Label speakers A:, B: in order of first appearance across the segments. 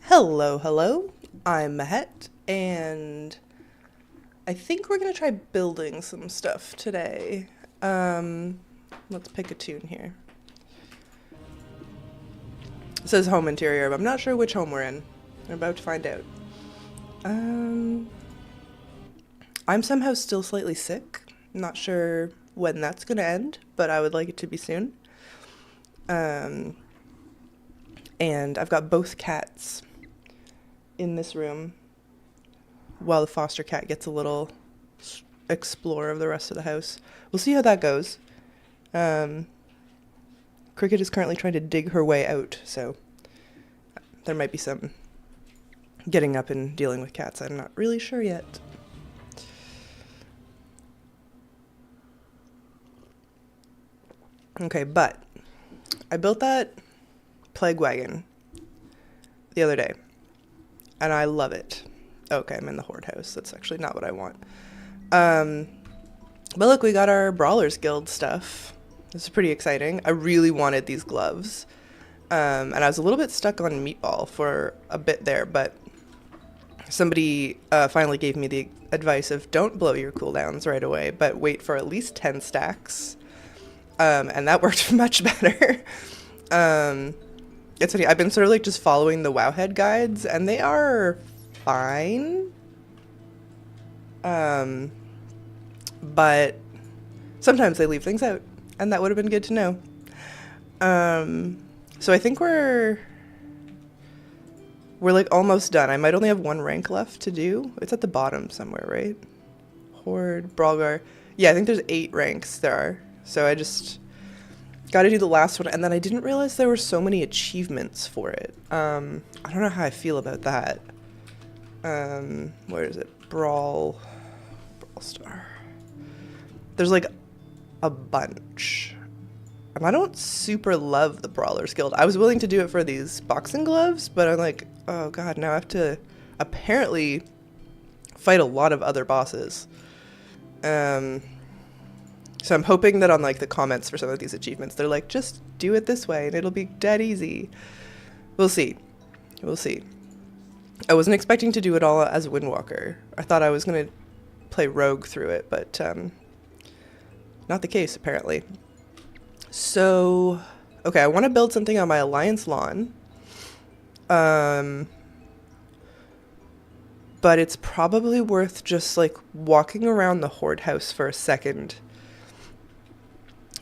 A: Hello, hello. I'm Mahet, and I think we're gonna try building some stuff today. Um, let's pick a tune here. It says home interior, but I'm not sure which home we're in. I'm about to find out. Um, I'm somehow still slightly sick. Not sure when that's gonna end, but I would like it to be soon. Um, and I've got both cats in this room while the foster cat gets a little explore of the rest of the house. We'll see how that goes. Um, Cricket is currently trying to dig her way out, so there might be some getting up and dealing with cats. I'm not really sure yet. Okay, but I built that plague wagon the other day, and I love it. Okay, I'm in the horde house. That's actually not what I want. Um, but look, we got our Brawlers Guild stuff. This is pretty exciting. I really wanted these gloves. And I was a little bit stuck on Meatball for a bit there, but somebody finally gave me the advice of don't blow your cooldowns right away, but wait for at least 10 stacks. And that worked much better. It's funny, I've been sort of like just following the Wowhead guides, and they are fine. But sometimes they leave things out, and that would have been good to know. So I think we're like almost done. I might only have one rank left to do. It's at the bottom somewhere, right? Horde, Brawlgar. Yeah, I think there's 8 ranks there are. So I just got to do the last one, and then I didn't realize there were so many achievements for it. I don't know how I feel about that. Where is it? Brawl Star. There's like a bunch. And I don't super love the Brawlers Guild. I was willing to do it for these boxing gloves, but I'm like, oh god, now I have to apparently fight a lot of other bosses. So I'm hoping that on like the comments for some of these achievements, they're like, just do it this way and it'll be dead easy. We'll see. We'll see. I wasn't expecting to do it all as Windwalker. I thought I was going to play Rogue through it, but not the case apparently. So, okay, I want to build something on my Alliance lawn. But it's probably worth just like walking around the Horde house for a second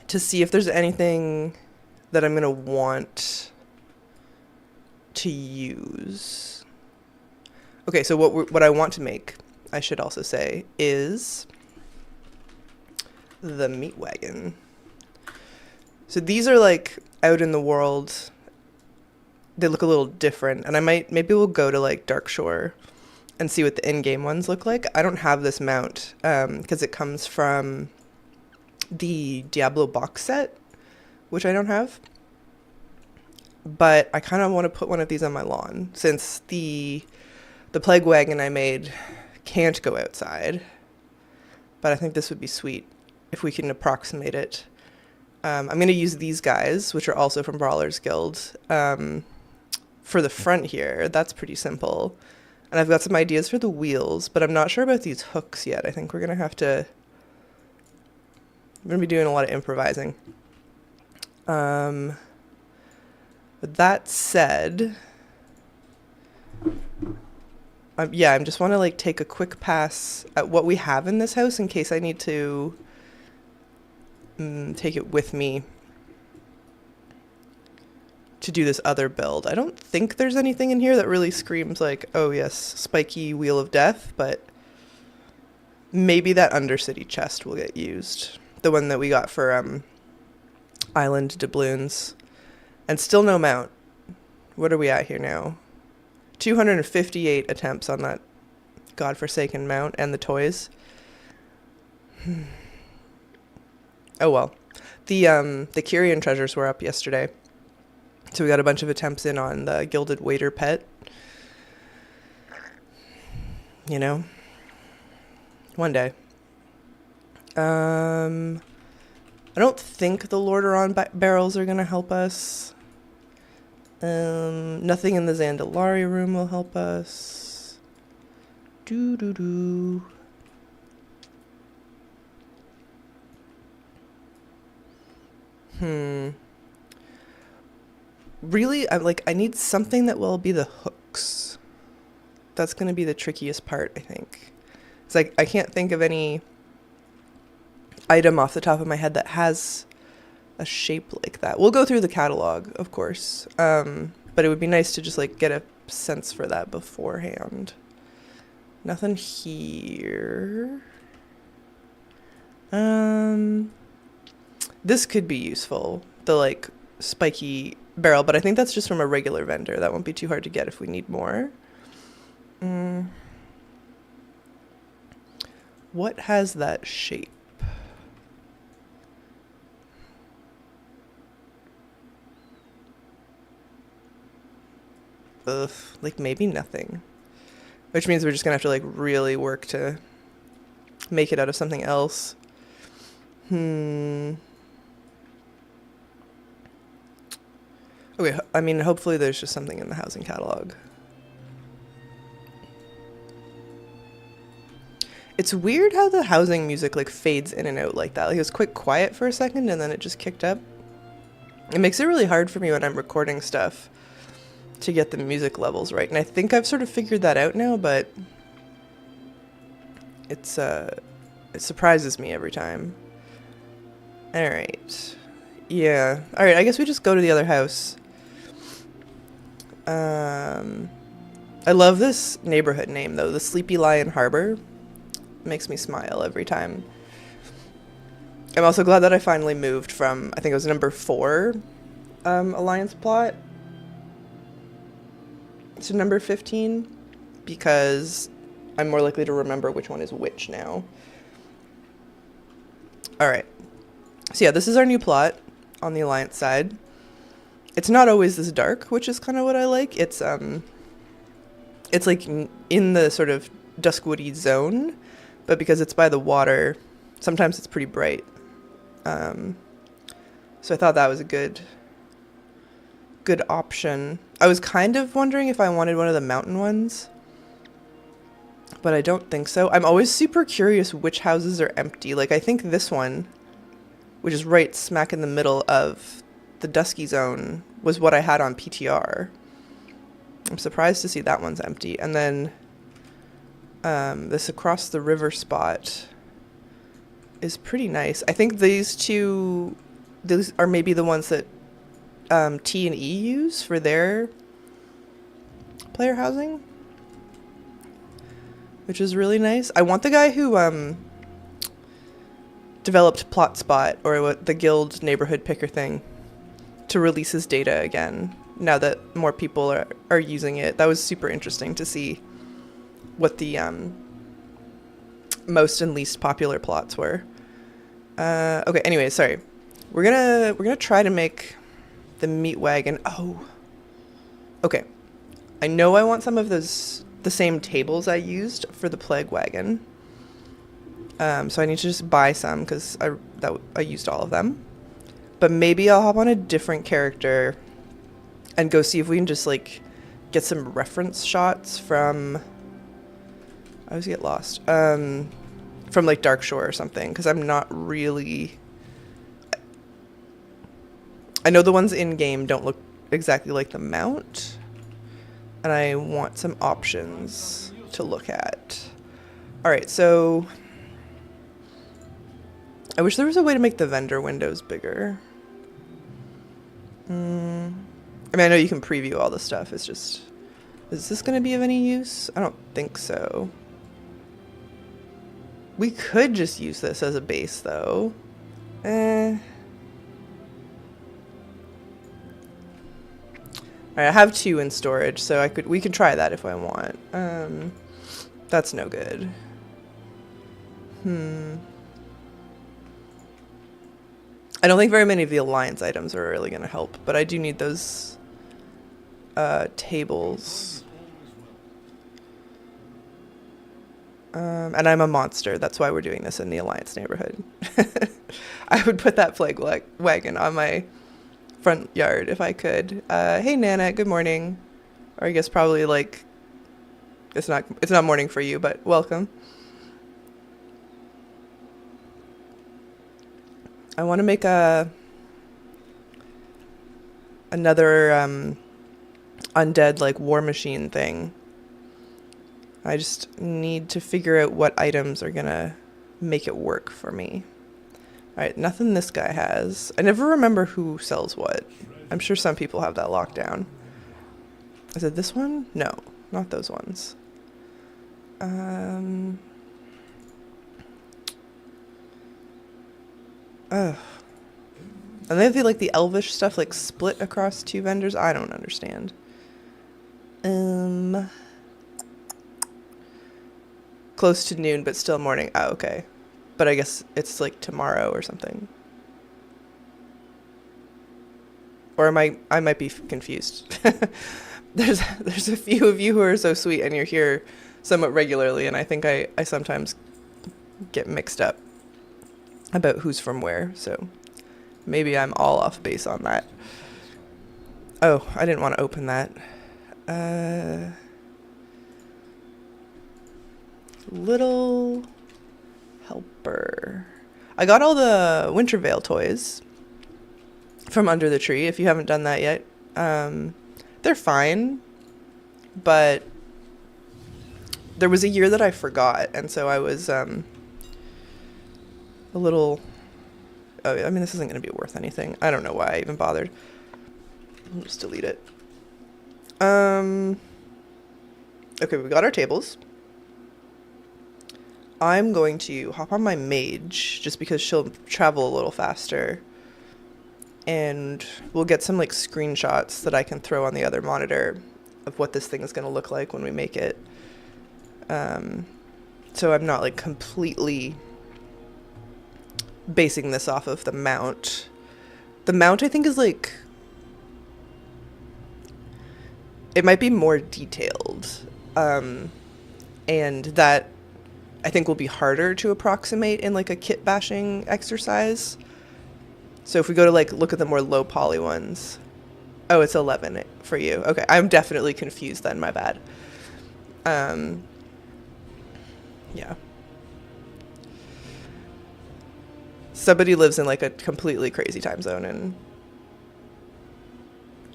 A: to see if there's anything that I'm going to want to use. Okay, so what I want to make, I should also say, is the meat wagon. So these are like out in the world. They look a little different, and maybe we'll go to like Darkshore and see what the in-game ones look like. I don't have this mount because it comes from the Diablo box set, which I don't have. But I kind of want to put one of these on my lawn since the plague wagon I made can't go outside. But I think this would be sweet if we can approximate it. I'm going to use these guys, which are also from Brawlers Guild, for the front here. That's pretty simple. And I've got some ideas for the wheels, but I'm not sure about these hooks yet. I think we're going to be doing a lot of improvising. With that said, I just want to like take a quick pass at what we have in this house in case I need to take it with me to do this other build. I don't think there's anything in here that really screams like, oh yes, spiky wheel of death, but maybe that Undercity chest will get used. The one that we got for Island Doubloons. And still no mount. What are we at here now? 258 attempts on that godforsaken mount and the toys. Oh well. The Kyrian treasures were up yesterday. So we got a bunch of attempts in on the Gilded Waiter pet. You know? One day. I don't think the Lordaeron barrels are going to help us. Nothing in the Zandalari room will help us. Doo doo doo. Really, I need something that will be the hooks. That's going to be the trickiest part, I think. It's like I can't think of any item off the top of my head that has a shape like that. We'll go through the catalog, of course. But it would be nice to just like get a sense for that beforehand. Nothing here. This could be useful. The like spiky barrel, but I think that's just from a regular vendor. That won't be too hard to get if we need more. What has that shape? Ugh, like maybe nothing. Which means we're just gonna have to like really work to make it out of something else. Okay, I mean, hopefully there's just something in the housing catalog. It's weird how the housing music like fades in and out like that. Like it was quite quiet for a second and then it just kicked up. It makes it really hard for me when I'm recording stuff to get the music levels right. And I think I've sort of figured that out now, but it surprises me every time. All right. Yeah. All right, I guess we just go to the other house. I love this neighborhood name though, the Sleepy Lion Harbor. Makes me smile every time. I'm also glad that I finally moved from, I think it was number 4 alliance plot to number 15 because I'm more likely to remember which one is which now. All right. So yeah, this is our new plot on the alliance side. It's not always this dark, which is kind of what I like. It's like in the sort of duskwoody zone, but because it's by the water, sometimes it's pretty bright. So I thought that was a good option. I was kind of wondering if I wanted one of the mountain ones, but I don't think so. I'm always super curious which houses are empty. Like I think this one, which is right smack in the middle of the dusky zone, was what I had on PTR. I'm surprised to see that one's empty. And then this across the river spot is pretty nice. I think these are maybe the ones that T and E use for their player housing, which is really nice. I want the guy who developed Plot Spot, or what the guild neighborhood picker thing, to release his data again now that more people are using it. That was super interesting to see what the most and least popular plots were. Okay, anyway, sorry. We're gonna try to make the meat wagon. Oh, okay. I know I want some of the same tables I used for the plague wagon. So I need to just buy some because I used all of them. But maybe I'll hop on a different character and go see if we can just like get some reference shots from. I always get lost. From like Dark Shore or something, because I'm not really. I know the ones in game don't look exactly like the mount, and I want some options to look at. All right, so I wish there was a way to make the vendor windows bigger. I mean, I know you can preview all the stuff. It's just, is this going to be of any use? I don't think so. We could just use this as a base, though. Alright, I have 2 in storage, so we could try that if I want. That's no good. I don't think very many of the alliance items are really going to help, but I do need those tables. And I'm a monster. That's why we're doing this in the alliance neighborhood. I would put that plague wagon on my front yard if I could. Hey Nana, good morning. Or I guess probably like it's not morning for you, but welcome. I want to make another undead like war machine thing. I just need to figure out what items are gonna make it work for me. Alright, nothing this guy has. I never remember who sells what. I'm sure some people have that locked down. Is it this one? No, not those ones. Ugh. And they have like the elvish stuff like split across two vendors. I don't understand. Close to noon, but still morning. Oh, okay. But I guess it's like tomorrow or something. Or I might be confused. There's a few of you who are so sweet and you're here somewhat regularly, and I think I sometimes get mixed up about who's from where, so maybe I'm all off base on that. Oh, I didn't want to open that. Little helper. I got all the Wintervale toys from under the tree, if you haven't done that yet. They're fine, but there was a year that I forgot, and so I was a little... Oh, I mean, this isn't going to be worth anything. I don't know why I even bothered. I'll just delete it. Okay, we got our tables. I'm going to hop on my mage, just because she'll travel a little faster. And we'll get some, like, screenshots that I can throw on the other monitor of what this thing is going to look like when we make it. So I'm not, like, completely basing this off of the mount. The mount, I think, is, like... It might be more detailed. And that, I think, will be harder to approximate in, like, a kit bashing exercise. So if we go to, like, look at the more low poly ones. Oh, it's 11 for you. Okay, I'm definitely confused then, my bad. Yeah. Somebody lives in, like, a completely crazy time zone, and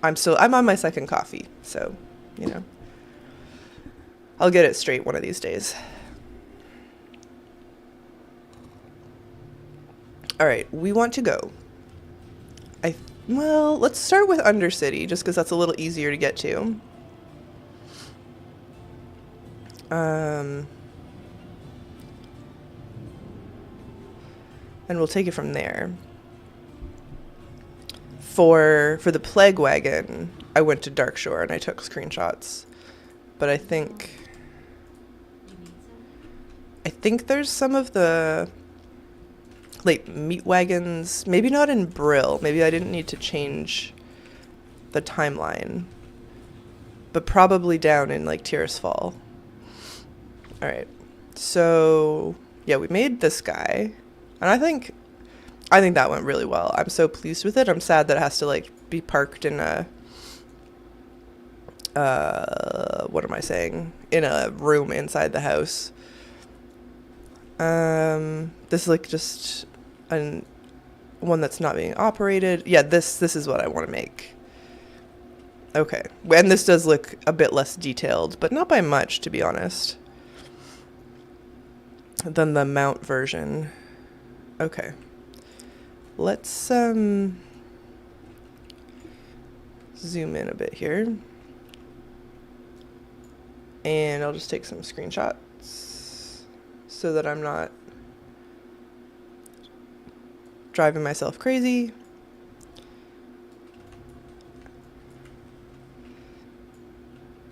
A: I'm on my second coffee, so, you know. I'll get it straight one of these days. Alright, we want to go. Well, let's start with Undercity, just because that's a little easier to get to. And we'll take it from there. For the Plague Wagon, I went to Darkshore and I took screenshots. But I think there's some of the, like, meat wagons, maybe not in Brill. Maybe I didn't need to change the timeline. But probably down in, like, Tirisfal. Alright. So, yeah, we made this guy. And I think that went really well. I'm so pleased with it. I'm sad that it has to, like, be parked in a... what am I saying? In a room inside the house. This is, like, just one that's not being operated. Yeah, this is what I want to make. Okay. And this does look a bit less detailed, but not by much, to be honest, than the mount version. Okay. Let's zoom in a bit here. And I'll just take some screenshots so that I'm not driving myself crazy.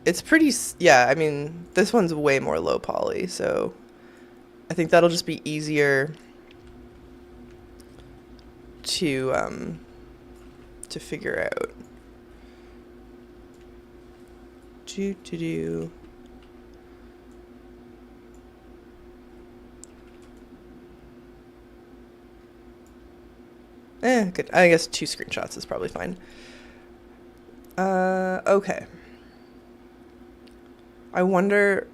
A: It's pretty, yeah, I mean, this one's way more low poly, so I think that'll just be easier to figure out. Good. I guess 2 screenshots is probably fine. Okay. I wonder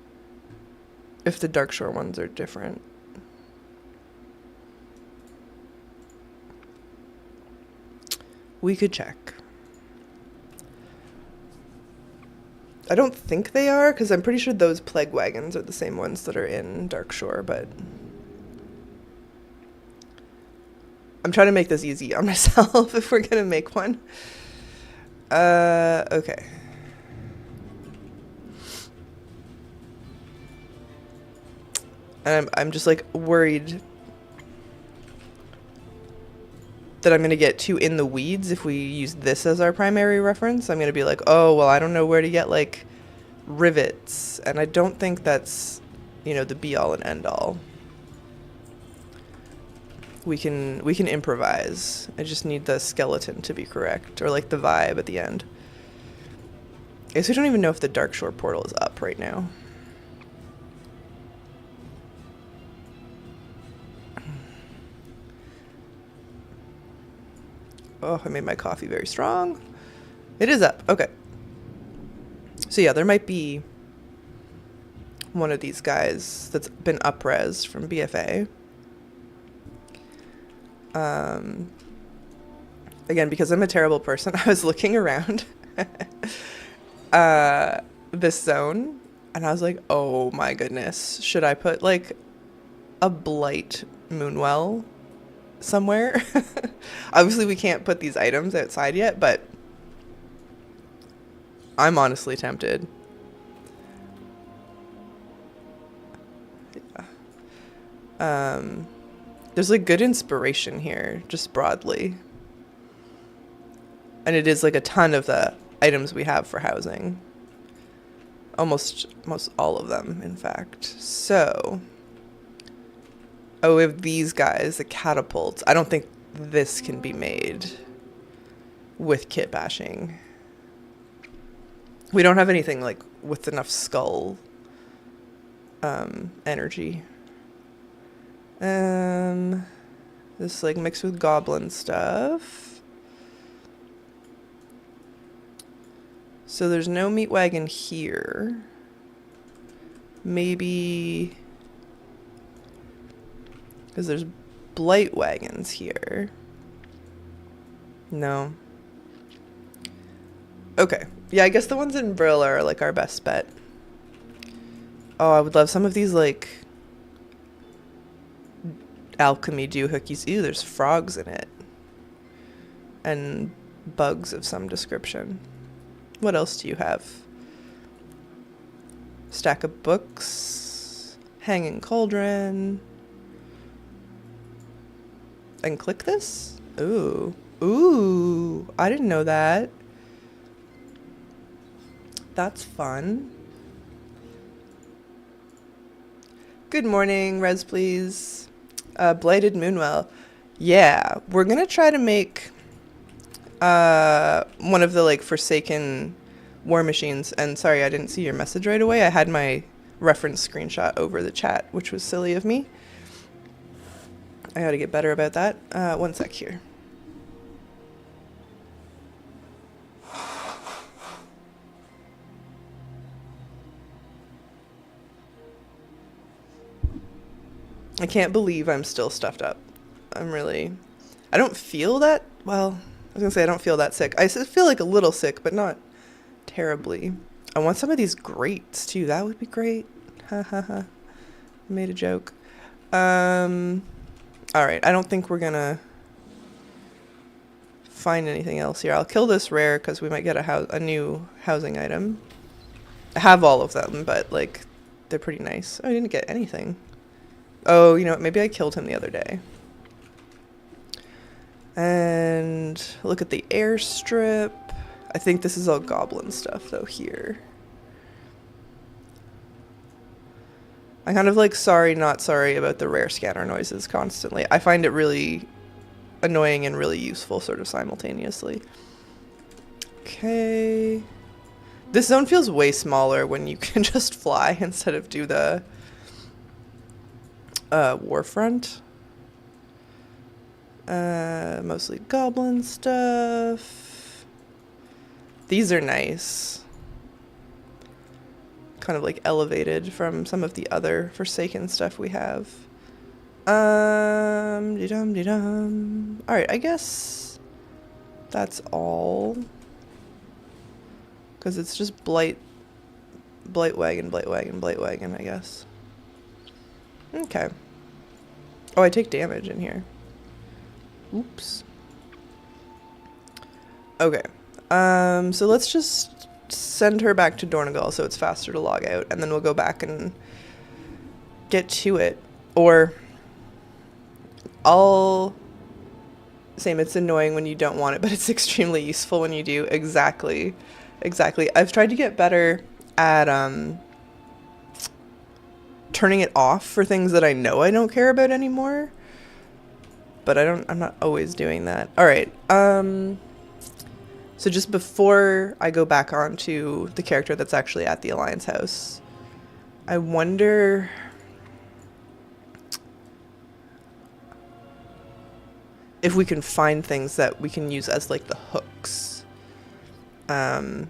A: if the Darkshore ones are different. We could check. I don't think they are, because I'm pretty sure those plague wagons are the same ones that are in Darkshore, but I'm trying to make this easy on myself if we're gonna make one. Okay. And I'm just like worried that I'm gonna get too in the weeds if we use this as our primary reference. I'm gonna be like, oh, well, I don't know where to get like rivets, and I don't think that's, you know, the be all and end all. We can improvise. I just need the skeleton to be correct, or like the vibe at the end. I guess we don't even know if the Darkshore portal is up right now. Oh, I made my coffee very strong. It is up. Okay. So yeah, there might be one of these guys that's been up-res from BFA. Again, because I'm a terrible person, I was looking around this zone, and I was like, oh my goodness, should I put like a blight moonwell somewhere? Obviously we can't put these items outside yet, but I'm honestly tempted. Yeah. There's like good inspiration here, just broadly. And it is like a ton of the items we have for housing. Almost all of them, in fact. So, oh, we have these guys, the catapults. I don't think this can be made with kit bashing. We don't have anything like with enough skull energy. This like mixed with goblin stuff. So there's no meat wagon here. Maybe because there's blight wagons here. No. Okay. Yeah, I guess the ones in Brill are like our best bet. Oh, I would love some of these like alchemy doohickeys. Ew, there's frogs in it. And bugs of some description. What else do you have? Stack of books. Hanging cauldron. I can click this? Ooh. Ooh. I didn't know that. That's fun. Good morning, Res, please. Blighted Moonwell. Yeah, we're gonna try to make one of the like Forsaken war machines. And sorry, I didn't see your message right away. I had my reference screenshot over the chat, which was silly of me. I gotta get better about that. One sec here. I can't believe I'm still stuffed up. I don't feel that, well, I was gonna say I don't feel that sick. I feel like a little sick, but not terribly. I want some of these grates too. That would be great. Ha ha ha. Made a joke. Alright, I don't think we're gonna find anything else here. I'll kill this rare because we might get a new housing item. I have all of them, but like, they're pretty nice. Oh, I didn't get anything. Oh, you know what? Maybe I killed him the other day. And look at the airstrip. I think this is all goblin stuff, though, here. I'm kind of like sorry, not sorry about the rare scanner noises constantly. I find it really annoying and really useful sort of simultaneously. Okay. This zone feels way smaller when you can just fly instead of do the Warfront. Mostly goblin stuff. These are nice. Kind of like elevated from some of the other Forsaken stuff we have. De-dum. Alright, I guess that's all. Because it's just Blight Wagon, I guess. Okay. Oh, I take damage in here. Oops. Okay. So let's just send her back to Dornegal so it's faster to log out, and then we'll go back and get to it. Or same, it's annoying when you don't want it, but it's extremely useful when you do. Exactly. I've tried to get better at turning it off for things that I know I don't care about anymore. But I'm not always doing that. All right. So just before I go back on to the character that's actually at the Alliance house, I wonder if we can find things that we can use as like the hooks. Because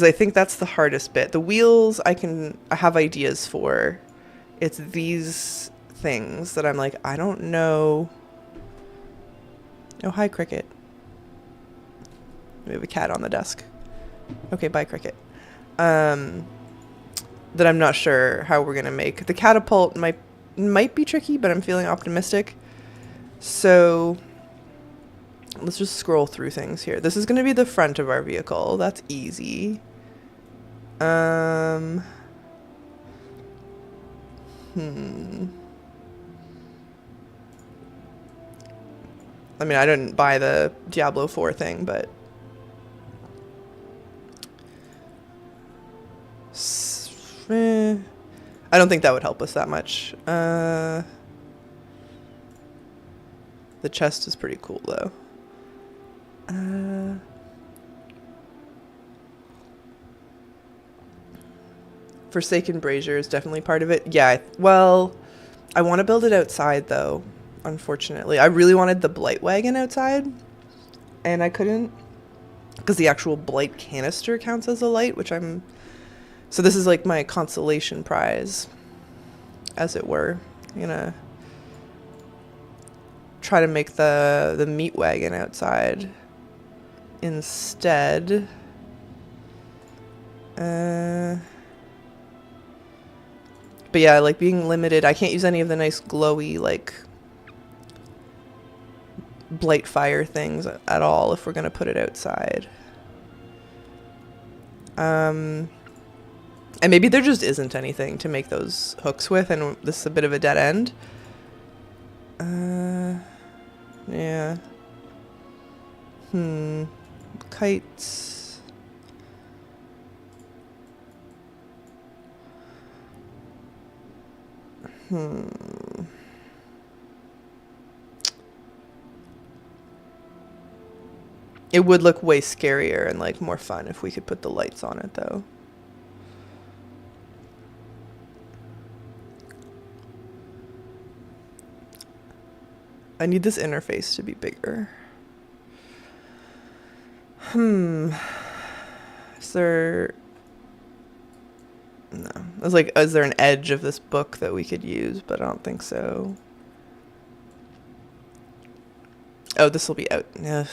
A: I think that's the hardest bit. The wheels I have ideas for. It's these things that I'm like, I don't know. Oh, hi, Cricket. We have a cat on the desk. Okay, bye, Cricket. That I'm not sure how we're gonna make. The catapult might be tricky, but I'm feeling optimistic. So let's just scroll through things here. This is gonna be the front of our vehicle. That's easy. I mean, I didn't buy the Diablo 4 thing, but I don't think that would help us that much. The chest is pretty cool, though. Forsaken Brazier is definitely part of it. Yeah, well, I want to build it outside, though, unfortunately. I really wanted the Blight Wagon outside, and I couldn't, because the actual Blight canister counts as a light, which I'm... So this is like my consolation prize, as it were. I'm gonna try to make the meat wagon outside instead. But yeah, like being limited, I can't use any of the nice glowy, like, blight fire things at all if we're gonna put it outside. And maybe there just isn't anything to make those hooks with, and this is a bit of a dead end. Yeah. Kites. It would look way scarier and like more fun if we could put the lights on it, though. I need this interface to be bigger. Is there... No. I was like, is there an edge of this book that we could use? But I don't think so. Oh, this will be out. Ugh.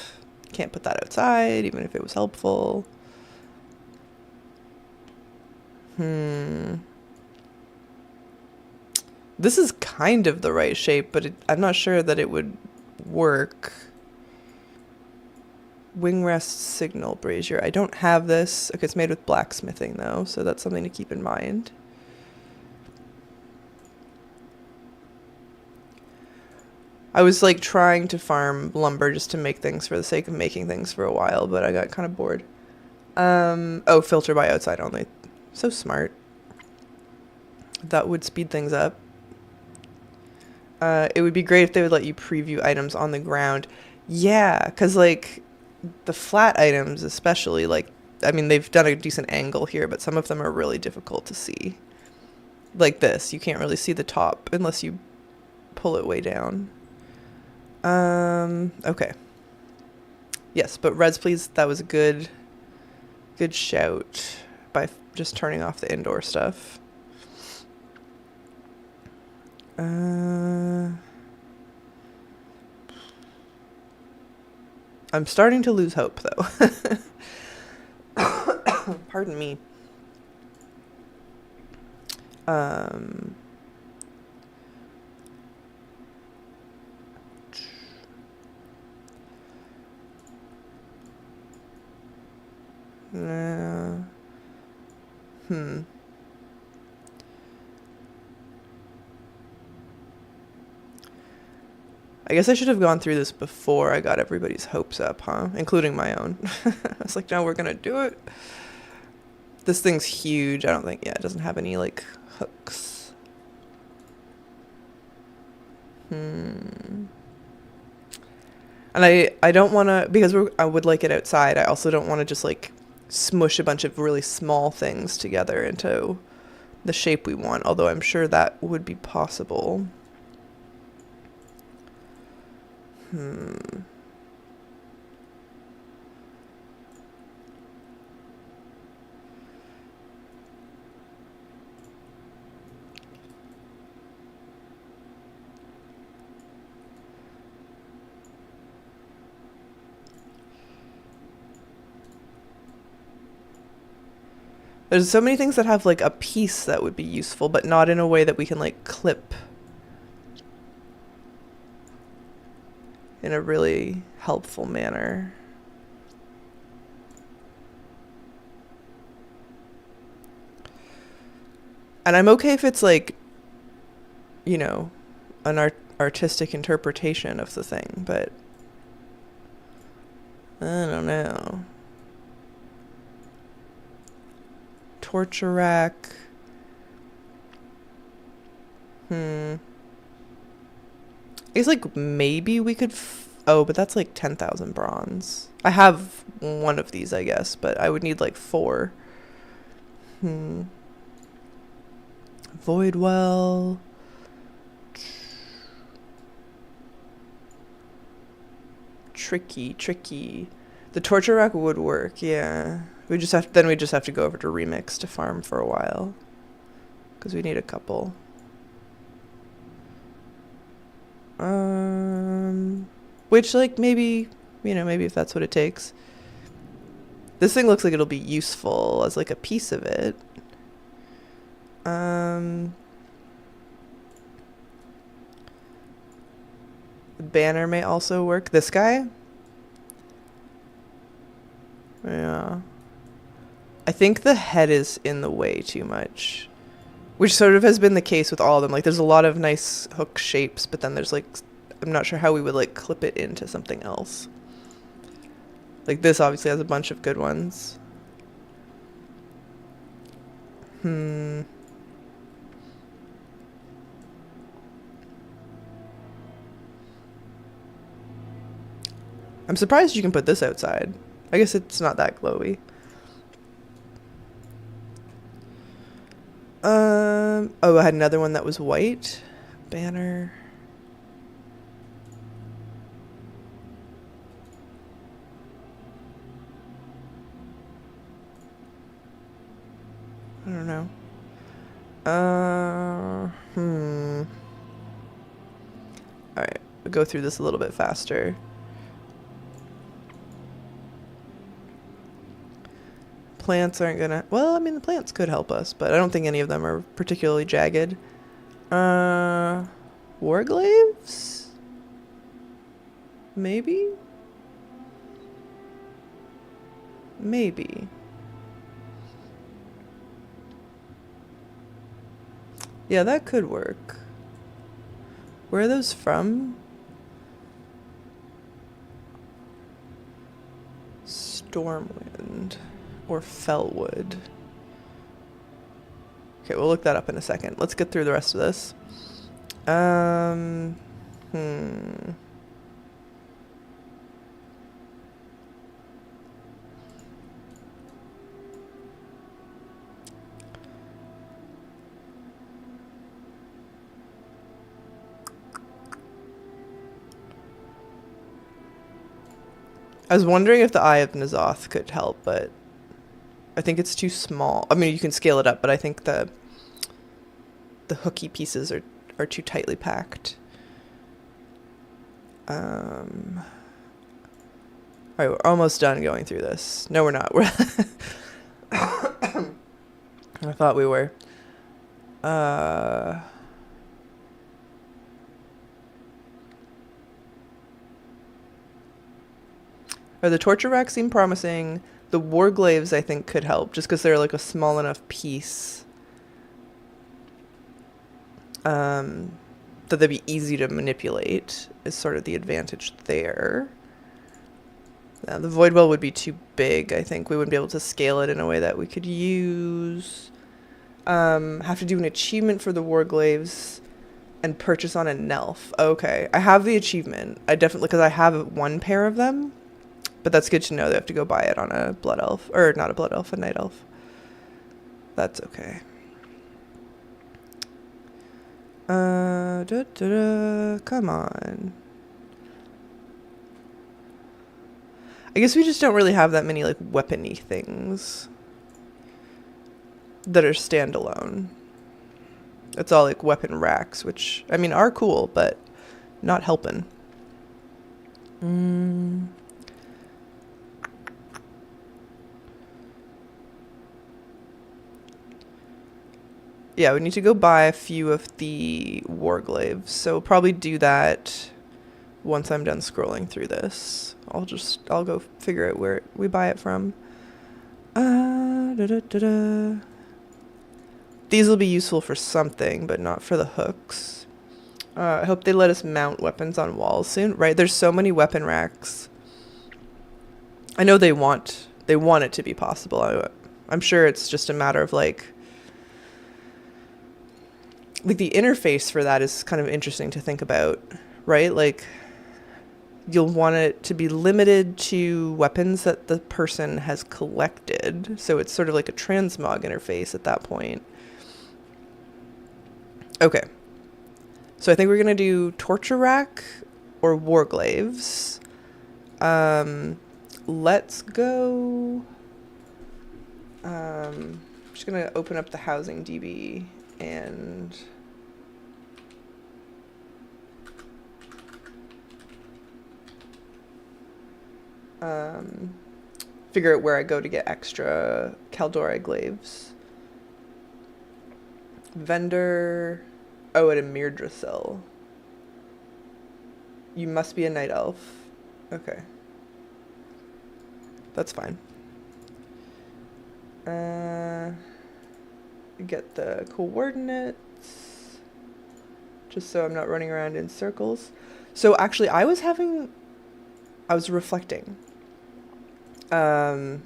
A: Can't put that outside, even if it was helpful. This is kind of the right shape, but I'm not sure that it would work. Wing rest signal brazier. I don't have this. Okay, it's made with blacksmithing, though, so that's something to keep in mind. I was like trying to farm lumber just to make things for the sake of making things for a while, but I got kind of bored. Oh, filter by outside only. So smart. That would speed things up. It would be great if they would let you preview items on the ground. Yeah, because like the flat items especially, like, I mean, they've done a decent angle here, but some of them are really difficult to see. Like this, you can't really see the top unless you pull it way down. Okay. Yes, but Reds, please. That was a good shout by just turning off the indoor stuff. I'm starting to lose hope, though. Pardon me. Uh, hmm. I guess I should have gone through this before I got everybody's hopes up, huh? Including my own. I was like, no, we're gonna do it. This thing's huge. I don't think, yeah, it doesn't have any, like, hooks. And I don't want to, because I would like it outside, I also don't want to just, like, smush a bunch of really small things together into the shape we want, although I'm sure that would be possible. There's so many things that have, like, a piece that would be useful, but not in a way that we can, like, clip in a really helpful manner. And I'm okay if it's, like, you know, an artistic interpretation of the thing, but I don't know. Torture rack. I guess, like, maybe we could oh, but that's like 10,000 bronze. I have one of these, I guess, but I would need like 4. Void well. Tricky. The torture rack would work, yeah. We just have to go over to Remix to farm for a while, because we need a couple. Which, like, maybe, maybe if that's what it takes. This thing looks like it'll be useful as, like, a piece of it. The banner may also work. This guy? Yeah. I think the head is in the way too much. Which sort of has been the case with all of them. Like, there's a lot of nice hook shapes, but then there's, like, I'm not sure how we would, like, clip it into something else. Like, this obviously has a bunch of good ones. I'm surprised you can put this outside. I guess it's not that glowy. Oh, I had another one that was white. Banner. I don't know. Alright, we'll go through this a little bit faster. Plants aren't gonna... Well, I mean, the plants could help us, but I don't think any of them are particularly jagged. Warglaves? Maybe? Maybe. Yeah, that could work. Where are those from? Stormwind or Fellwood. Okay, we'll look that up in a second. Let's get through the rest of this. I was wondering if the Eye of N'Zoth could help, but I think it's too small. I mean, you can scale it up, but I think the hooky pieces are too tightly packed. All right, we're almost done going through this. No, we're not. I thought we were. The torture racks seem promising. The warglaives, I think, could help, just because they're like a small enough piece that they'd be easy to manipulate, is sort of the advantage there. The void well would be too big, I think. We wouldn't be able to scale it in a way that we could use. Have to do an achievement for the warglaives and purchase on a Nelf. Okay, I have the achievement. I definitely, because I have one pair of them. But that's good to know. They have to go buy it on a blood elf. Or not a blood elf, a night elf. That's okay. Come on. I guess we just don't really have that many, like, weapon-y things that are standalone. It's all, like, weapon racks, which, I mean, are cool, but not helping. Yeah, we need to go buy a few of the warglaives. So we'll probably do that once I'm done scrolling through this. I'll go figure out where we buy it from. These will be useful for something, but not for the hooks. I hope they let us mount weapons on walls soon. Right, there's so many weapon racks. I know they want it to be possible. I'm sure it's just a matter of like the interface for that is kind of interesting to think about, right? Like, you'll want it to be limited to weapons that the person has collected. So it's sort of like a transmog interface at that point. Okay. So I think we're going to do torture rack or warglaives. Let's go. I'm just going to open up the housing DB and figure out where I go to get extra Caldori glaives. Vendor. Oh, at a Mirdrasil. You must be a night elf. Okay. That's fine. Get the coordinates. Just so I'm not running around in circles. So actually, I was reflecting. I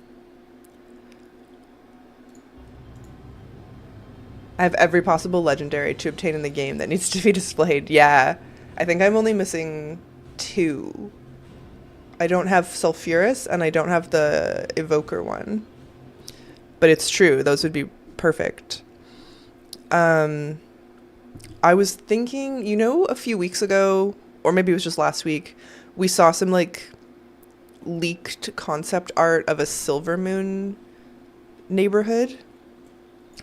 A: have every possible legendary to obtain in the game that needs to be displayed. Yeah. I think I'm only missing 2. I don't have Sulfurous, and I don't have the Evoker one. But it's true. Those would be perfect. I was thinking, a few weeks ago, or maybe it was just last week, we saw some, like, leaked concept art of a Silver Moon neighborhood.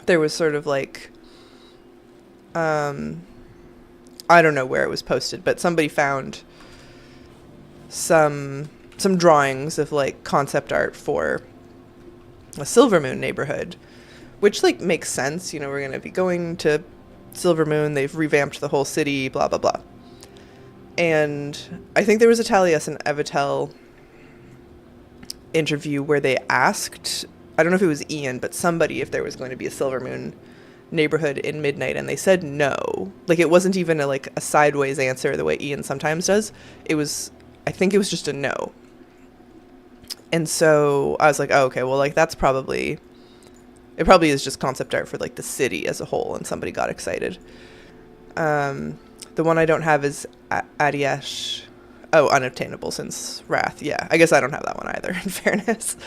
A: There was sort of like, I don't know where it was posted, but somebody found some drawings of like concept art for a Silver Moon neighborhood, which like makes sense. We're going to be going to Silver Moon. They've revamped the whole city, blah, blah, blah. And I think there was a Talias and Evitel interview where they asked, I don't know if it was Ian, but somebody, if there was going to be a Silver Moon neighborhood in Midnight, and they said no. Like, it wasn't even a sideways answer the way Ian sometimes does. I think it was just a no. And so I was like, oh, okay, well, like, it probably is just concept art for like the city as a whole, and somebody got excited. The one I don't have is Adiesh. Oh, unobtainable since Wrath. Yeah, I guess I don't have that one either, in fairness.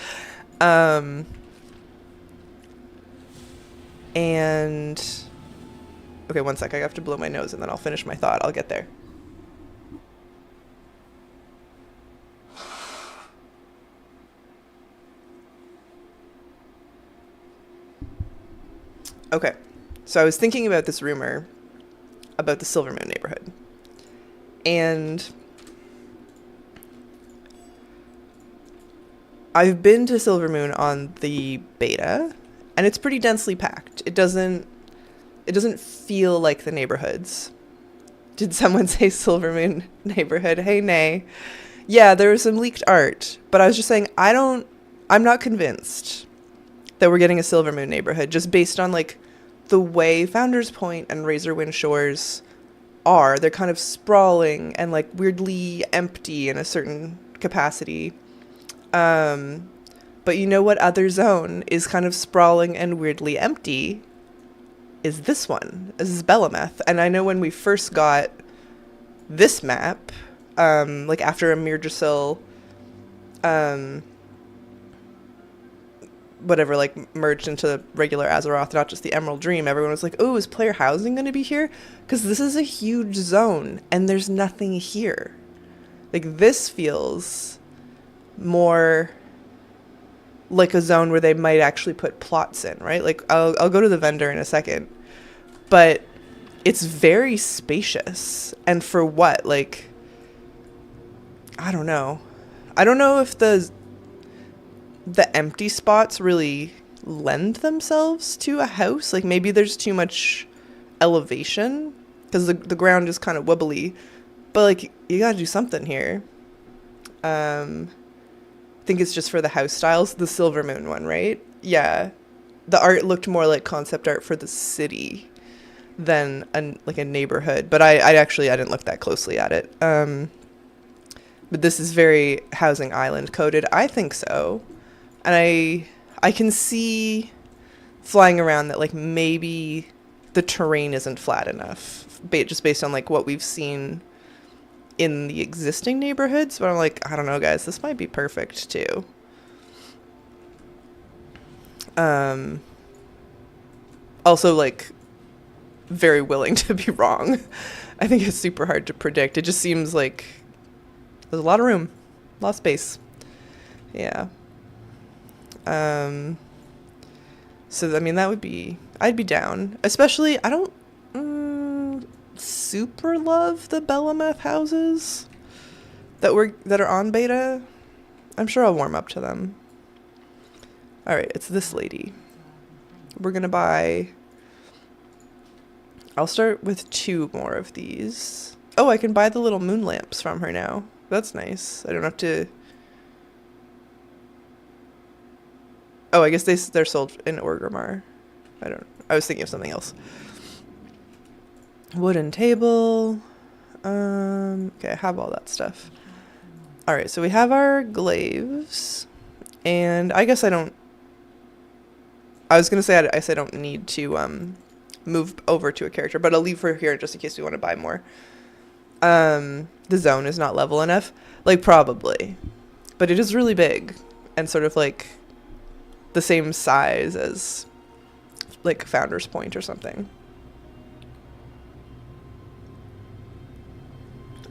A: And okay, one sec. I have to blow my nose and then I'll finish my thought. I'll get there. Okay. So I was thinking about this rumor about the Silver Moon neighborhood. And I've been to Silver Moon on the beta, and it's pretty densely packed. It doesn't feel like the neighborhoods. Did someone say Silver Moon neighborhood? Hey, nay. Yeah, there was some leaked art, but I was just saying I'm not convinced that we're getting a Silver Moon neighborhood just based on like the way Founders Point and Razorwind Shores are. They're kind of sprawling and like weirdly empty in a certain capacity. But you know what other zone is kind of sprawling and weirdly empty? Is this one. This is Belemeth. And I know when we first got this map, like after Amir Drasil, whatever, like merged into regular Azeroth, not just the Emerald Dream, everyone was like, oh, is player housing going to be here? Because this is a huge zone and there's nothing here. Like this feels more like a zone where they might actually put plots in, right? Like I'll go to the vendor in a second, but it's very spacious. And for what? Like, I don't know. I don't know if the empty spots really lend themselves to a house. Like maybe there's too much elevation because the ground is kind of wobbly, but like you gotta do something here. I think it's just for the house styles, the Silver Moon one, right? Yeah. The art looked more like concept art for the city than like a neighborhood, but I didn't look that closely at it. But this is very Housing Island coded. I think so. And I can see flying around that like maybe the terrain isn't flat enough, just based on like what we've seen in the existing neighborhoods. But I'm like, I don't know, guys, this might be perfect too. Also like very willing to be wrong. I think it's super hard to predict. It just seems like there's a lot of room, a lot of space. Yeah. So I mean I'd be down, especially I don't super love the Belemeth houses that are on beta. I'm sure I'll warm up to them. All right, it's this lady. We're gonna buy. I'll start with 2 more of these. Oh, I can buy the little moon lamps from her now. That's nice. I don't have to. Oh, I guess they're sold in Orgrimmar. I was thinking of something else. Wooden table. Okay, I have all that stuff. All right, so we have our glaives, and I guess I was gonna say I don't need to move over to a character, but I'll leave her here just in case we want to buy more. The zone is not level enough, like probably, but it is really big and sort of like the same size as like Founders Point or something.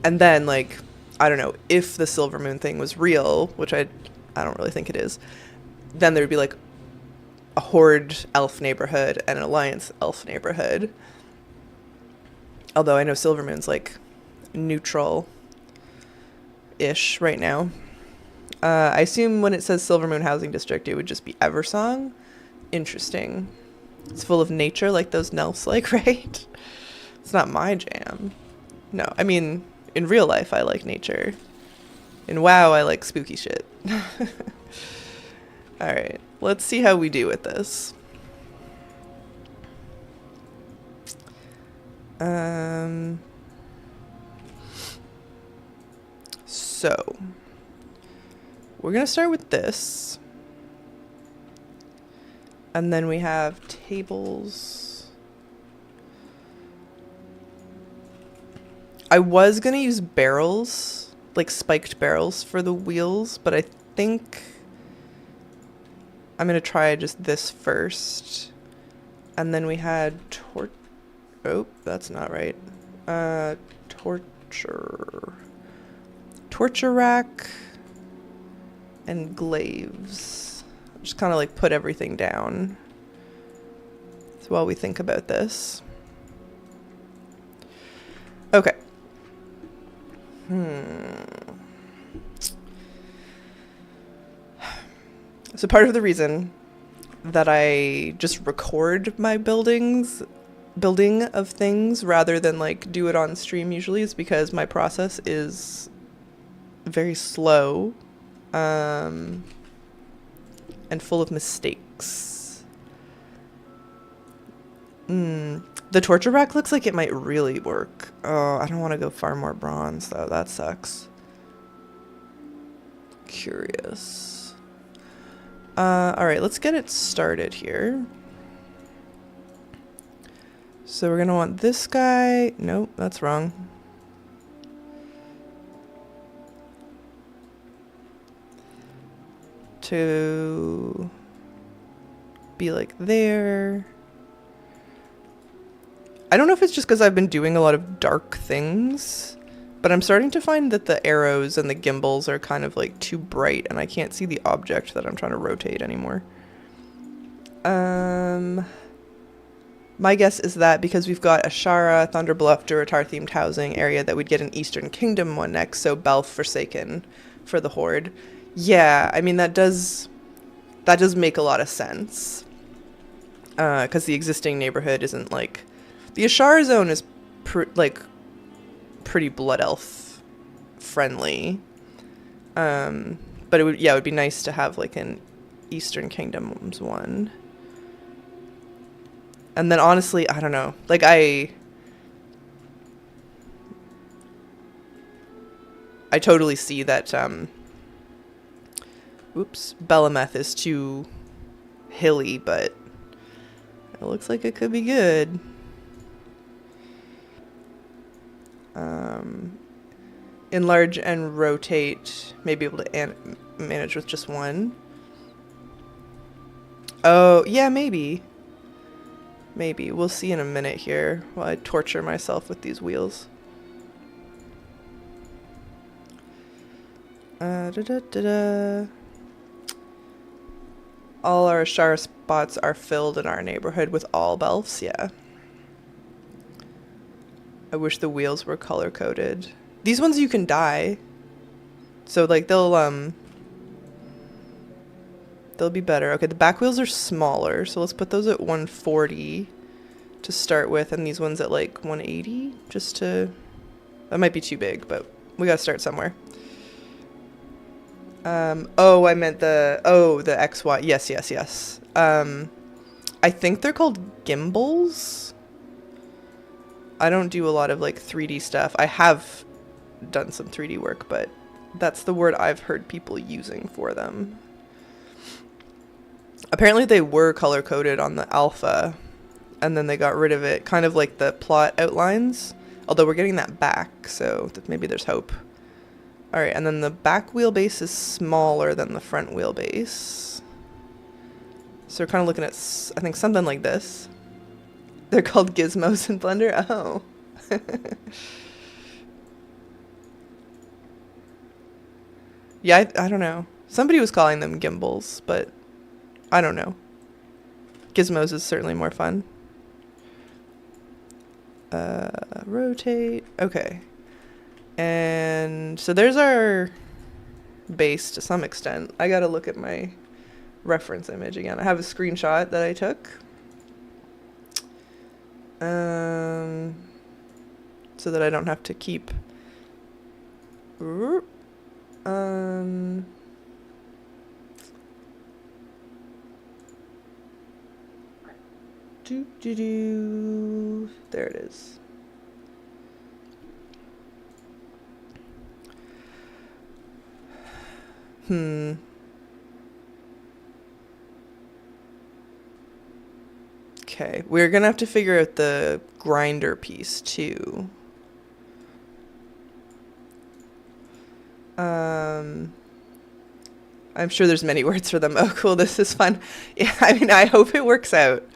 A: And then like, I don't know, if the Silver Moon thing was real, which I don't really think it is, then there'd be like a Horde elf neighborhood and an Alliance elf neighborhood. Although I know Silver Moon's like neutral-ish right now. I assume when it says Silver Moon Housing District, it would just be Eversong. Interesting. It's full of nature like those Nelfs like, right? It's not my jam. No, I mean, in real life, I like nature. In WoW, I like spooky shit. Alright, let's see how we do with this. So, we're going to start with this. And then we have tables. I was going to use barrels, like spiked barrels for the wheels, but I think I'm going to try just this first. And then we had oh, that's not right. Torture rack and glaives. Just kind of like put everything down. So while we think about this. Okay. So part of the reason that I just record my building of things rather than like do it on stream usually is because my process is very slow and full of mistakes. The torture rack looks like it might really work. Oh, I don't want to go far more bronze though. That sucks. Curious. All right, let's get it started here. So we're gonna want this guy. Nope, that's wrong. To be like there. I don't know if it's just because I've been doing a lot of dark things, but I'm starting to find that the arrows and the gimbals are kind of like too bright and I can't see the object that I'm trying to rotate anymore. My guess is that because we've got Ashara, Thunderbluff, Durotar themed housing area that we'd get an Eastern Kingdom one next, so Belf Forsaken for the Horde. Yeah, I mean that does make a lot of sense. Because the existing neighborhood isn't like... The Ashara zone is pretty Blood Elf friendly. But it would be nice to have like an Eastern Kingdoms one. And then honestly, I don't know. Like I totally see that Belemeth is too hilly, but it looks like it could be good. Enlarge and rotate. May be able to manage with just one. Oh, yeah, maybe. Maybe. We'll see in a minute here while I torture myself with these wheels. All our Ashara spots are filled in our neighborhood with all Belfs, yeah. I wish the wheels were color-coded. These ones you can dye. So, like, they'll be better. Okay, the back wheels are smaller, so let's put those at 140 to start with, and these ones at, like, 180, just to... That might be too big, but we gotta start somewhere. Oh, I meant the XY. Yes. I think they're called gimbals. I don't do a lot of, like, 3D stuff. I have done some 3D work, but that's the word I've heard people using for them. Apparently they were color-coded on the alpha, and then they got rid of it, kind of like the plot outlines. Although we're getting that back, so maybe there's hope. Alright, and then the back wheelbase is smaller than the front wheelbase. So we're kind of looking at, I think, something like this. They're called gizmos in Blender? Oh. Yeah, I don't know. Somebody was calling them gimbals, but I don't know. Gizmos is certainly more fun. Rotate. Okay. And so there's our base to some extent. I gotta look at my reference image again. I have a screenshot that I took. So that I don't have to keep... There it is. Okay, we're gonna have to figure out the grinder piece too. I'm sure there's many words for them. Oh, cool, this is fun. Yeah, I mean, I hope it works out.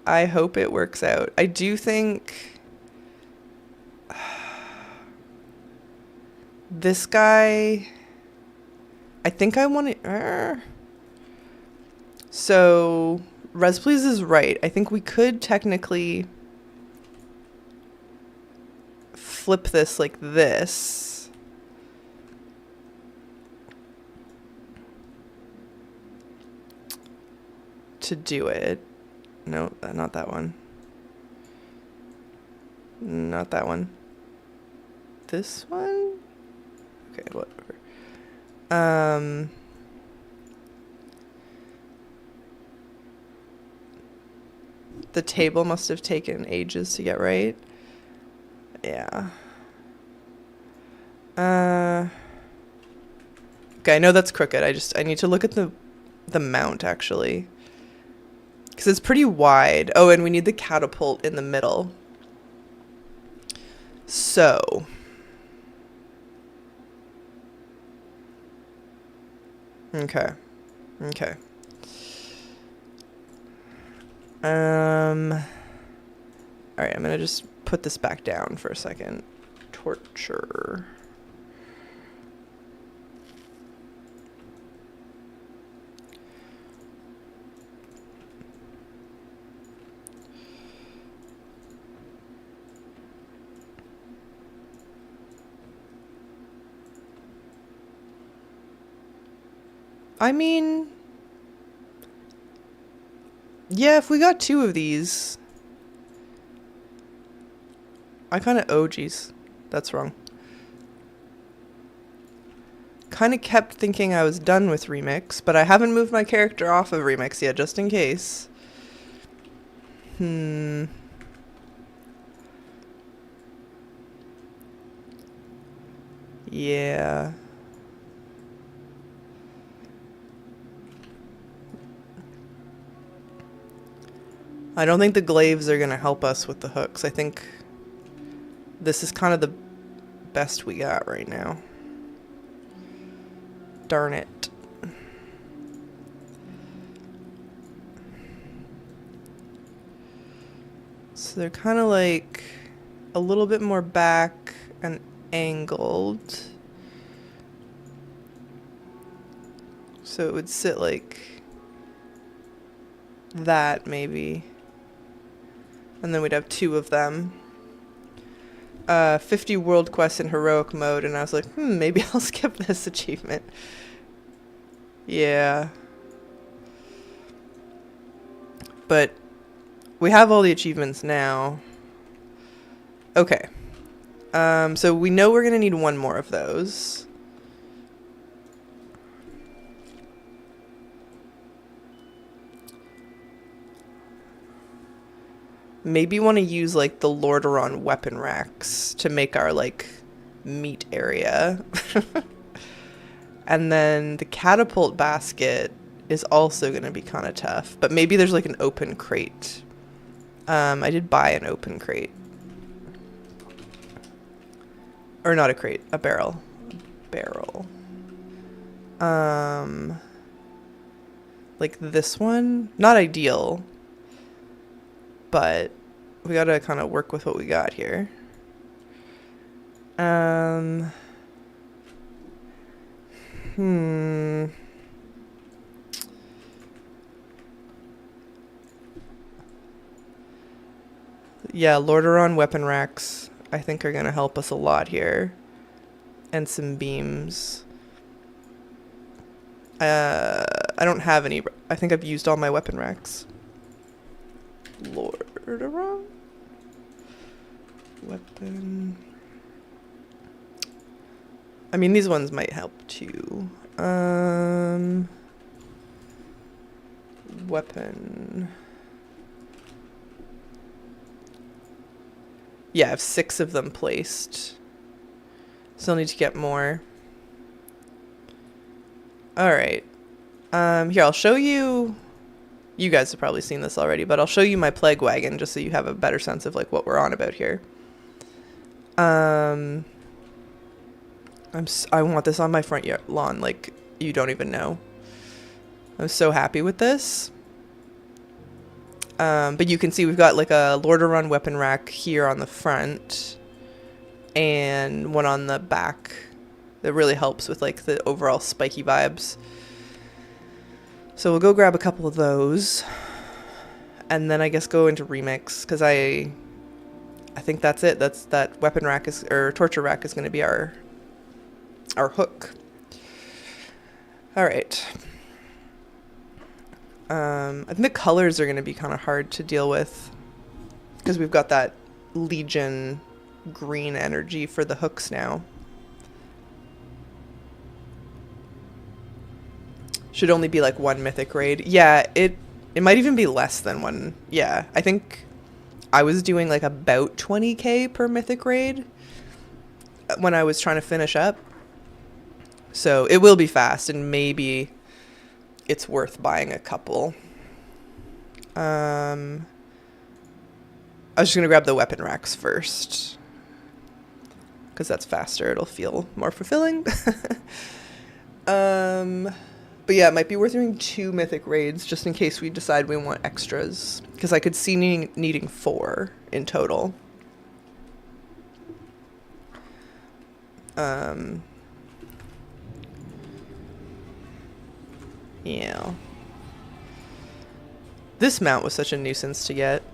A: I hope it works out. I do think... This guy... I think I want to... So, Res Please is right. I think we could technically flip this like this. To do it. No, not that one. Not that one. This one? Okay, whatever. The table must have taken ages to get right. Yeah. Okay, I know that's crooked. I need to look at the mount actually. Because it's pretty wide. Oh, and we need the catapult in the middle. So. Okay. Okay. Alright, I'm gonna just put this back down for a second. Torture. I mean, yeah, if we got 2 of these, I kind of, oh geez, that's wrong. Kind of kept thinking I was done with Remix, but I haven't moved my character off of Remix yet, just in case. Yeah. I don't think the glaives are going to help us with the hooks. I think this is kind of the best we got right now. Darn it. So they're kind of like a little bit more back and angled. So it would sit like that maybe. And then we'd have 2 of them. 50 world quests in heroic mode, and I was like, maybe I'll skip this achievement. Yeah. But we have all the achievements now. Okay. So we know we're gonna need 1 more of those. Maybe want to use like the Lordaeron weapon racks to make our like meat area. And then the catapult basket is also going to be kind of tough, but maybe there's like an open crate. I did buy an open crate. Or not a crate, a barrel. Barrel. Like this one, not ideal. But we gotta kind of work with what we got here. Yeah, Lordaeron weapon racks, I think, are gonna help us a lot here. And some beams. I don't have any. I think I've used all my weapon racks. Lordaeron? Weapon. I mean, these ones might help too. Weapon. Yeah, I have 6 of them placed. Still need to get more. Alright. Here, I'll show you. You guys have probably seen this already, but I'll show you my plague wagon just so you have a better sense of like what we're on about here. I want this on my front lawn like you don't even know. I'm so happy with this. But you can see we've got like a Lordaeron weapon rack here on the front and one on the back that really helps with like the overall spiky vibes. So we'll go grab a couple of those. And then I guess go into remix, because I think that's it. That weapon rack is, or torture rack is going to be our hook. All right. I think the colors are going to be kind of hard to deal with, because we've got that Legion green energy for the hooks now. Should only be like 1 mythic raid. Yeah, it might even be less than 1. Yeah, I think I was doing like about 20k per mythic raid when I was trying to finish up. So it will be fast, and maybe it's worth buying a couple. I was just going to grab the weapon racks first, because that's faster. It'll feel more fulfilling. But yeah, it might be worth doing 2 mythic raids just in case we decide we want extras, because I could see needing 4 in total. Yeah. This mount was such a nuisance to get.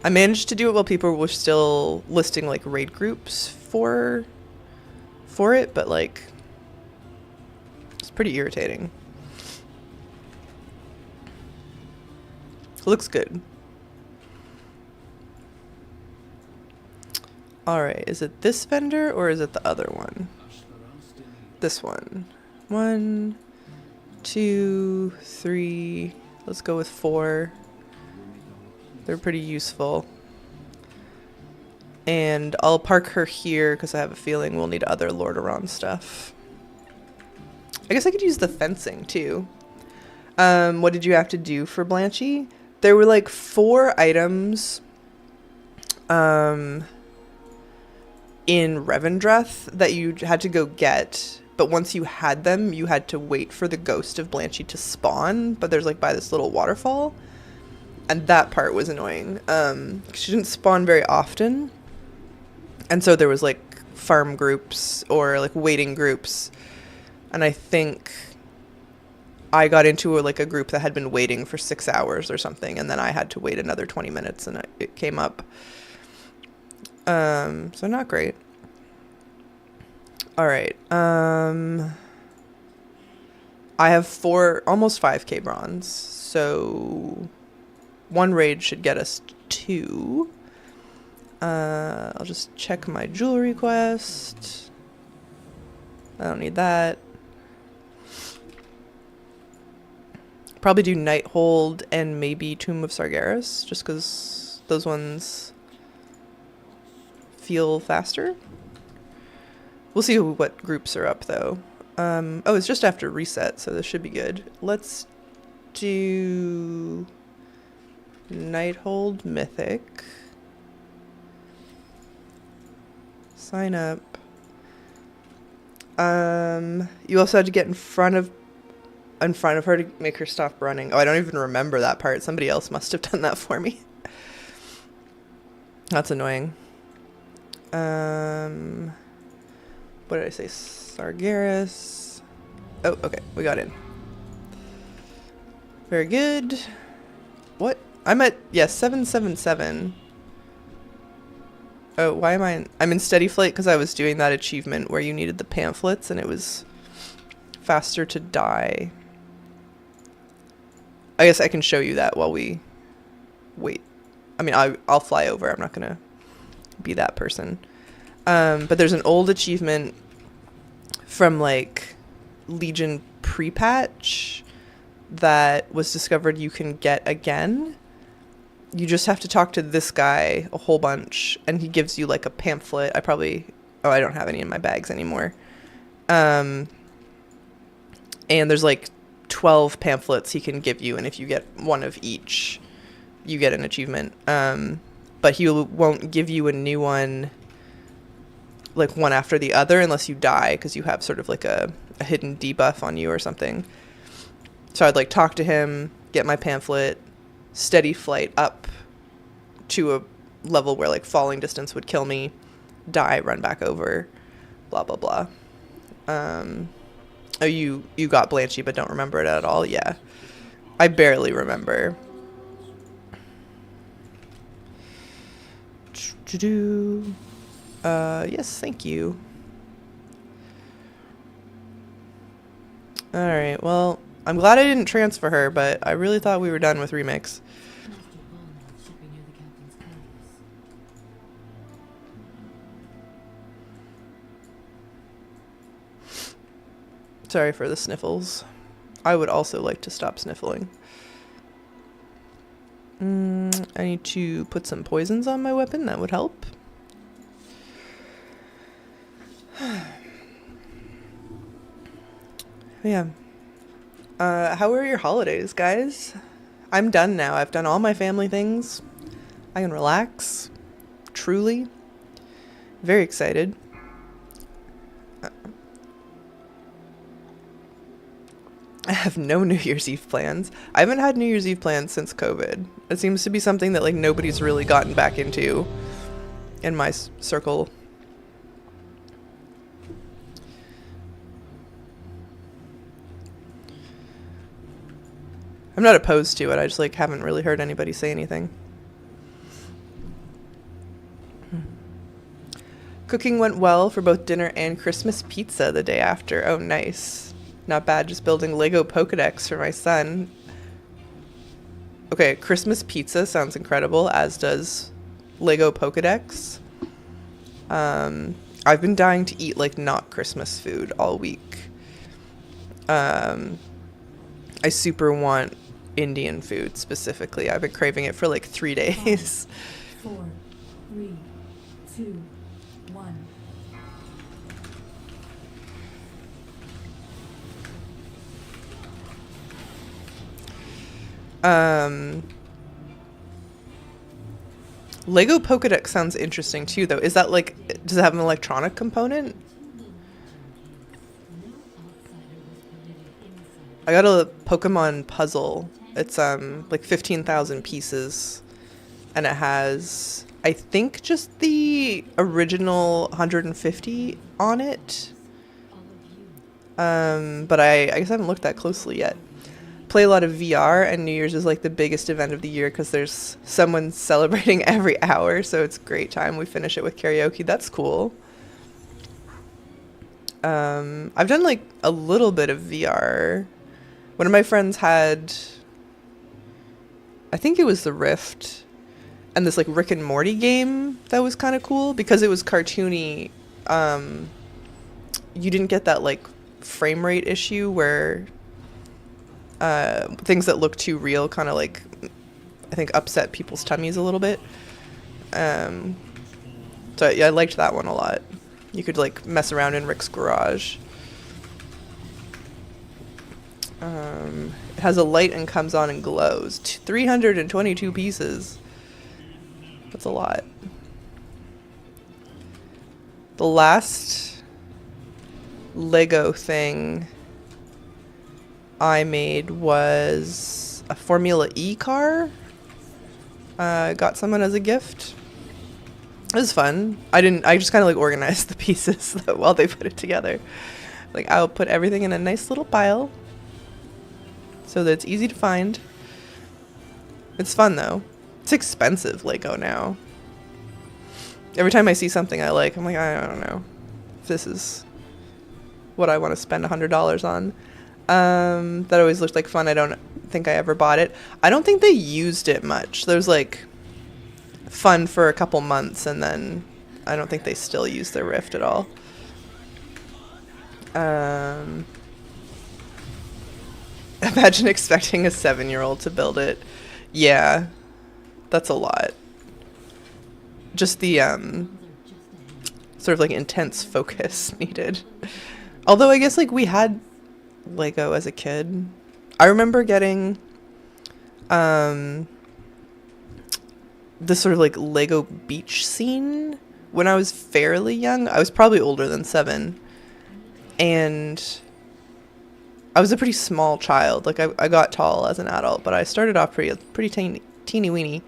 A: I managed to do it while people were still listing like raid groups for it, but like it's pretty irritating. It looks good. Alright, is it this vendor or is it the other one? This one. 1, 2, 3. Let's go with 4. They're pretty useful. And I'll park her here because I have a feeling we'll need other Lordaeron stuff. I guess I could use the fencing too. What did you have to do for Blanchy? There were like 4 items in Revendreth that you had to go get, but once you had them, you had to wait for the ghost of Blanchy to spawn, but there's like by this little waterfall, and that part was annoying. She didn't spawn very often, and so there was like farm groups or like waiting groups, and I think I got into like a group that had been waiting for 6 hours or something, and then I had to wait another 20 minutes and it came up. So not great. All right. I have almost 5k bronze, so 1 raid should get us 2. I'll just check my jewelry quest. I don't need that. Probably do Nighthold and maybe Tomb of Sargeras, just because those ones feel faster. We'll see what groups are up, though. Oh, it's just after reset, so this should be good. Let's do Nighthold Mythic. Sign up. You also had to get in front of her to make her stop running. Oh, I don't even remember that part. Somebody else must have done that for me. That's annoying. What did I say? Sargeras. Oh, okay. We got in. Very good. What? I'm at, yes, 777. Oh, why am I I'm in steady flight because I was doing that achievement where you needed the pamphlets and it was faster to die. I guess I can show you that while we wait. I mean, I'll fly over. I'm not going to be that person. But there's an old achievement from like Legion pre-patch that was discovered you can get again. You just have to talk to this guy a whole bunch and he gives you like a pamphlet. I don't have any in my bags anymore. And there's like 12 pamphlets he can give you, and if you get one of each, you get an achievement. But he won't give you a new one like one after the other unless you die, because you have sort of like a hidden debuff on you or something. So I'd like talk to him, get my pamphlet, steady flight up to a level where like falling distance would kill me, die, run back over, blah blah blah. Oh, you got Blanchy but don't remember it at all? Yeah. I barely remember. Yes, thank you. Alright, well, I'm glad I didn't transfer her, but I really thought we were done with Remix. Sorry for the sniffles. I would also like to stop sniffling. I need to put some poisons on my weapon. That would help. Yeah. How were your holidays, guys? I'm done now. I've done all my family things. I can relax. Truly. Very excited. I have no New Year's Eve plans. I haven't had New Year's Eve plans since COVID. It seems to be something that like nobody's really gotten back into in my circle. I'm not opposed to it. I just like haven't really heard anybody say anything. Cooking went well for both dinner and Christmas pizza the day after. Oh, nice. Not bad, just building Lego Pokedex for my son. Okay, Christmas pizza sounds incredible, as does Lego Pokedex. I've been dying to eat, like, not Christmas food all week. I super want Indian food, specifically. I've been craving it for, like, 3 days.
B: 5, 4, 3, 2, 1.
A: Lego Pokedex sounds interesting too, though. Is that like, does it have an electronic component? I got a Pokemon puzzle. It's like 15,000 pieces, and it has, I think, just the original 150 on it. But I guess I haven't looked that closely yet. Play a lot of VR, and New Year's is like the biggest event of the year because there's someone celebrating every hour, so it's a great time. We finish it with karaoke. That's cool. I've done like a little bit of VR. One of my friends had, I think it was the Rift, and this like Rick and Morty game that was kind of cool because it was cartoony. You didn't get that like frame rate issue where things that look too real kind of like, I think, upset people's tummies a little bit. So yeah, I liked that one a lot. You could like mess around in Rick's garage. It has a light and comes on and glows. 322 pieces. That's a lot. The last Lego thing I made was a Formula E car. Got someone as a gift. It was fun. I just kind of like organized the pieces while they put it together. Like, I'll put everything in a nice little pile so that it's easy to find. It's fun though. It's expensive, Lego, now. Every time I see something I like, I'm like, I don't know if this is what I want to spend $100 on. That always looked like fun. I don't think I ever bought it. I don't think they used it much. There was like fun for a couple months, and then I don't think they still use their Rift at all. Imagine expecting a 7-year-old to build it. Yeah, that's a lot. Just the sort of like intense focus needed. Although I guess like we had Lego as a kid. I remember getting this sort of like Lego beach scene when I was fairly young. I was probably older than 7, and I was a pretty small child. Like I got tall as an adult, but I started off pretty teeny weeny,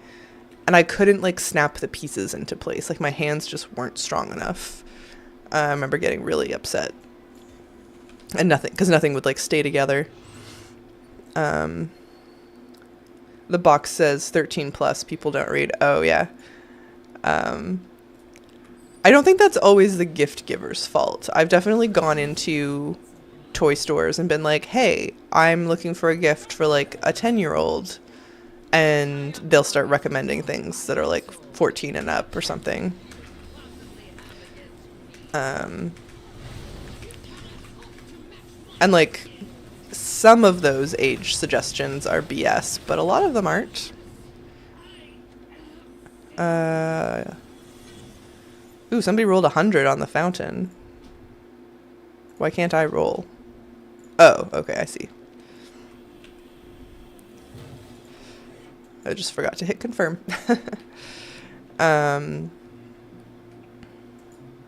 A: and I couldn't like snap the pieces into place. Like my hands just weren't strong enough. I remember getting really upset, and nothing would like stay together. The box says 13 plus. People don't read. Oh, yeah. I don't think that's always the gift giver's fault. I've definitely gone into toy stores and been like, hey, I'm looking for a gift for like a 10-year-old. And they'll start recommending things that are like 14 and up or something. And like some of those age suggestions are BS, but a lot of them aren't. Ooh, somebody rolled 100 on the fountain. Why can't I roll? Oh, okay, I see. I just forgot to hit confirm.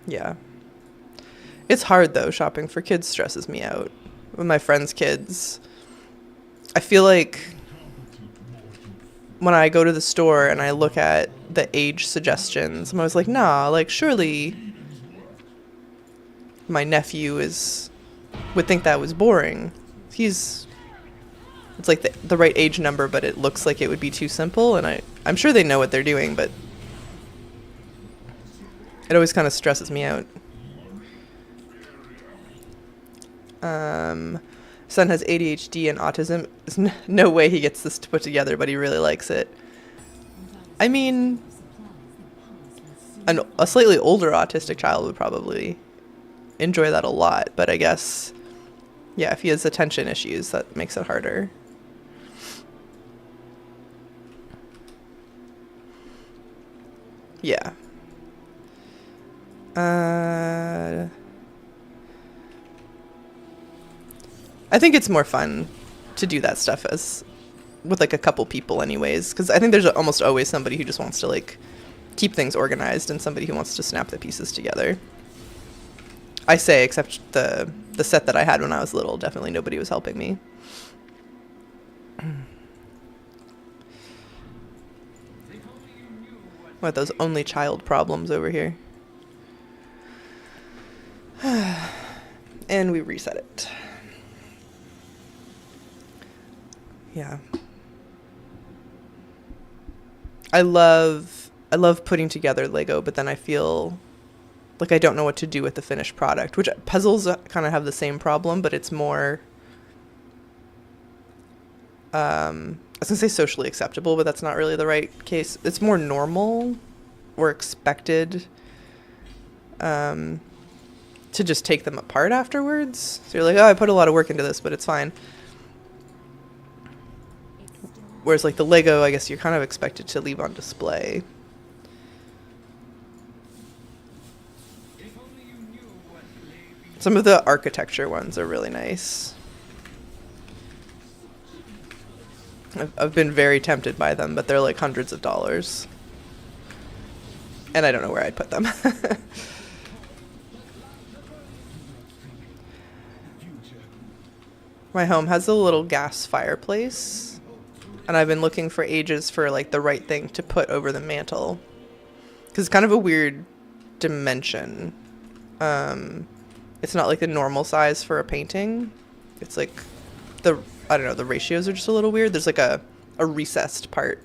A: Yeah. It's hard, though. Shopping for kids stresses me out. With my friends' kids, I feel like when I go to the store and I look at the age suggestions, I'm always like, nah, like, surely my nephew would think that was boring. It's like the right age number, but it looks like it would be too simple, and I'm sure they know what they're doing, but it always kind of stresses me out. Son has ADHD and autism. There's no way he gets this to put together, but he really likes it. I mean, a slightly older autistic child would probably enjoy that a lot, but I guess, yeah, if he has attention issues, that makes it harder. Yeah. I think it's more fun to do that stuff with like a couple people anyways, because I think there's almost always somebody who just wants to like keep things organized and somebody who wants to snap the pieces together. I say, except the set that I had when I was little, definitely nobody was helping me. What, those only child problems over here? And we reset it. Yeah. I love putting together Lego, but then I feel like I don't know what to do with the finished product, which puzzles kind of have the same problem, but it's more, I was gonna say socially acceptable, but that's not really the right case. It's more normal or expected to just take them apart afterwards. So you're like, oh, I put a lot of work into this, but it's fine. Whereas like the Lego, I guess you're kind of expected to leave on display. Some of the architecture ones are really nice. I've been very tempted by them, but they're like hundreds of dollars. And I don't know where I'd put them. My home has a little gas fireplace. And I've been looking for ages for like the right thing to put over the mantle, because it's kind of a weird dimension. It's not like the normal size for a painting. It's like I don't know, the ratios are just a little weird. There's like a recessed part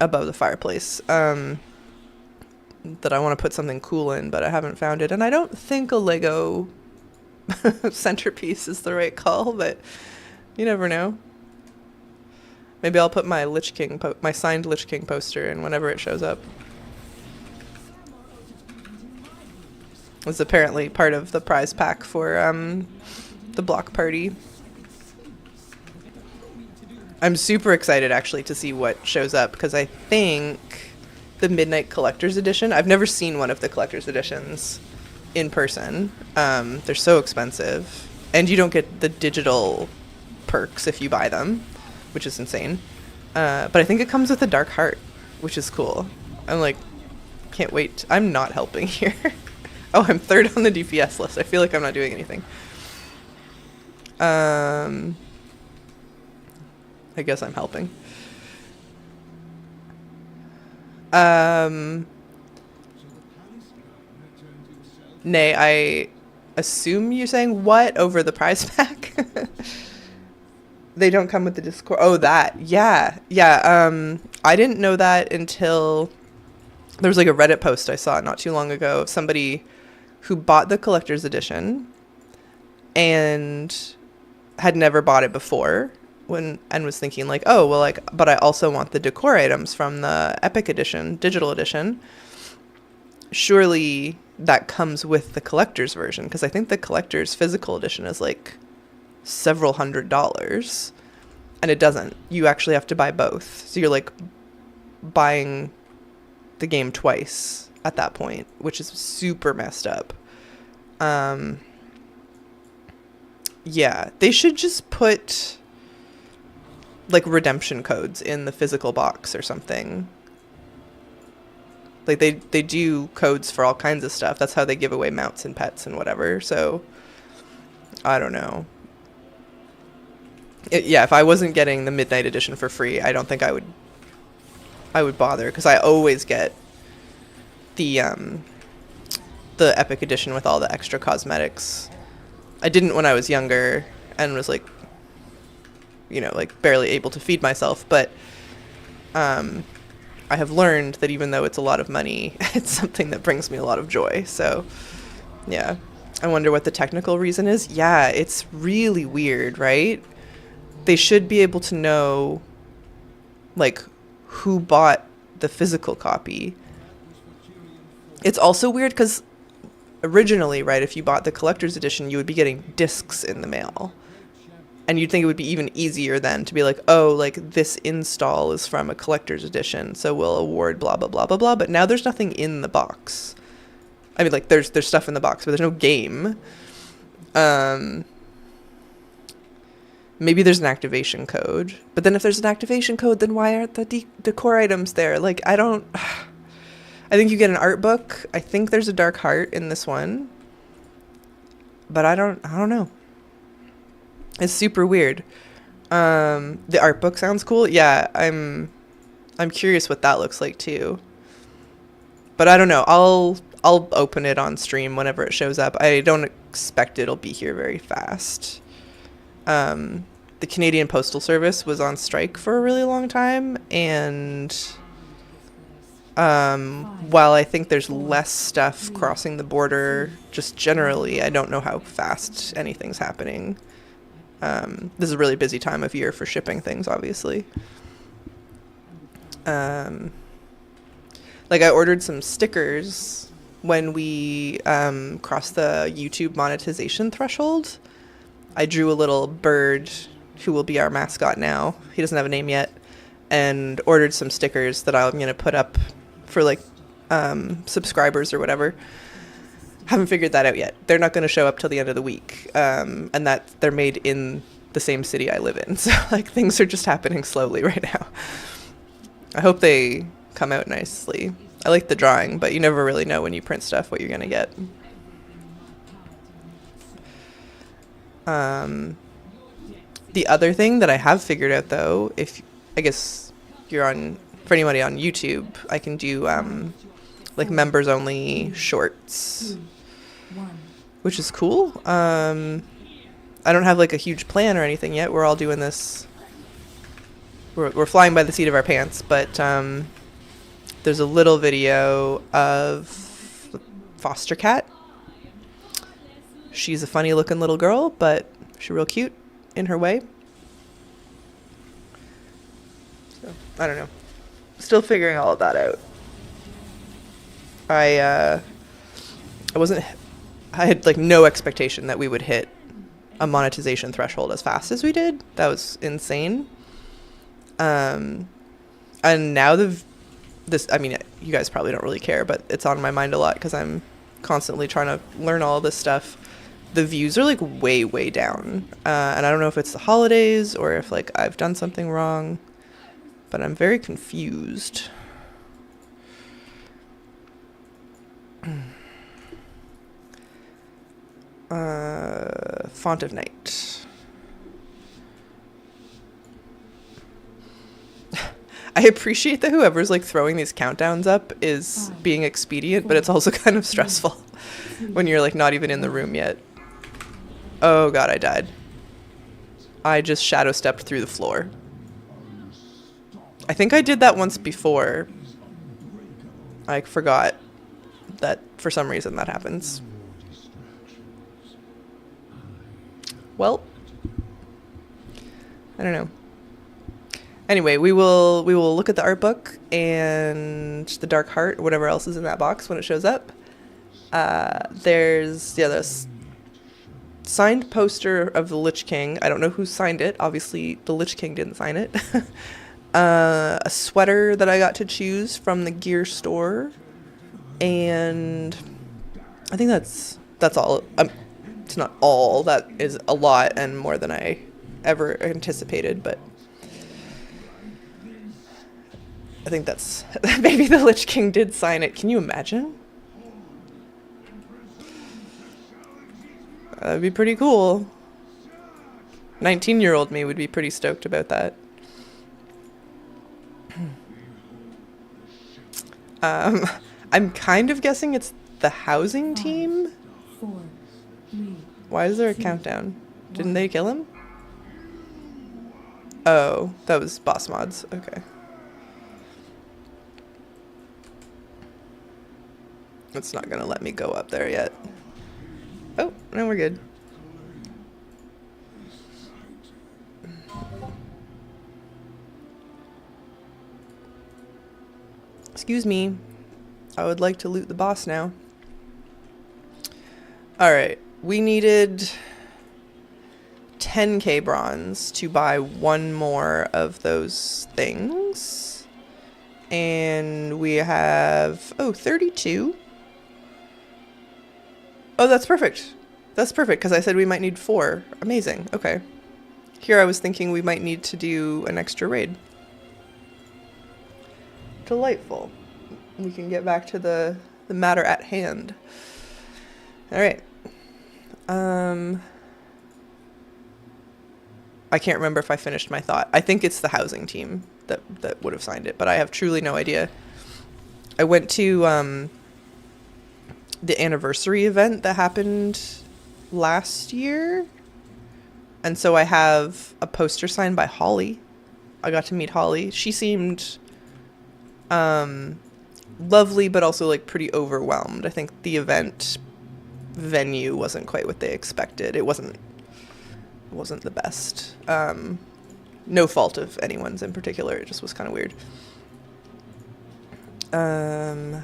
A: above the fireplace that I want to put something cool in, but I haven't found it. And I don't think a Lego centerpiece is the right call, but you never know. Maybe I'll put my Lich King, my signed Lich King poster in whenever it shows up. It's apparently part of the prize pack for the block party. I'm super excited actually to see what shows up, because I think the Midnight Collector's Edition, I've never seen one of the Collector's Editions in person. They're so expensive, and you don't get the digital perks if you buy them, which is insane. But I think it comes with a Dark Heart, which is cool. I'm like, can't wait. I'm not helping here. Oh, I'm third on the DPS list. I feel like I'm not doing anything. I guess I'm helping. Nay, I assume you're saying what over the prize pack? They don't come with the Discord. Oh, that. Yeah. Yeah. I didn't know that until there was like a Reddit post I saw not too long ago of somebody who bought the collector's edition and had never bought it before and was thinking like, oh, well, like, but I also want the decor items from the Epic edition, digital edition. Surely that comes with the collector's version, because I think the collector's physical edition is like several $100s, and it doesn't. You actually have to buy both. So you're like buying the game twice at that point, which is super messed up. Yeah, they should just put like redemption codes in the physical box or something. Like they do codes for all kinds of stuff. That's how they give away mounts and pets and whatever. So I don't know. Yeah, if I wasn't getting the Midnight Edition for free, I don't think I would bother, because I always get the Epic Edition with all the extra cosmetics. I didn't when I was younger and was like, you know, like barely able to feed myself, but I have learned that even though it's a lot of money, it's something that brings me a lot of joy. So yeah, I wonder what the technical reason is. Yeah, it's really weird, right? They should be able to know like who bought the physical copy. It's also weird because originally, right, if you bought the collector's edition, you would be getting discs in the mail. And you'd think it would be even easier then to be like, oh, like this install is from a collector's edition, so we'll award blah, blah, blah, blah, blah. But now there's nothing in the box. I mean, like there's stuff in the box, but there's no game. Maybe there's an activation code. But then if there's an activation code, then why aren't the decor items there? Like, I don't... I think you get an art book. I think there's a Dark Heart in this one. But I don't know. It's super weird. The art book sounds cool. Yeah, I'm curious what that looks like too. But I don't know. I'll open it on stream whenever it shows up. I don't expect it'll be here very fast. The Canadian Postal Service was on strike for a really long time, and while I think there's less stuff crossing the border, just generally, I don't know how fast anything's happening. This is a really busy time of year for shipping things, obviously. Like I ordered some stickers when we crossed the YouTube monetization threshold. I drew a little bird who will be our mascot now. He doesn't have a name yet. And ordered some stickers that I'm going to put up for like subscribers or whatever. Haven't figured that out yet. They're not going to show up till the end of the week. And that they're made in the same city I live in. So like things are just happening slowly right now. I hope they come out nicely. I like the drawing, but you never really know when you print stuff what you're going to get. The other thing that I have figured out though, if I guess you're on, for anybody on YouTube, I can do like members only shorts, which is cool. I don't have like a huge plan or anything yet. We're all doing this. We're flying by the seat of our pants, but there's a little video of foster cat. She's a funny looking little girl, but she's real cute in her way. So, I don't know. Still figuring all of that out. I had like no expectation that we would hit a monetization threshold as fast as we did. That was insane. And now I mean, you guys probably don't really care, but it's on my mind a lot because I'm constantly trying to learn all this stuff. The views are like way, way down. And I don't know if it's the holidays or if like I've done something wrong, but I'm very confused. Font of Night. I appreciate that whoever's like throwing these countdowns up is being expedient, but it's also kind of stressful when you're like not even in the room yet. Oh god, I died. I just shadow stepped through the floor. I think I did that once before. I forgot that for some reason that happens. Well, I don't know. Anyway, we will look at the art book and the Dark Heart, or whatever else is in that box when it shows up. There's this signed poster of the Lich King. I don't know who signed it. Obviously, the Lich King didn't sign it. A sweater that I got to choose from the gear store, and I think that's all. It's not all. That is a lot and more than I ever anticipated, but I think that's maybe the Lich King did sign it. Can you imagine? That'd be pretty cool. 19-year-old me would be pretty stoked about that. I'm kind of guessing it's the housing team.
B: 4, 3.
A: Why is there a countdown? Didn't they kill him? Oh, that was boss mods. Okay. It's not gonna let me go up there yet. Oh, no, we're good. Excuse me. I would like to loot the boss now. Alright, we needed 10k bronze to buy one more of those things. And we have, 32. Oh, that's perfect. That's perfect, because I said we might need 4. Amazing. Okay. Here I was thinking we might need to do an extra raid. Delightful. We can get back to the matter at hand. Alright. I can't remember if I finished my thought. I think it's the housing team that would have signed it, but I have truly no idea. I went to the anniversary event that happened last year, and so I have a poster signed by Holly. I got to meet Holly. She seemed lovely, but also like pretty overwhelmed. I think the event venue wasn't quite what they expected. It wasn't the best. No fault of anyone's in particular. It just was kind of weird. I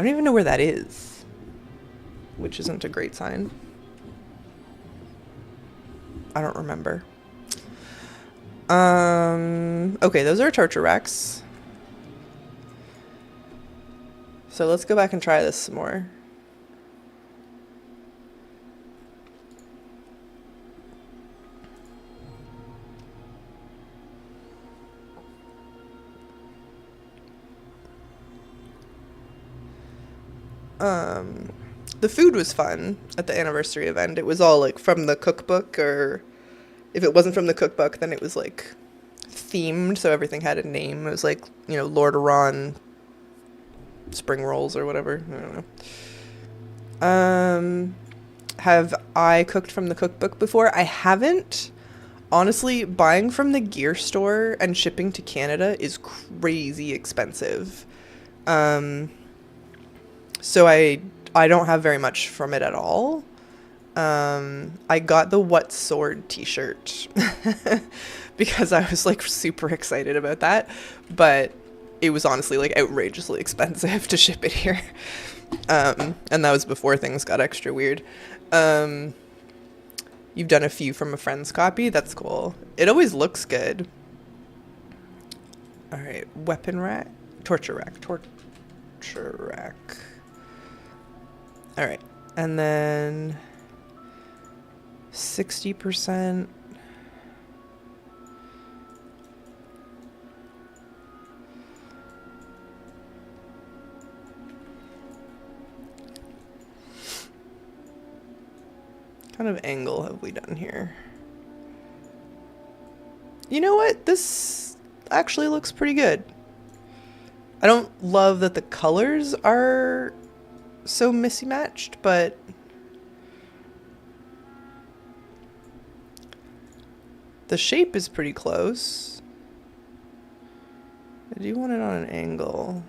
A: don't even know where that is, which isn't a great sign. I don't remember. Okay, those are torture racks. So let's go back and try this some more. The food was fun at the anniversary event. It was all like from the cookbook, or if it wasn't from the cookbook, then it was like themed, so everything had a name. It was like, Lord Iran spring rolls or whatever. I don't know. Have I cooked from the cookbook before? I haven't. Honestly, buying from the gear store and shipping to Canada is crazy expensive. So I don't have very much from it at all. I got the What Sword t-shirt because I was like super excited about that, but it was honestly like outrageously expensive to ship it here. And that was before things got extra weird. You've done a few from a friend's copy. That's cool. It always looks good. All right, weapon rack, torture rack. All right, and then 60%. What kind of angle have we done here? You know what? This actually looks pretty good. I don't love that the colors are so mismatched, but The shape is pretty close. I do want it on an angle.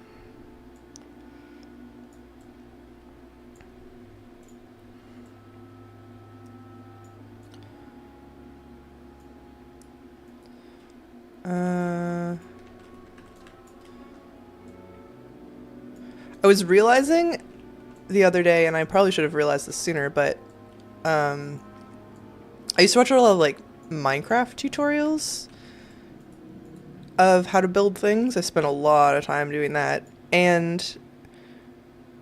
A: I was realizing the other day, and I probably should have realized this sooner, but I used to watch a lot of like Minecraft tutorials of how to build things. I spent a lot of time doing that, and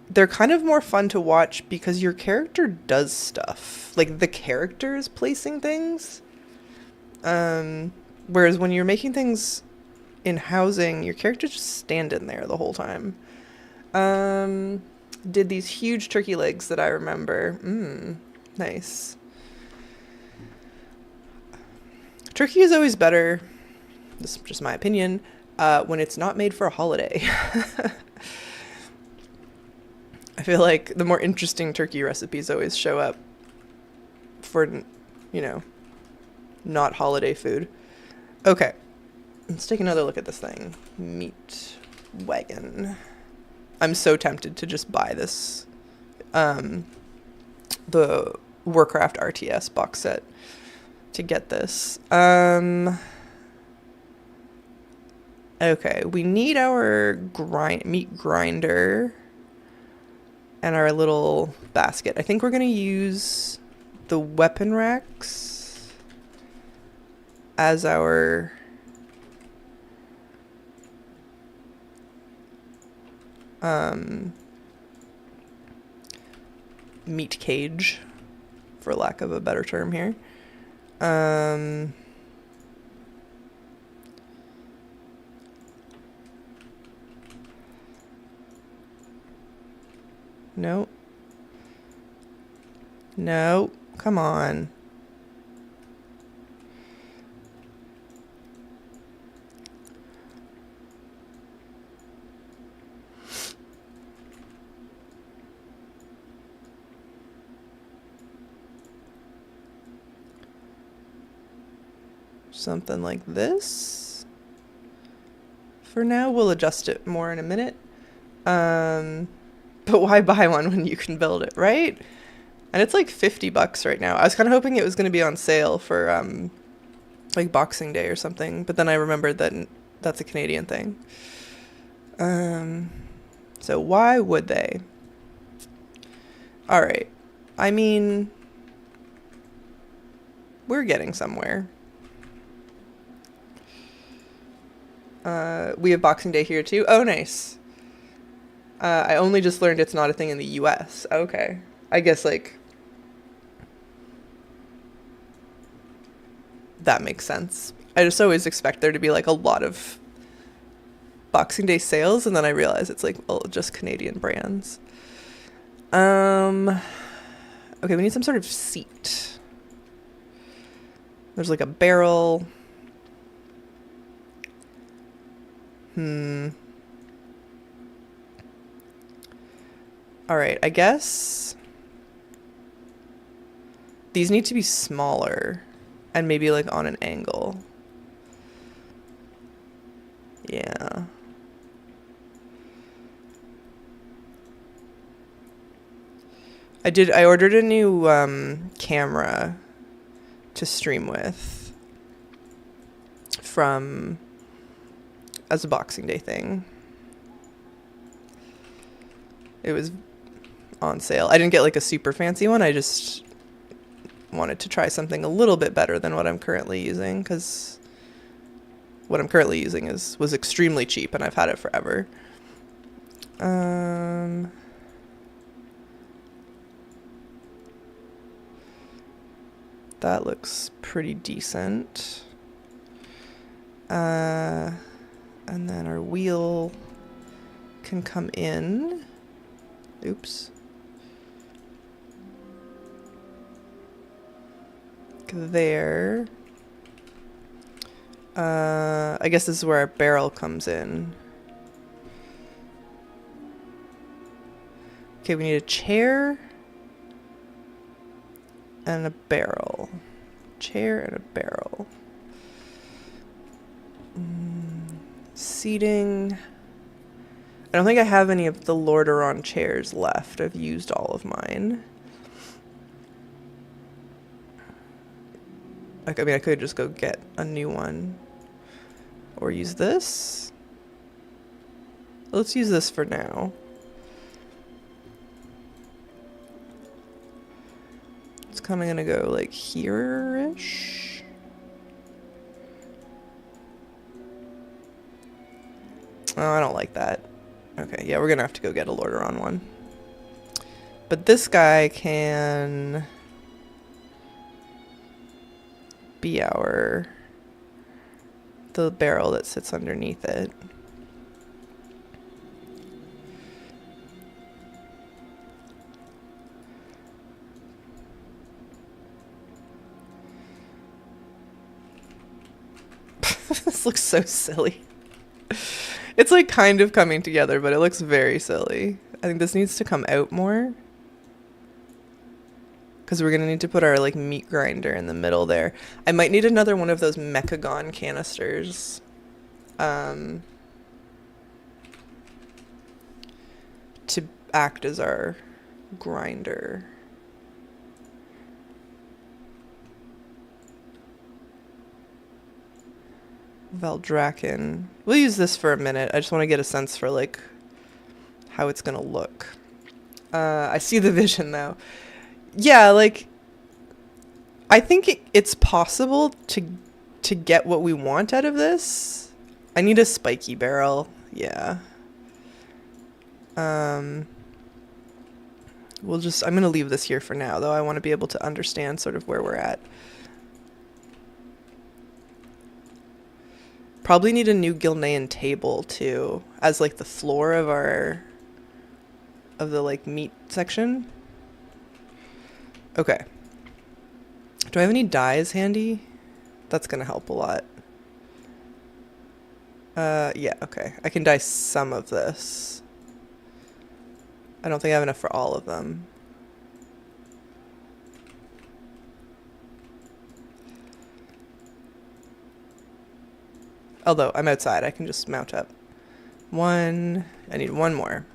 A: they're kind of more fun to watch because your character does stuff. Like the character is placing things. Whereas when you're making things in housing, your character's just standing there the whole time. Did these huge turkey legs that I remember. Nice. Turkey is always better, this is just my opinion, when it's not made for a holiday. I feel like the more interesting turkey recipes always show up for, you know, not holiday food. Okay, let's take another look at this thing. Meat Wagon. I'm so tempted to just buy this, the Warcraft RTS box set to get this. Okay, we need our meat grinder and our little basket. I think we're gonna use the weapon racks as our meat cage, for lack of a better term here. No. No, come on. Something like this. For now, we'll adjust it more in a minute. But why buy one when you can build it, right? And it's like $50 right now. I was kind of hoping it was going to be on sale for like Boxing Day or something, but then I remembered that that's a Canadian thing. So why would they? All right. I mean, we're getting somewhere. We have Boxing Day here too. Oh, nice. I only just learned it's not a thing in the US. Okay. I guess, like, that makes sense. I just always expect there to be, like, a lot of Boxing Day sales, and then I realize it's, like, well, just Canadian brands. Okay, we need some sort of seat. There's, like, a barrel. Alright, I guess these need to be smaller and maybe like on an angle. Yeah. I ordered a new camera to stream with as a Boxing Day thing. It was on sale. I didn't get like a super fancy one. I just wanted to try something a little bit better than what I'm currently using, because what I'm currently using was extremely cheap and I've had it forever. That looks pretty decent. And then our wheel can come in. Oops. There. I guess this is where our barrel comes in. Okay, we need a chair and a barrel. Chair and a barrel. Seating. I don't think I have any of the Lordaeron chairs left. I've used all of mine. Like, I mean, I could just go get a new one. Or use this. Let's use this for now. It's kind of gonna go like here-ish. Oh, I don't like that. Okay, yeah, we're gonna have to go get a Lordaeron one. But this guy can be the barrel that sits underneath it. This looks so silly. It's like kind of coming together, but it looks very silly. I think this needs to come out more. Because we're going to need to put our like meat grinder in the middle there. I might need another one of those Mechagon canisters. To act as our grinder. Valdraken. We'll use this for a minute. I just want to get a sense for like how it's going to look. I see the vision though. Yeah, like I think it's possible to get what we want out of this. I need a spiky barrel. Yeah. I'm going to leave this here for now though. I want to be able to understand sort of where we're at. Probably need a new Gilnean table too, as like the floor of the like meat section. Okay. Do I have any dyes handy? That's gonna help a lot. Yeah, okay. I can dye some of this. I don't think I have enough for all of them. Although I'm outside, I can just mount up. One. I need one more.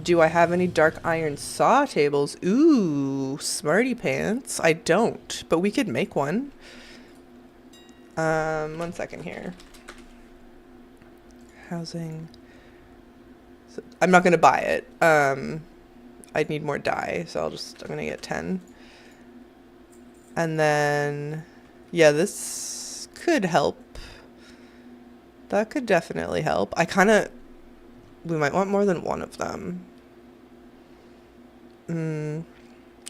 A: Do I have any dark iron saw tables? Ooh, smarty pants. I don't, but we could make one. 1 second here. Housing. So, I'm not gonna buy it. I'd need more dye, so I'm gonna get 10. And then, yeah, this could help. That could definitely help. We might want more than one of them.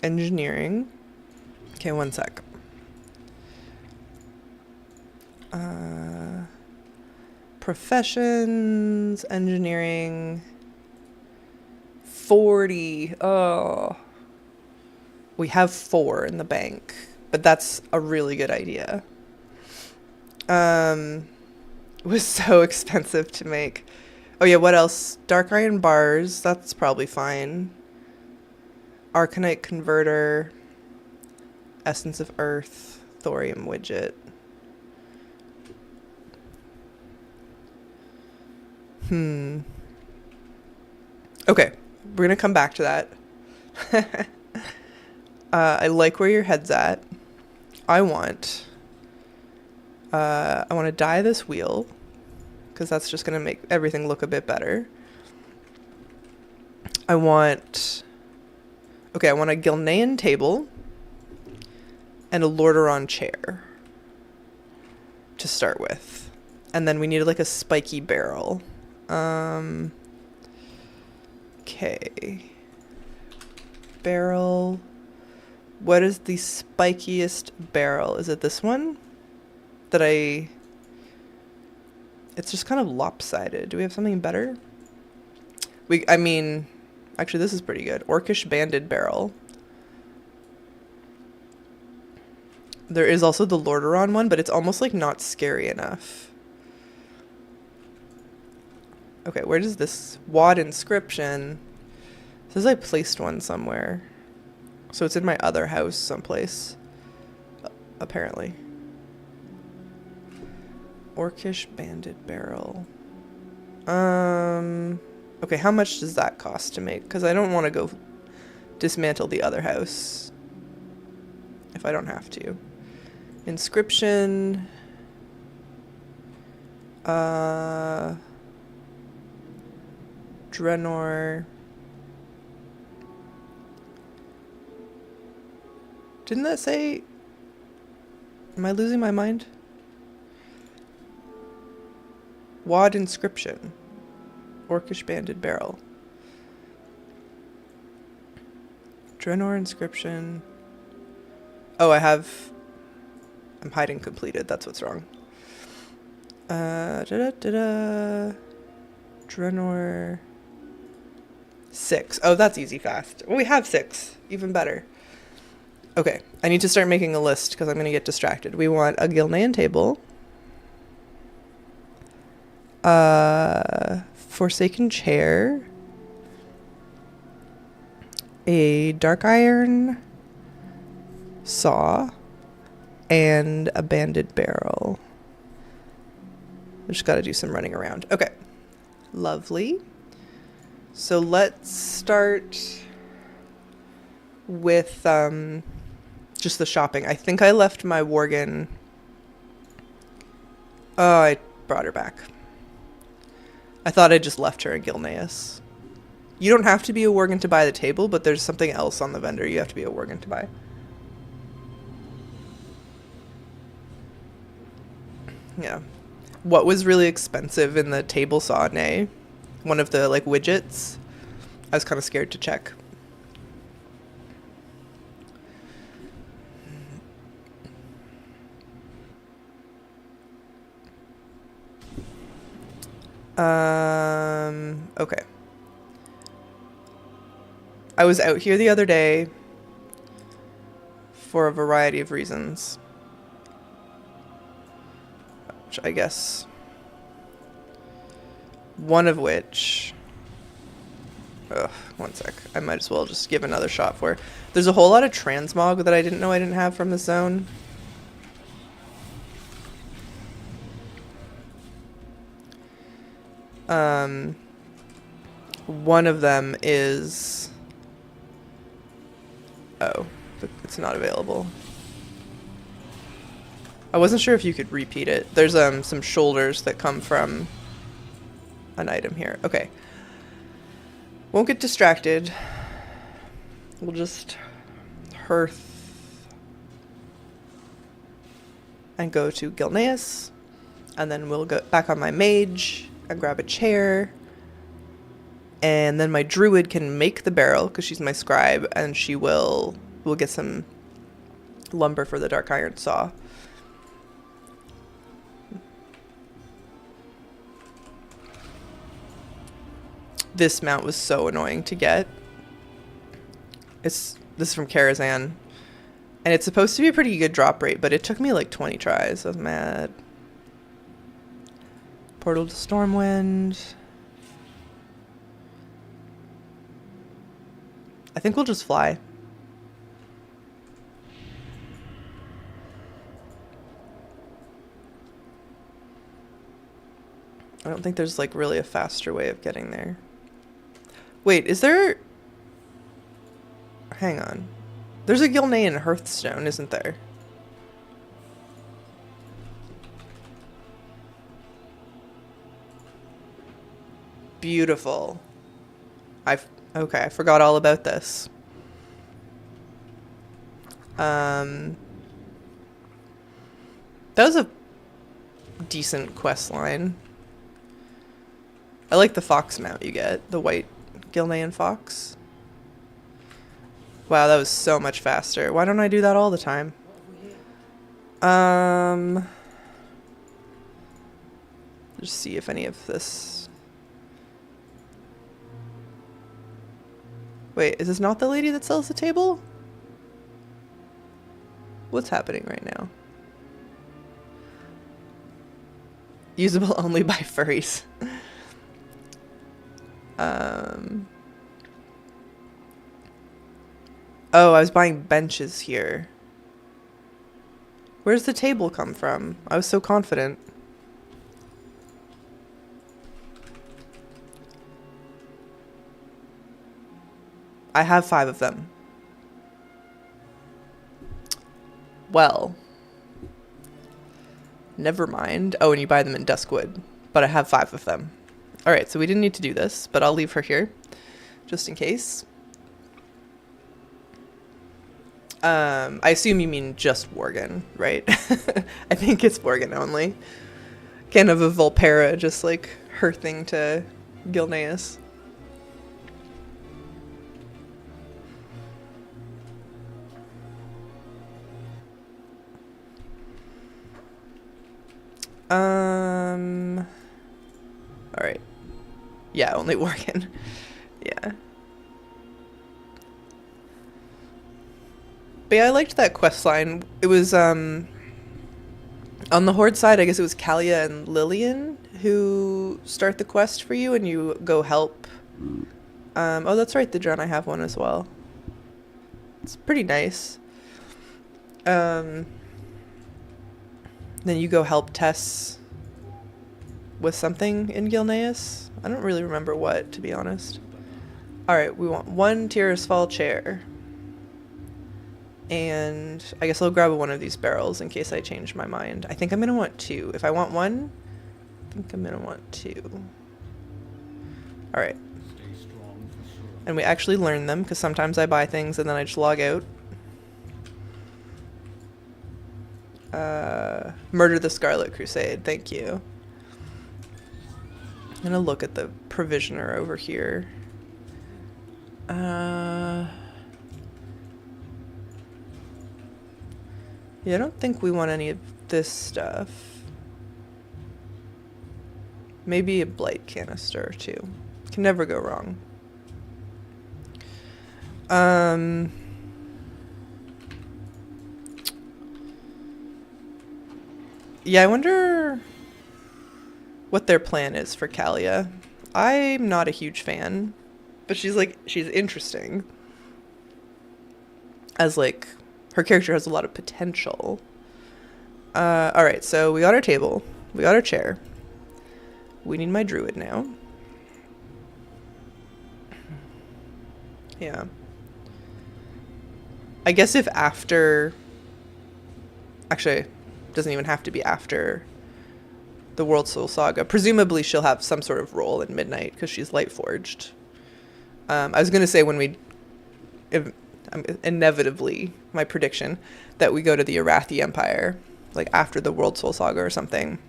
A: Engineering. Okay, 1 sec. Professions, engineering. 40. Oh. We have 4 in the bank, but that's a really good idea. It was so expensive to make. Oh yeah, what else? Dark iron bars, that's probably fine. Arcanite converter, essence of earth, thorium widget. Okay, we're gonna come back to that. I like where your head's at. I want to dye this wheel because that's just going to make everything look a bit better. I want a Gilnean table and a Lordaeron chair to start with. And then we need like a spiky barrel. Okay. Barrel. What is the spikiest barrel? Is it this one? It's just kind of lopsided. Do we have something better? Actually this is pretty good. Orcish banded barrel. There is also the Lordaeron one, but it's almost like not scary enough. Okay, where does this wad inscription? It says I placed one somewhere. So it's in my other house someplace, apparently. Orcish banded barrel. Okay, how much does that cost to make? Because I don't want to go dismantle the other house if I don't have to. Inscription. Drenor. Didn't that say... Am I losing my mind? Wad inscription. Orcish banded barrel. Drenor inscription. Oh, I'm hiding completed. That's what's wrong. Drenor. 6. Oh, that's easy fast. Well, we have 6. Even better. Okay, I need to start making a list because I'm going to get distracted. We want a Gilnean table. Forsaken chair. A dark iron saw. And a banded barrel. I just got to do some running around. Okay. Lovely. So let's start with just the shopping. I think I left my Wagon. Oh, I brought her back. I thought I just left her in Gilneas. You don't have to be a Wagon to buy the table, but there's something else on the vendor you have to be a Wagon to buy. Yeah. What was really expensive in the table saw, nay? One of the, like, widgets. I was kind of scared to check. Okay. I was out here the other day for a variety of reasons. Which I guess... One of which... Ugh, one sec. I might as well just give another shot for. There's a whole lot of transmog that I didn't know I didn't have from the zone. One of them is... Oh, but it's not available. I wasn't sure if you could repeat it. There's some shoulders that come from an item here. Okay. Won't get distracted. We'll just hearth and go to Gilneas, and then we'll go back on my mage and grab a chair, and then my druid can make the barrel because she's my scribe, and we'll get some lumber for the dark iron saw. This mount was so annoying to get. This is from Karazhan. And it's supposed to be a pretty good drop rate, but it took me like 20 tries. I was mad. Portal to Stormwind. I think we'll just fly. I don't think there's like really a faster way of getting there. Wait, is there... Hang on. There's a Gilnean Hearthstone, isn't there? Beautiful. Okay, I forgot all about this. That was a decent quest line. I like the fox mount you get, the white Gilnean fox. Wow, that was so much faster. Why don't I do that all the time? Just see if any of this... Wait, is this not the lady that sells the table? What's happening right now? Usable only by furries. Oh, I was buying benches here. Where's the table come from? I was so confident. I have 5 of them. Well, never mind. Oh, and you buy them in Duskwood, but I have 5 of them. All right, so we didn't need to do this, but I'll leave her here just in case. I assume you mean just Wagon, right? I think it's Wagon only. Kind of a Volpera, just like her thing to Gilneas. Alright. Yeah, only Wagon. Yeah. But yeah, I liked that quest line. It was, on the Horde side, I guess it was Kalia and Lillian who start the quest for you, and you go help. Oh, that's right, the Drone, I have one as well. It's pretty nice. Then you go help Tess with something in Gilneas. I don't really remember what, to be honest. Alright, we want 1 Tirisfal chair. And I guess I'll grab one of these barrels in case I change my mind. I think I'm going to want 2. If I want 1, I think I'm going to want 2. Alright. And we actually learn them, because sometimes I buy things and then I just log out. Murder the Scarlet Crusade, thank you. I'm going to look at the provisioner over here. Yeah, I don't think we want any of this stuff. Maybe a blight canister or 2. Can never go wrong. Yeah, I wonder what their plan is for Kalia. I'm not a huge fan, but she's interesting. As like, her character has a lot of potential. Alright, so we got our table. We got our chair. We need my druid now. Yeah. I guess if after... Actually, doesn't even have to be after the World Soul Saga. Presumably she'll have some sort of role in Midnight, because she's Lightforged. I was going to say when we... inevitably, my prediction, that we go to the Arathi Empire, like after the World Soul Saga or something,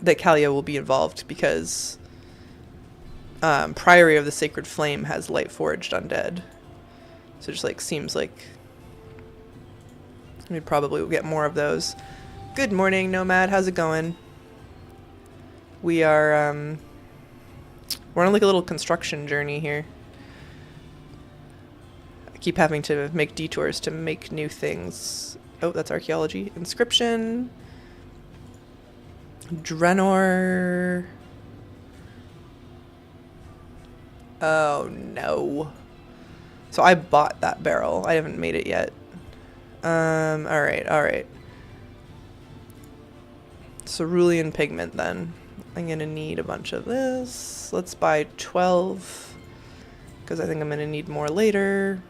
A: that Kalia will be involved, because Priory of the Sacred Flame has Lightforged undead. So it just like seems like we probably will get more of those. Good morning, Nomad. How's it going? We are we're on like a little construction journey here. I keep having to make detours to make new things. Oh, that's archaeology. Inscription. Drenor. Oh no. So I bought that barrel. I haven't made it yet. Alright. Cerulean pigment then. I'm gonna need a bunch of this. Let's buy 12, because I think I'm gonna need more later.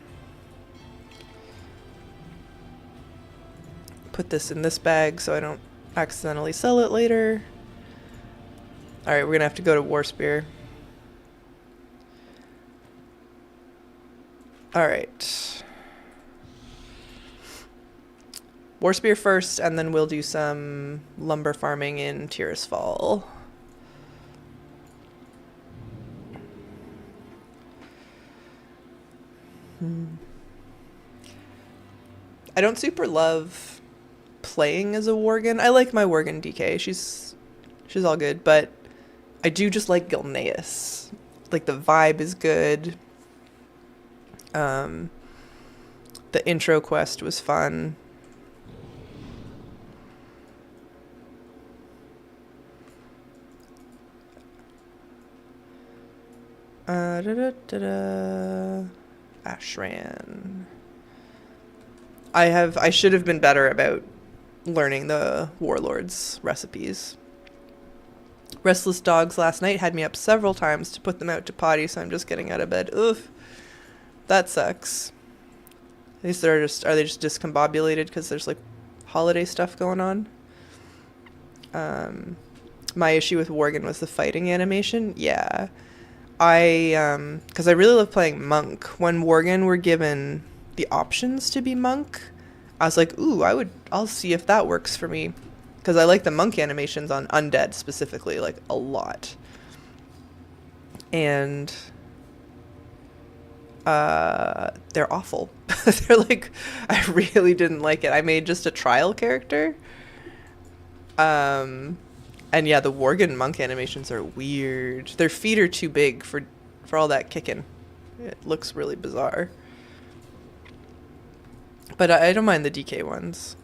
A: Put this in this bag so I don't accidentally sell it later. Alright, we're gonna have to go to Warspear. Alright. Warspear first, and then we'll do some lumber farming in Tirisfal. I don't super love playing as a Worgen. I like my Worgen DK. She's all good, but I do just like Gilneas. Like the vibe is good. The intro quest was fun. Ashran. I should have been better about learning the warlords recipes. Restless dogs last night had me up several times to put them out to potty, so I'm just getting out of bed. Oof. That sucks. At least are they just discombobulated because there's like holiday stuff going on? My issue with Wagon was the fighting animation. Yeah. Because I really love playing Monk. When Worgen were given the options to be Monk, I was like, ooh, I'll see if that works for me. Because I like the Monk animations on Undead specifically, like, a lot. And, they're awful. They're like, I really didn't like it. I made just a trial character. And yeah, the Worgen monk animations are weird. Their feet are too big for all that kicking. It looks really bizarre. But I don't mind the DK ones.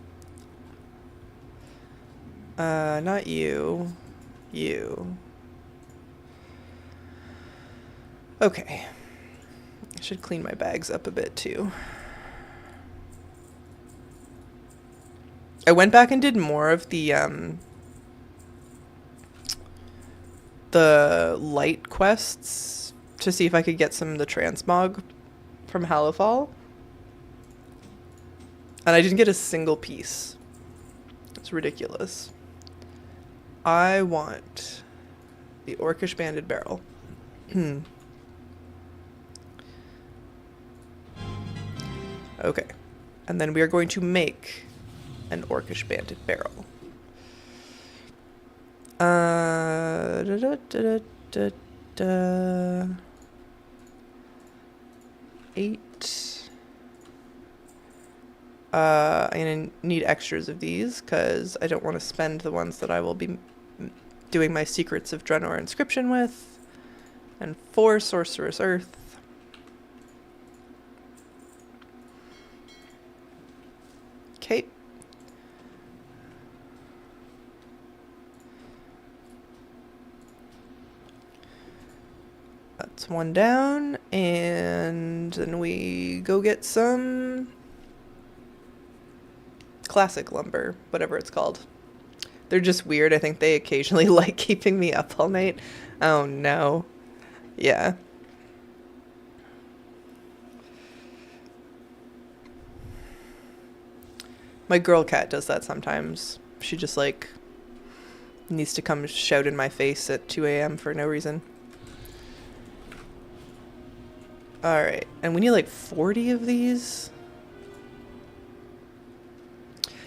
A: Not you. You. Okay. I should clean my bags up a bit too. I went back and did more of the light quests to see if I could get some of the transmog from Hallowfall. And I didn't get a single piece. It's ridiculous. I want the Orcish Banded Barrel. Okay. And then we are going to make an Orcish Banded Barrel. Da, da, da, da. 8. I'm gonna need extras of these because I don't want to spend the ones that I will be doing my Secrets of Draenor inscription with. And 4 Sorcerous Earth. Okay. That's one down, and then we go get some classic lumber, whatever it's called. They're just weird. I think they occasionally like keeping me up all night. Oh no. Yeah. My girl cat does that sometimes. She just like needs to come shout in my face at 2 a.m. for no reason. Alright, and we need like 40 of these.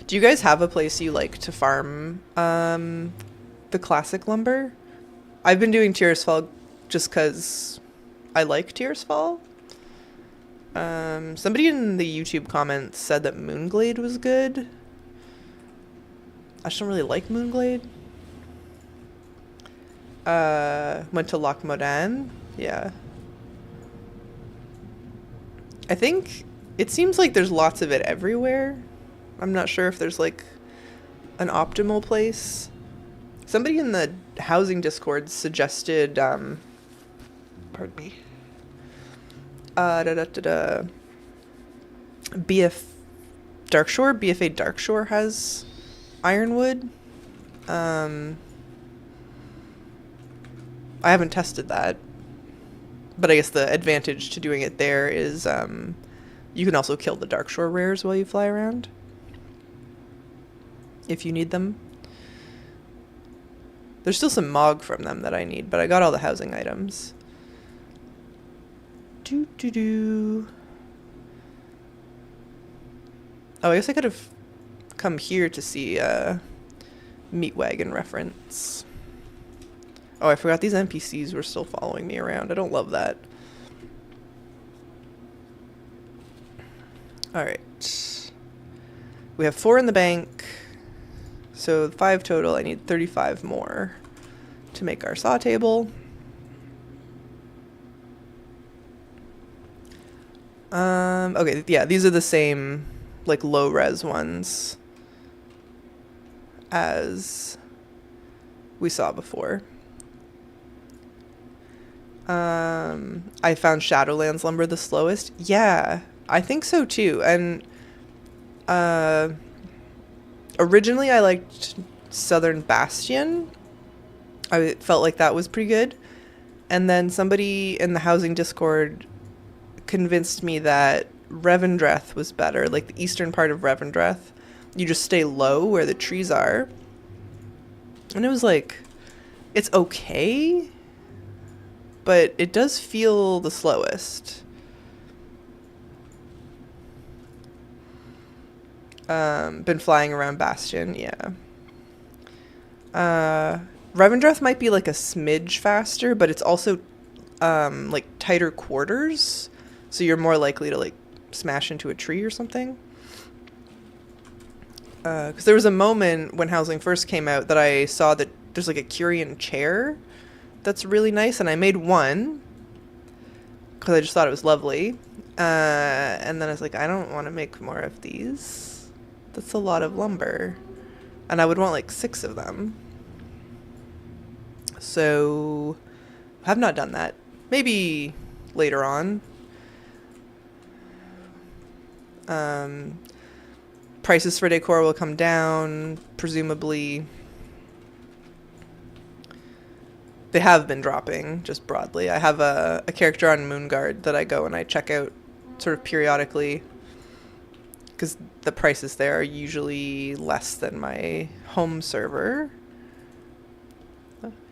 A: Do you guys have a place you like to farm the classic lumber? I've been doing Tiersfall just because I like Tiersfall. Somebody in the YouTube comments said that Moonglade was good. I just don't really like Moonglade. Went to Loch Modan. Yeah. I think it seems like there's lots of it everywhere. I'm not sure if there's like an optimal place. Somebody in the housing Discord suggested, pardon me. BFA Darkshore has ironwood. I haven't tested that. But I guess the advantage to doing it there is you can also kill the Darkshore rares while you fly around. If you need them. There's still some Mog from them that I need, but I got all the housing items. Oh, I guess I could have come here to see Meat Wagon reference. Oh, I forgot these NPCs were still following me around. I don't love that. Alright. We have 4 in the bank. So 5 total. I need 35 more to make our saw table. Okay, yeah, these are the same, like, low-res ones as we saw before. I found Shadowlands lumber the slowest. Yeah, I think so too. And originally I liked Southern Bastion. I felt like that was pretty good. And then somebody in the housing Discord convinced me that Revendreth was better, like the eastern part of Revendreth. You just stay low where the trees are. And it was like, it's okay, but it does feel the slowest. Been flying around Bastion, yeah. Revendreth might be like a smidge faster, but it's also like tighter quarters, so you're more likely to like smash into a tree or something. Because there was a moment when Housing first came out that I saw that there's like a Curian chair that's really nice, and I made one because I just thought it was lovely. And then I was like, I don't want to make more of these. That's a lot of lumber. And I would want like 6 of them. So I have not done that. Maybe later on. Prices for decor will come down, presumably. They have been dropping, just broadly. I have a character on Moonguard that I go and I check out sort of periodically, because the prices there are usually less than my home server.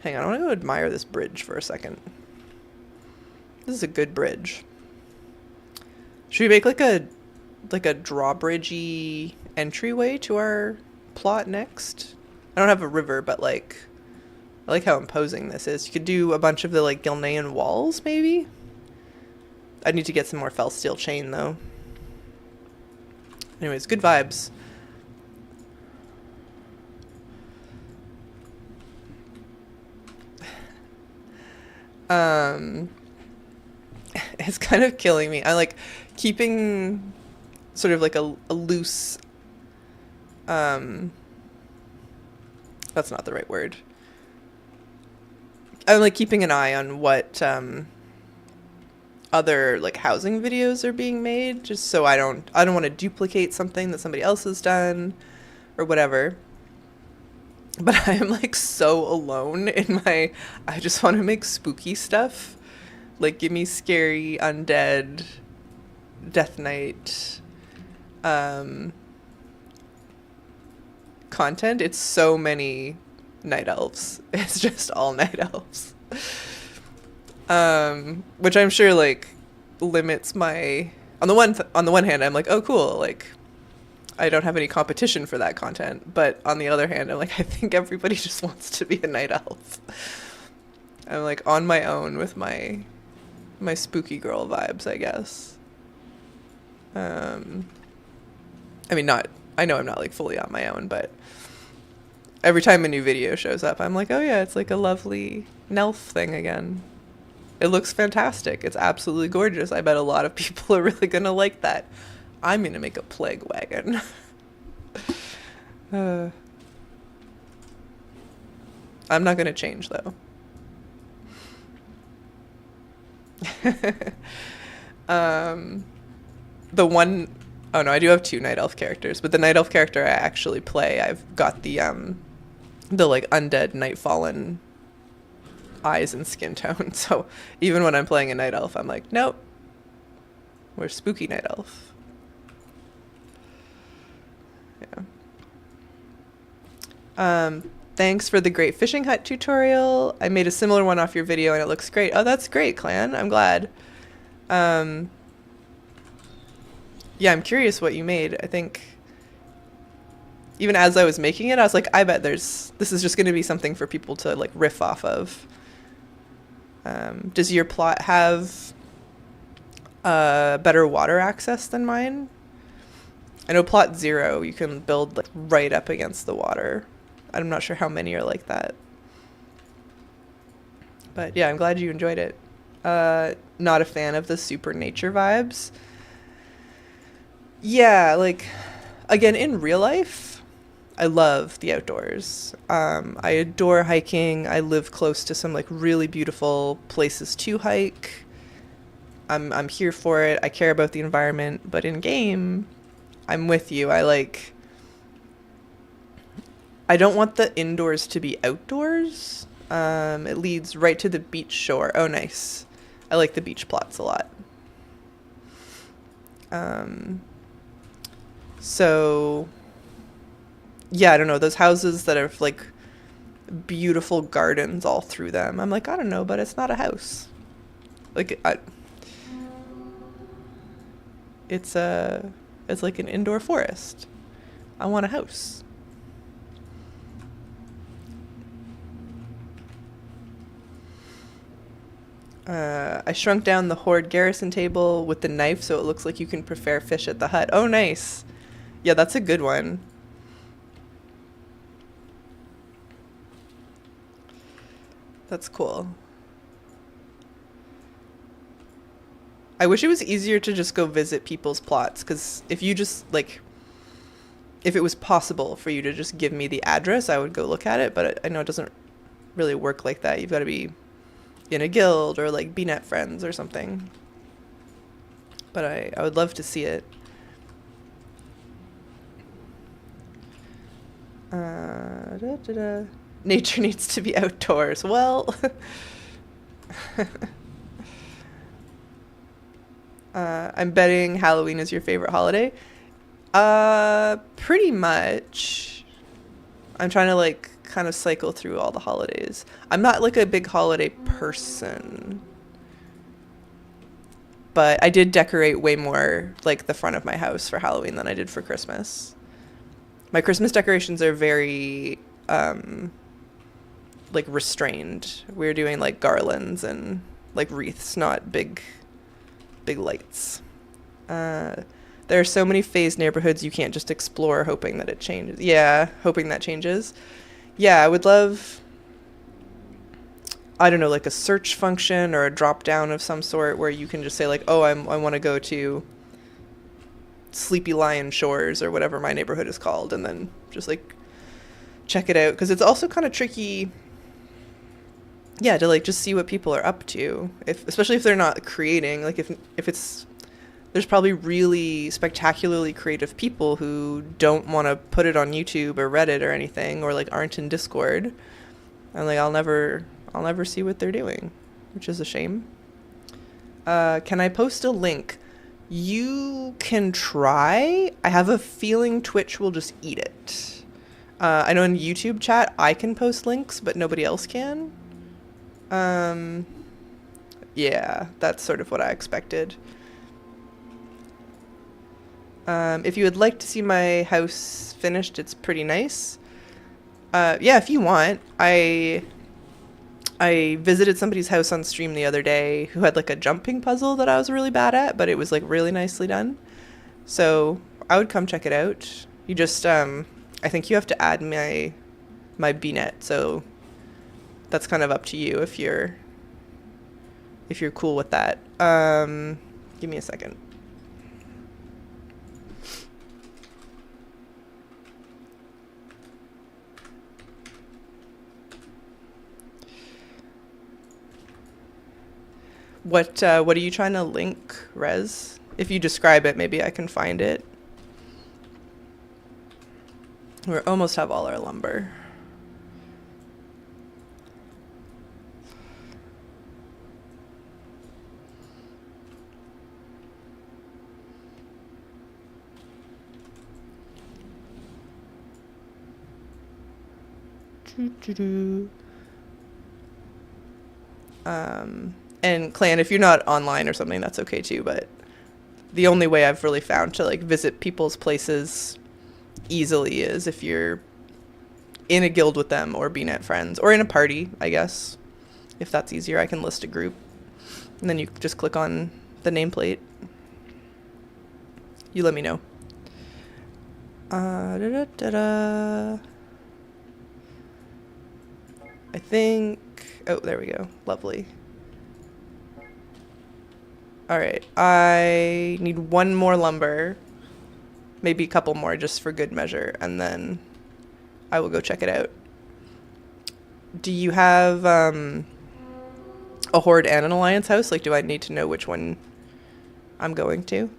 A: Hang on, I want to go admire this bridge for a second. This is a good bridge. Should we make like a drawbridgey entryway to our plot next? I don't have a river, but like, I like how imposing this is. You could do a bunch of the like Gilnean walls, maybe? I need to get some more fell steel chain though. Anyways, good vibes. It's kind of killing me. I like keeping sort of like a loose, that's not the right word. I'm like keeping an eye on what other like housing videos are being made, just so I don't want to duplicate something that somebody else has done or whatever. But I am like so alone in my, I just want to make spooky stuff. Like give me scary undead Death Knight content. It's so many night elves. It's just all night elves. Which I'm sure like limits my, on the one hand I'm like, oh cool, like I don't have any competition for that content, but on the other hand I'm like, I think everybody just wants to be a night elf. I'm like on my own with my spooky girl vibes, I guess. I mean, I know I'm not like fully on my own, but every time a new video shows up, I'm like, oh yeah, it's like a lovely Nelf thing again. It looks fantastic. It's absolutely gorgeous. I bet a lot of people are really gonna like that. I'm gonna make a plague wagon. I'm not gonna change though. The one, oh no, I do have 2 night elf characters, but the night elf character I actually play, I've got the like undead Nightfallen eyes and skin tone. So even when I'm playing a night elf, I'm like, nope, we're spooky night elf. Yeah. Thanks for the great fishing hut tutorial. I made a similar one off your video and it looks great. Oh, that's great, Clan. I'm glad. Yeah, I'm curious what you made. I think even as I was making it, I was like, I bet this is just going to be something for people to like riff off of. Does your plot have better water access than mine? I know plot 0, you can build like right up against the water. I'm not sure how many are like that. But yeah, I'm glad you enjoyed it. Not a fan of the super nature vibes. Yeah, like, again, in real life, I love the outdoors. I adore hiking. I live close to some like really beautiful places to hike. I'm here for it. I care about the environment, but in game, I'm with you. I don't want the indoors to be outdoors. It leads right to the beach shore. Oh, nice. I like the beach plots a lot. Um, so yeah, I don't know, those houses that have like beautiful gardens all through them. I'm like, I don't know, but it's not a house. Like it's a it's like an indoor forest. I want a house. I shrunk down the Horde garrison table with the knife so it looks like you can prepare fish at the hut. Oh, nice. Yeah, that's a good one. That's cool. I wish it was easier to just go visit people's plots, because if you just, like, if it was possible for you to just give me the address, I would go look at it, but I know it doesn't really work like that. You've got to be in a guild or, like, BNet friends or something. But I would love to see it. Nature needs to be outdoors. Well, I'm betting Halloween is your favorite holiday. Pretty much. I'm trying to like kind of cycle through all the holidays. I'm not like a big holiday person, but I did decorate way more like the front of my house for Halloween than I did for Christmas. My Christmas decorations are very like restrained. We're doing like garlands and like wreaths, not big lights. There are so many phased neighborhoods you can't just explore hoping that it changes. Yeah, hoping that changes. Yeah, I would love, I don't know, like a search function or a drop down of some sort where you can just say like, oh, I want to go to Sleepy Lion Shores or whatever my neighborhood is called, and then just like check it out, because it's also kind of tricky, yeah, to like just see what people are up to, if especially if they're not creating, like if it's, there's probably really spectacularly creative people who don't want to put it on YouTube or Reddit or anything, or like aren't in Discord, and like I'll never see what they're doing, which is a shame. Can I post a link? You can try. I have a feeling Twitch will just eat it. I know in YouTube chat I can post links, but nobody else can. Yeah, that's sort of what I expected. If you would like to see my house finished, it's pretty nice. Yeah, if you want. I visited somebody's house on stream the other day who had like a jumping puzzle that I was really bad at, but it was like really nicely done. So I would come check it out. You just, I think you have to add my BNet, so that's kind of up to you if you're cool with that. Give me a second. What are you trying to link, Rez? If you describe it, maybe I can find it. We almost have all our lumber. And Clan, if you're not online or something, that's okay too, but the only way I've really found to like visit people's places easily is if you're in a guild with them or BNet friends or in a party, I guess. If that's easier, I can list a group and then you just click on the nameplate. You let me know. I think, oh, there we go. Lovely. All right, I need one more lumber, maybe a couple more just for good measure, and then I will go check it out. Do you have a Horde and an Alliance house? Like, do I need to know which one I'm going to?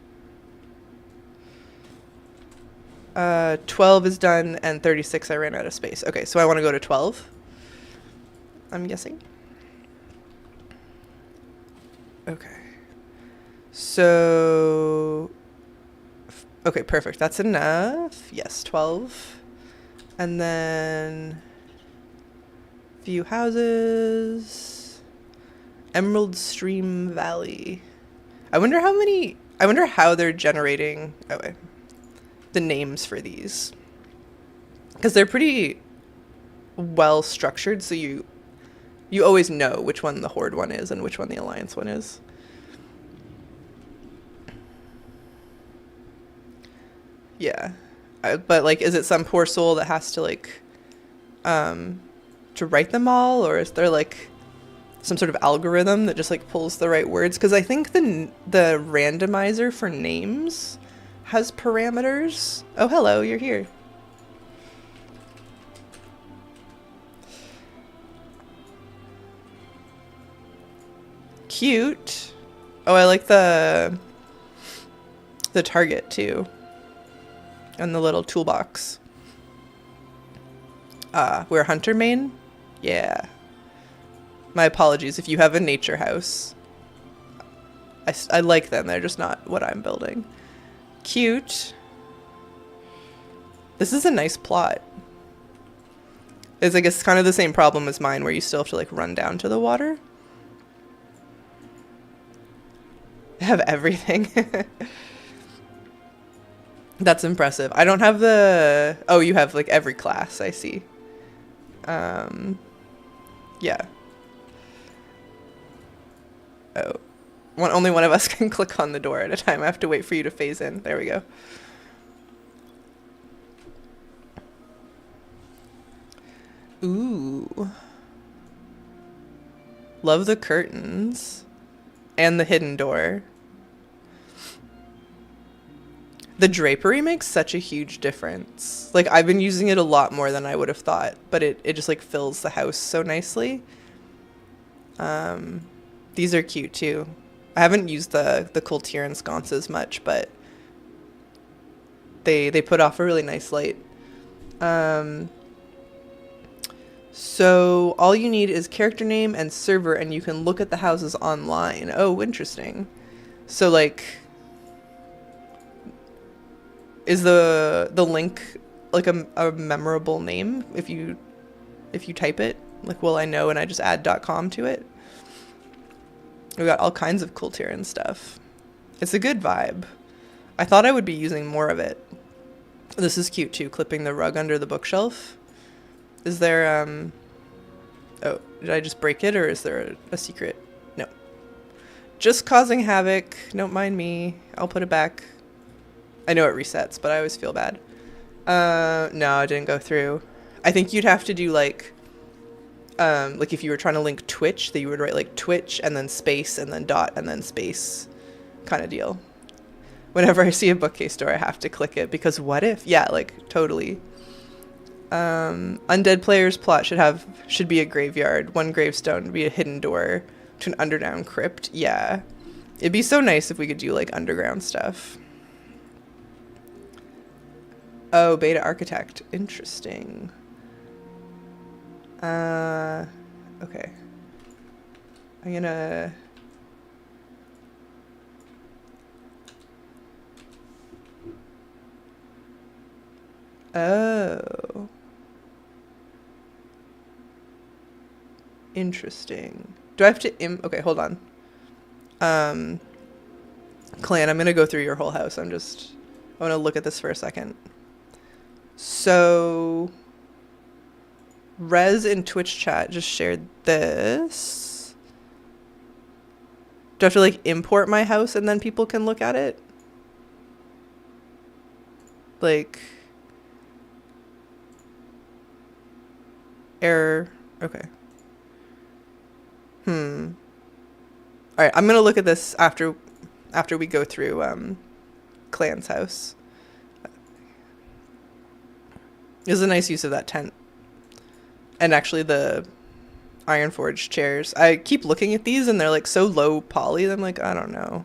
A: 12 is done, and 36 I ran out of space. Okay, so I want to go to 12, I'm guessing. Okay. So Okay, perfect. That's enough. Yes, 12. And then view houses. Emerald Stream Valley. I wonder how they're generating the names for these. Because they're pretty well structured, so you always know which one the Horde one is and which one the Alliance one is. Yeah. But like, is it some poor soul that has to like to write them all, or is there like some sort of algorithm that just like pulls the right words? Because I think the randomizer for names has parameters. Oh, hello, you're here. Cute. Oh, I like the target too, and the little toolbox. We're hunter main? Yeah. My apologies if you have a nature house. I like them, they're just not what I'm building. Cute. This is a nice plot. It's, I guess, kind of the same problem as mine, where you still have to like run down to the water. They have everything. That's impressive. I don't have the... Oh, you have like every class, I see. Yeah. Oh. Only one of us can click on the door at a time. I have to wait for you to phase in. There we go. Ooh. Love the curtains. And the hidden door. The drapery makes such a huge difference. Like, I've been using it a lot more than I would have thought, but it just like fills the house so nicely. These are cute too. I haven't used the Kultiran sconces much, but they put off a really nice light. So all you need is character name and server, and you can look at the houses online. Oh, interesting. So like, is the link like a memorable name if you type it? Like, will I know and I just add .com to it? We got all kinds of cool tier and stuff. It's a good vibe. I thought I would be using more of it. This is cute too, clipping the rug under the bookshelf. Is there oh, did I just break it, or is there a secret? No. Just causing havoc. Don't mind me. I'll put it back. I know it resets, but I always feel bad. No, it didn't go through. I think you'd have to do like if you were trying to link Twitch, that you would write like Twitch and then space and then dot and then space kind of deal. Whenever I see a bookcase door, I have to click it, because what if? Yeah, like totally. Undead player's plot should be a graveyard. One gravestone would be a hidden door to an underground crypt. Yeah. It'd be so nice if we could do like underground stuff. Oh, beta architect. Interesting. Okay. I'm gonna... Oh. Interesting. Do I have to okay, hold on. Clan, I'm gonna go through your whole house. I wanna look at this for a second. So Rez in Twitch chat just shared this. Do I have to like import my house and then people can look at it? Like, error. Okay. All right, I'm gonna look at this after we go through Clan's house. It was a nice use of that tent. And actually the Ironforge chairs. I keep looking at these and they're like so low poly that I'm like, I don't know.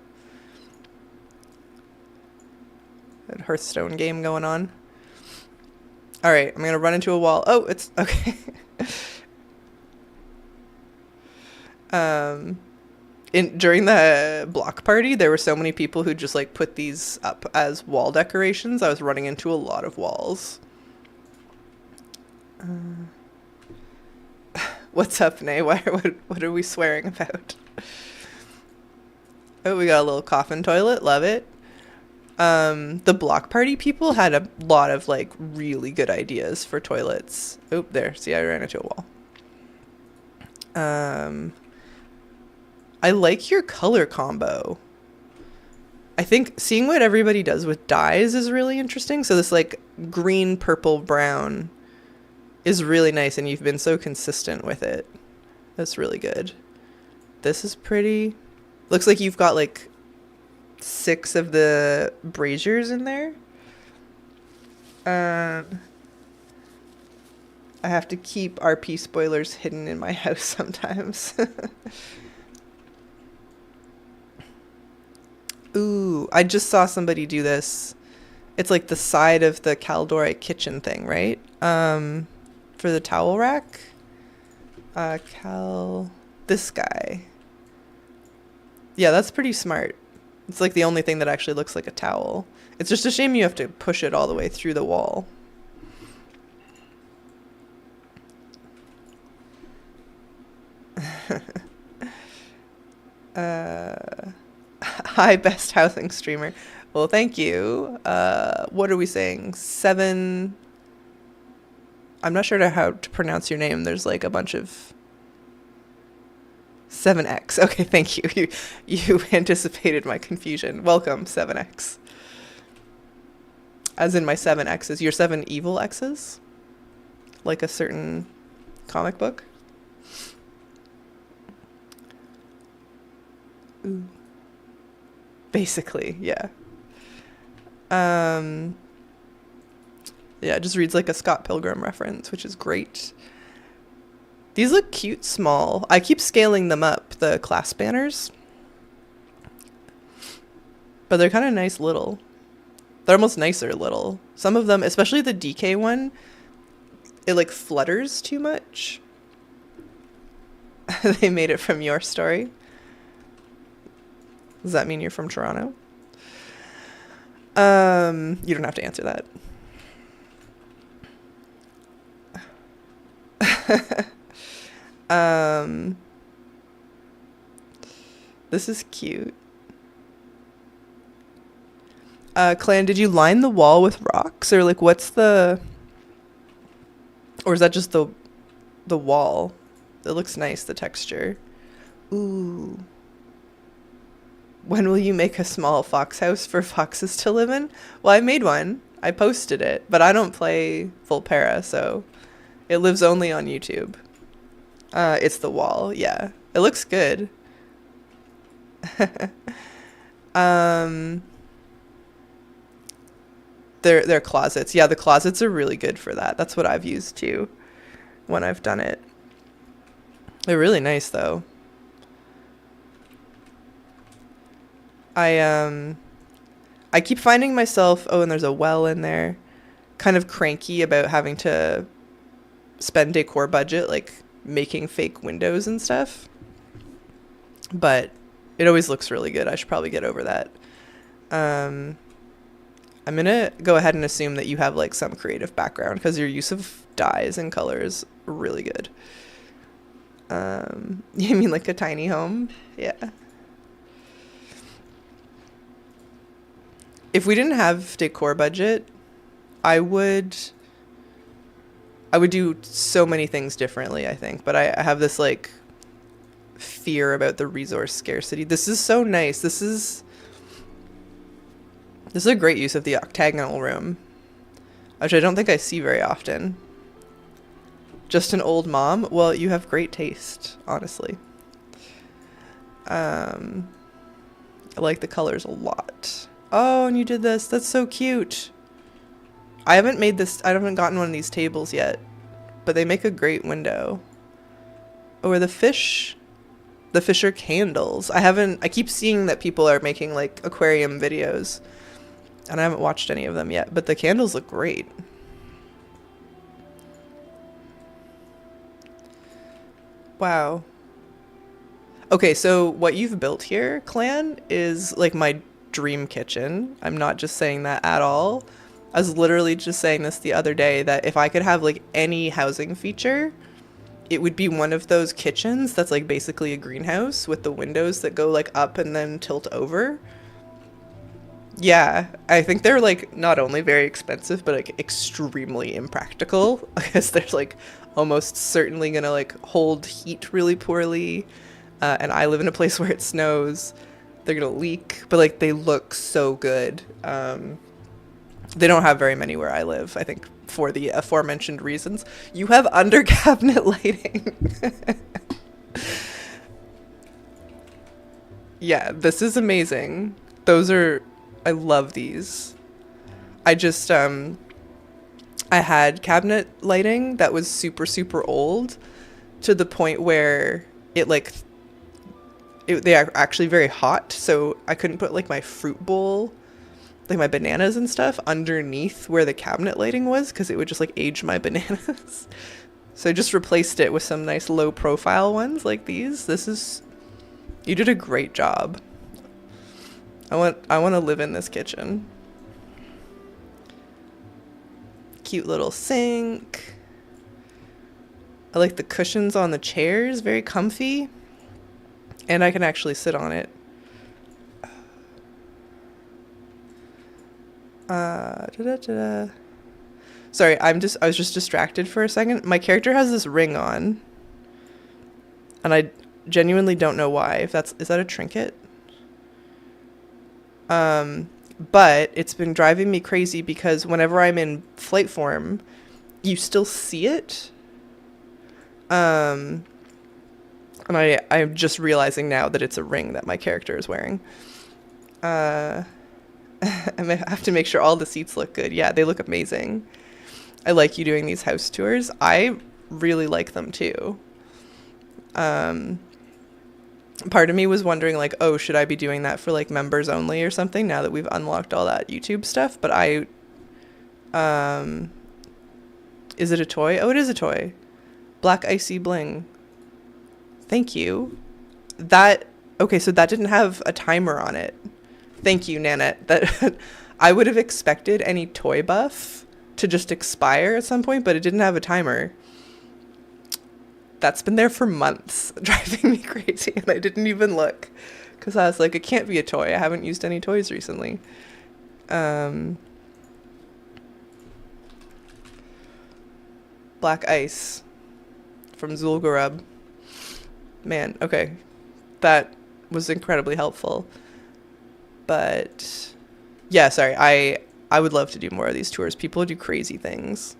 A: That Hearthstone game going on. Alright, I'm gonna run into a wall. Oh, it's okay. During the block party, there were so many people who just like put these up as wall decorations. I was running into a lot of walls. What's up, Nay? What are we swearing about? Oh, we got a little coffin toilet. Love it. The block party people had a lot of like really good ideas for toilets. Oh, there. See, I ran into a wall. I like your color combo. I think seeing what everybody does with dyes is really interesting. So this like green, purple, brown is really nice, and you've been so consistent with it. That's really good. This is pretty. Looks like you've got like 6 of the braziers in there. I have to keep RP spoilers hidden in my house sometimes. Ooh, I just saw somebody do this. It's like the side of the Caldori kitchen thing, right? For the towel rack. This guy. Yeah, that's pretty smart. It's like the only thing that actually looks like a towel. It's just a shame you have to push it all the way through the wall. Hi, best housing streamer. Well, thank you. What are we saying? 7. I'm not sure how to pronounce your name. There's like a bunch of 7X. Okay, thank you. You anticipated my confusion. Welcome, 7X. As in my 7X's. Your 7 evil X's? Like a certain comic book? Ooh. Basically, yeah. Yeah, it just reads like a Scott Pilgrim reference, which is great. These look cute small. I keep scaling them up, the class banners. But they're kind of nice little. They're almost nicer little. Some of them, especially the DK one, it like flutters too much. They made it from your story. Does that mean you're from Toronto? You don't have to answer that. This is cute. Clan, did you line the wall with rocks, or like what's the, or is that just the wall? It looks nice, the texture. Ooh. When will you make a small fox house for foxes to live in? Well, I made one. I posted it, but I don't play full para, so it lives only on YouTube. It's the wall, yeah. It looks good. They're closets. Yeah, the closets are really good for that. That's what I've used too when I've done it. They're really nice though. I keep finding myself, oh, and there's a well in there, kind of cranky about having to spend decor budget, like making fake windows and stuff. But it always looks really good. I should probably get over that. I'm gonna go ahead and assume that you have like some creative background, because your use of dyes and colors are really good. You mean like a tiny home? Yeah. If we didn't have decor budget, I would do so many things differently, I think. But I have this like fear about the resource scarcity. This is so nice. This is a great use of the octagonal room, which I don't think I see very often. Just an old mom? Well, you have great taste, honestly. I like the colors a lot. Oh, and you did this. That's so cute. I haven't gotten one of these tables yet, but they make a great window. Oh, are the fish are candles. I keep seeing that people are making like aquarium videos, and I haven't watched any of them yet, but the candles look great. Wow. Okay, so what you've built here, clan, is like my dream kitchen. I'm not just saying that at all. I was literally just saying this the other day that if I could have like any housing feature, it would be one of those kitchens that's like basically a greenhouse with the windows that go like up and then tilt over. Yeah, I think they're like not only very expensive but like extremely impractical because they're like almost certainly gonna like hold heat really poorly. And I live in a place where it snows. They're gonna leak, but like they look so good. They don't have very many where I live, I think, for the aforementioned reasons. You have under cabinet lighting. Yeah, this is amazing. Those are, I love these. I just, I had cabinet lighting that was super, super old to the point where it like, they are actually very hot. So I couldn't put like my fruit bowl, like my bananas and stuff underneath where the cabinet lighting was because it would just like age my bananas. So I just replaced it with some nice low profile ones like these. This is, you did a great job. I want to live in this kitchen. Cute little sink. I like the cushions on the chairs, very comfy. And I can actually sit on it. Sorry, I was just distracted for a second. My character has this ring on. And I genuinely don't know why. Is that a trinket? But it's been driving me crazy because whenever I'm in flight form, you still see it. And I'm just realizing now that it's a ring that my character is wearing. I may have to make sure all the seats look good. Yeah, they look amazing. I like you doing these house tours. I really like them too. Part of me was wondering like, oh, should I be doing that for like members only or something now that we've unlocked all that YouTube stuff? But is it a toy? Oh, it is a toy. Black icy bling. Thank you. Okay, so that didn't have a timer on it. Thank you, Nanette. That I would have expected any toy buff to just expire at some point, but it didn't have a timer. That's been there for months, driving me crazy, and I didn't even look because I was like, it can't be a toy. I haven't used any toys recently. Black ice from Zul'Gurub. Man, okay. That was incredibly helpful. But yeah, sorry. I would love to do more of these tours. People do crazy things.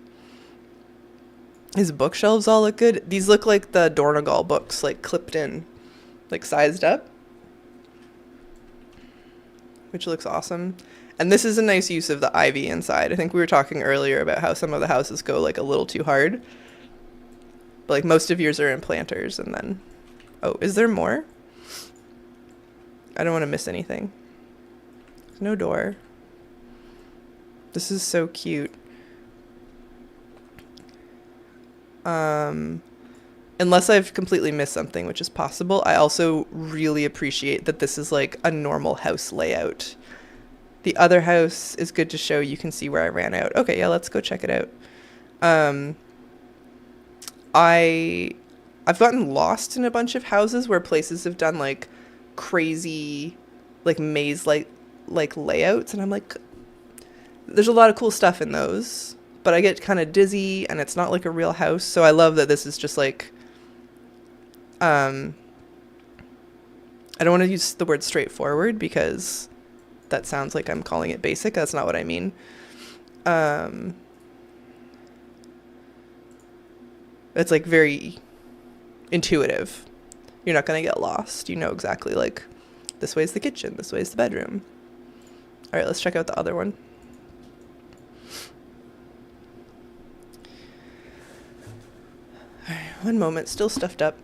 A: His bookshelves all look good. These look like the Dornagal books, like clipped in, like sized up, which looks awesome. And this is a nice use of the ivy inside. I think we were talking earlier about how some of the houses go like a little too hard. But like most of yours are in planters and then, oh, is there more? I don't want to miss anything. There's no door. This is so cute. Unless I've completely missed something, which is possible, I also really appreciate that this is like a normal house layout. The other house is good to show. You can see where I ran out. Okay, yeah, let's go check it out. I've gotten lost in a bunch of houses where places have done like crazy like maze like layouts, and I'm like, there's a lot of cool stuff in those, but I get kind of dizzy and it's not like a real house. So I love that this is just like, I don't want to use the word straightforward because that sounds like I'm calling it basic. That's not what I mean. It's like very intuitive. You're not going to get lost. You know exactly like this way's the kitchen, this way's the bedroom. All right, let's check out the other one. All right, one moment, still stuffed up.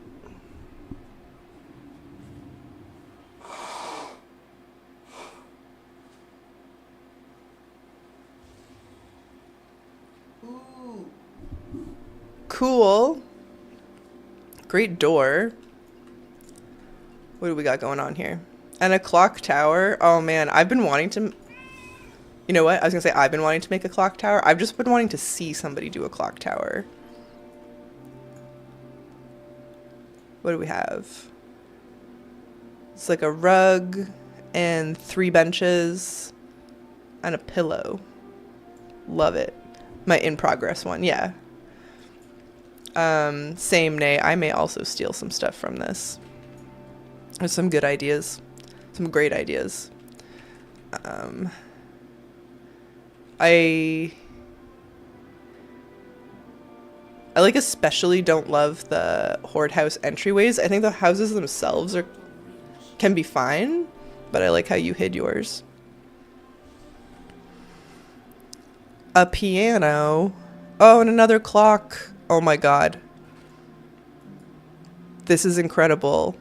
A: Ooh. Cool. Great door. What do we got going on here? And a clock tower. Oh man, I've been wanting to. You know what? I was gonna say I've been wanting to make a clock tower. I've just been wanting to see somebody do a clock tower. What do we have? It's like a rug and 3 benches and a pillow. Love it. My in progress one, yeah. Same nay. I may also steal some stuff from this. There's some good ideas. Some great ideas. I like especially don't love the horde house entryways. I think the houses themselves can be fine, but I like how you hid yours. A piano. Oh, and another clock. Oh my god. This is incredible.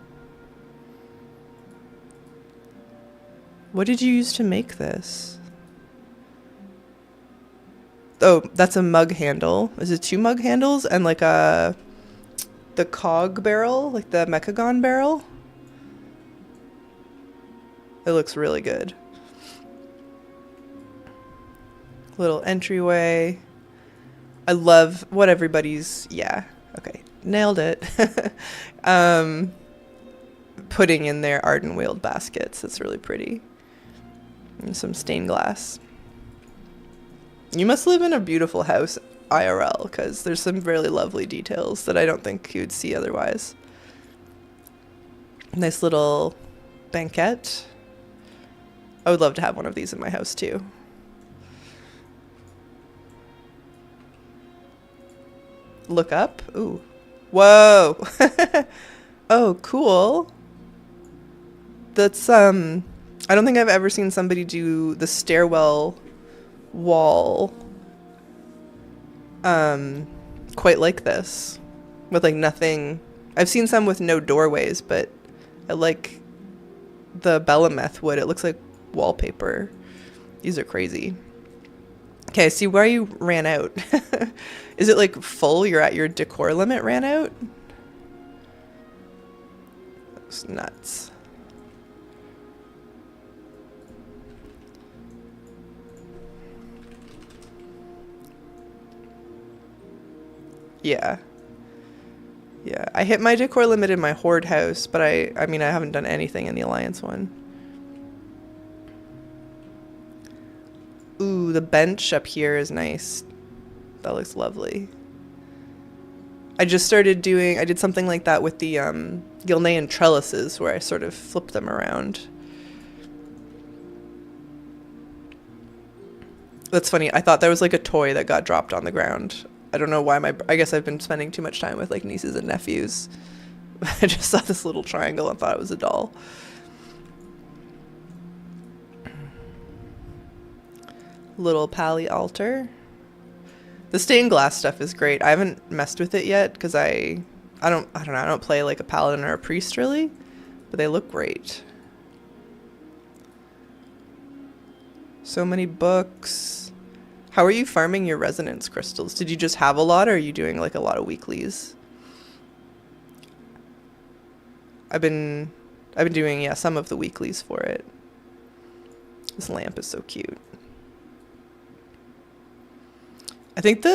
A: What did you use to make this? Oh, that's a mug handle. Is it 2 mug handles and like the cog barrel, like the Mechagon barrel? It looks really good. Little entryway. I love what everybody's, yeah, okay, nailed it. Putting in their Arden wheeled baskets. That's really pretty. And some stained glass. You must live in a beautiful house IRL, because there's some really lovely details that I don't think you'd see otherwise. Nice little banquette. I would love to have one of these in my house too. Look up. Ooh. Whoa. Oh, cool. That's I don't think I've ever seen somebody do the stairwell wall quite like this, with like nothing. I've seen some with no doorways, but I like the Belemeth wood. It looks like wallpaper. These are crazy. Okay, I see where you ran out. Is it like full? You're at your decor limit, ran out? That's nuts. Yeah. Yeah, I hit my decor limit in my horde house, but I mean, I haven't done anything in the alliance one. Ooh, the bench up here is nice. That looks lovely. I just started doing, I did something like that with the Gilnean trellises, where I sort of flipped them around. That's funny. I thought there was like a toy that got dropped on the ground. I don't know why I guess I've been spending too much time with like nieces and nephews. I just saw this little triangle and thought it was a doll. Little pally altar. The stained glass stuff is great. I haven't messed with it yet because I don't know. I don't play like a paladin or a priest really, but they look great. So many books. How are you farming your resonance crystals? Did you just have a lot, or are you doing like a lot of weeklies? I've been doing, yeah, some of the weeklies for it. This lamp is so cute. I think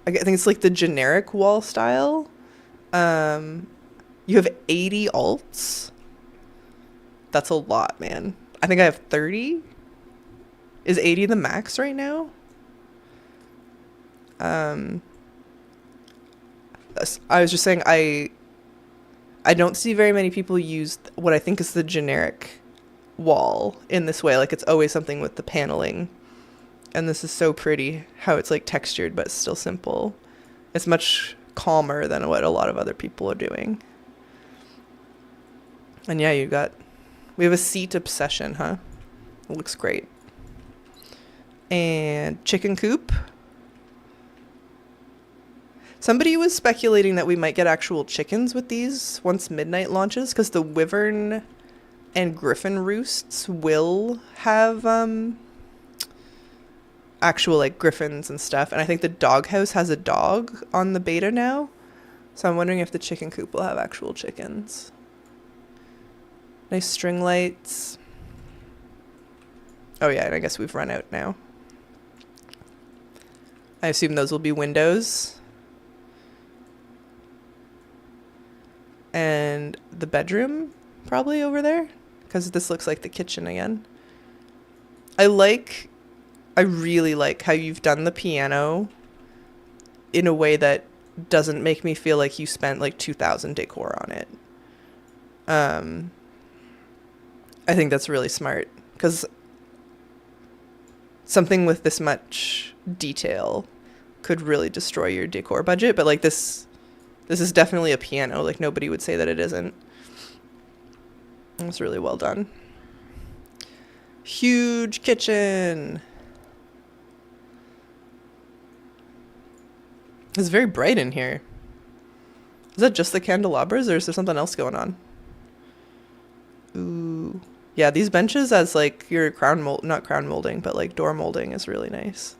A: it's like the generic wall style. You have 80 alts. That's a lot, man. I think I have 30. Is 80 the max right now? I was just saying I don't see very many people use what I think is the generic wall in this way. Like it's always something with the paneling. And this is so pretty how it's like textured but still simple. It's much calmer than what a lot of other people are doing. And yeah, we have a seat obsession, huh? It looks great. And chicken coop. Somebody was speculating that we might get actual chickens with these once midnight launches, because the wyvern and griffin roosts will have actual like griffins and stuff, and I think the doghouse has a dog on the beta now, so I'm wondering if the chicken coop will have actual chickens. Nice string lights. Oh yeah, and I guess we've run out now. I assume those will be windows. And the bedroom probably over there, because this looks like the kitchen again. I really like how you've done the piano in a way that doesn't make me feel like you spent like 2,000 decor on it. I think that's really smart, because something with this much detail could really destroy your decor budget, but like this is definitely a piano. Like nobody would say that it isn't. It's really well done. Huge kitchen. It's very bright in here. Is that just the candelabras, or is there something else going on? Ooh. Yeah, these benches as like your not crown molding, but like door molding is really nice.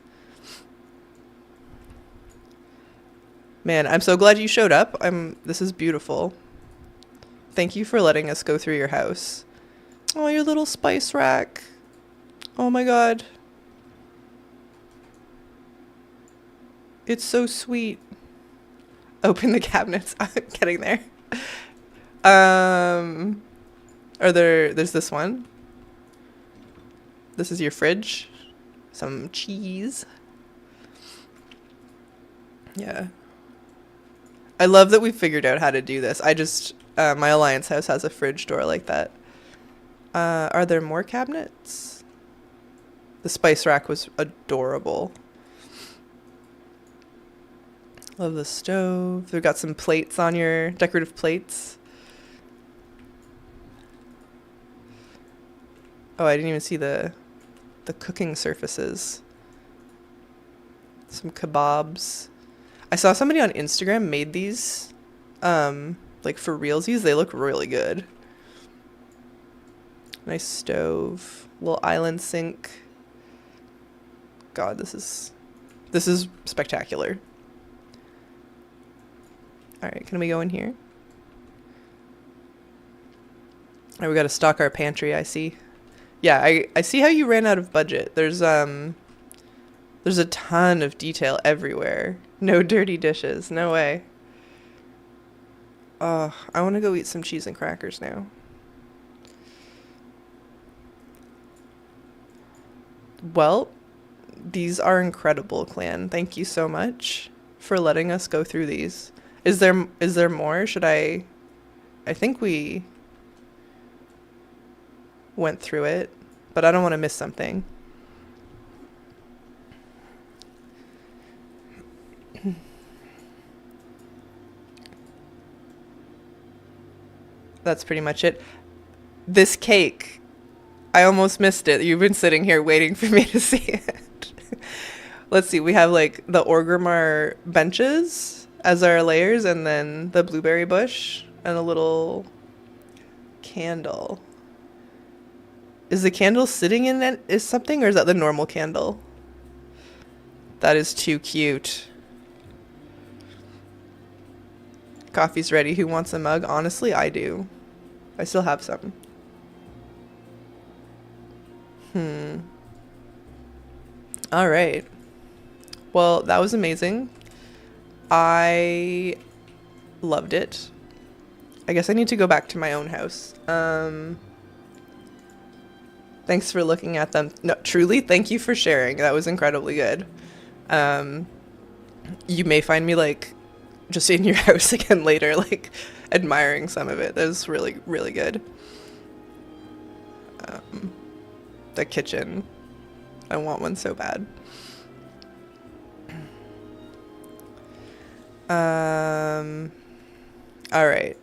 A: Man, I'm so glad you showed up. This is beautiful. Thank you for letting us go through your house. Oh, your little spice rack. Oh my god. It's so sweet. Open the cabinets. I'm getting there. There's this one. This is your fridge. Some cheese. Yeah. I love that we figured out how to do this. My Alliance house has a fridge door like that. Are there more cabinets? The spice rack was adorable. Love the stove. We've got some plates on your decorative plates. Oh, I didn't even see the cooking surfaces. Some kebabs. I saw somebody on Instagram made these, like for realsies. They look really good. Nice stove, little island sink. God, this is spectacular. All right, can we go in here? All right, we got to stock our pantry. I see. Yeah, I see how you ran out of budget. There's a ton of detail everywhere. No dirty dishes. No way. Oh, I want to go eat some cheese and crackers now. Well, these are incredible, clan. Thank you so much for letting us go through these. Is there more? I think we went through it, but I don't want to miss something. That's pretty much it. This cake, I almost missed it. You've been sitting here waiting for me to see it. Let's see. We have like the Orgrimmar benches as our layers, and then the blueberry bush and a little candle. Is the candle sitting in it is something, or is that the normal candle? That is too cute. Coffee's ready. Who wants a mug? Honestly, I do. I still have some. All right. Well, that was amazing. I loved it. I guess I need to go back to my own house. Thanks for looking at them. No, truly, thank you for sharing. That was incredibly good. You may find me like just in your house again later, like admiring some of it. That was really, really good. The kitchen. I want one so bad. All right.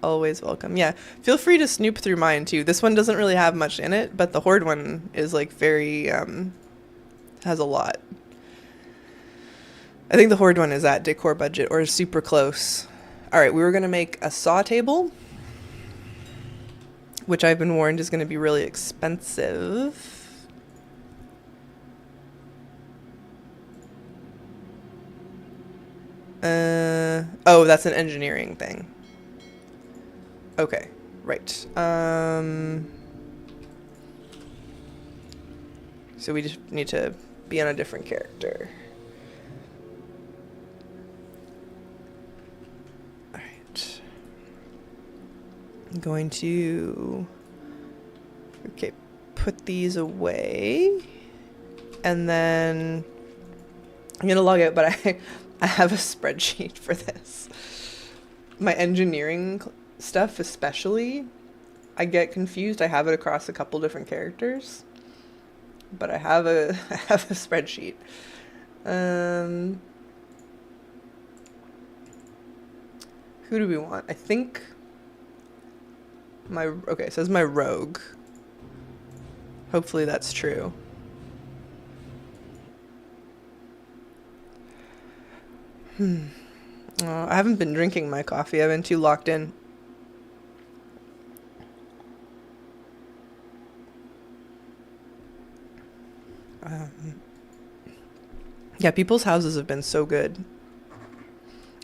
A: Always welcome. Yeah, feel free to snoop through mine too. This one doesn't really have much in it, but the Horde one is like very, has a lot. I think the Horde one is at decor budget or super close. All right, we were going to make a saw table, which I've been warned is going to be really expensive. Oh, that's an engineering thing. Okay. Right. So we just need to be on a different character. Alright. I'm going to... Okay, put these away. And then... I'm going to log out, but I have a spreadsheet for this. My engineering stuff especially, I get confused. I have it across a couple different characters. But I have a I have a spreadsheet. Who do we want? I think okay, it says my rogue. Hopefully that's true. I haven't been drinking my coffee. I've been too locked in. Yeah, people's houses have been so good.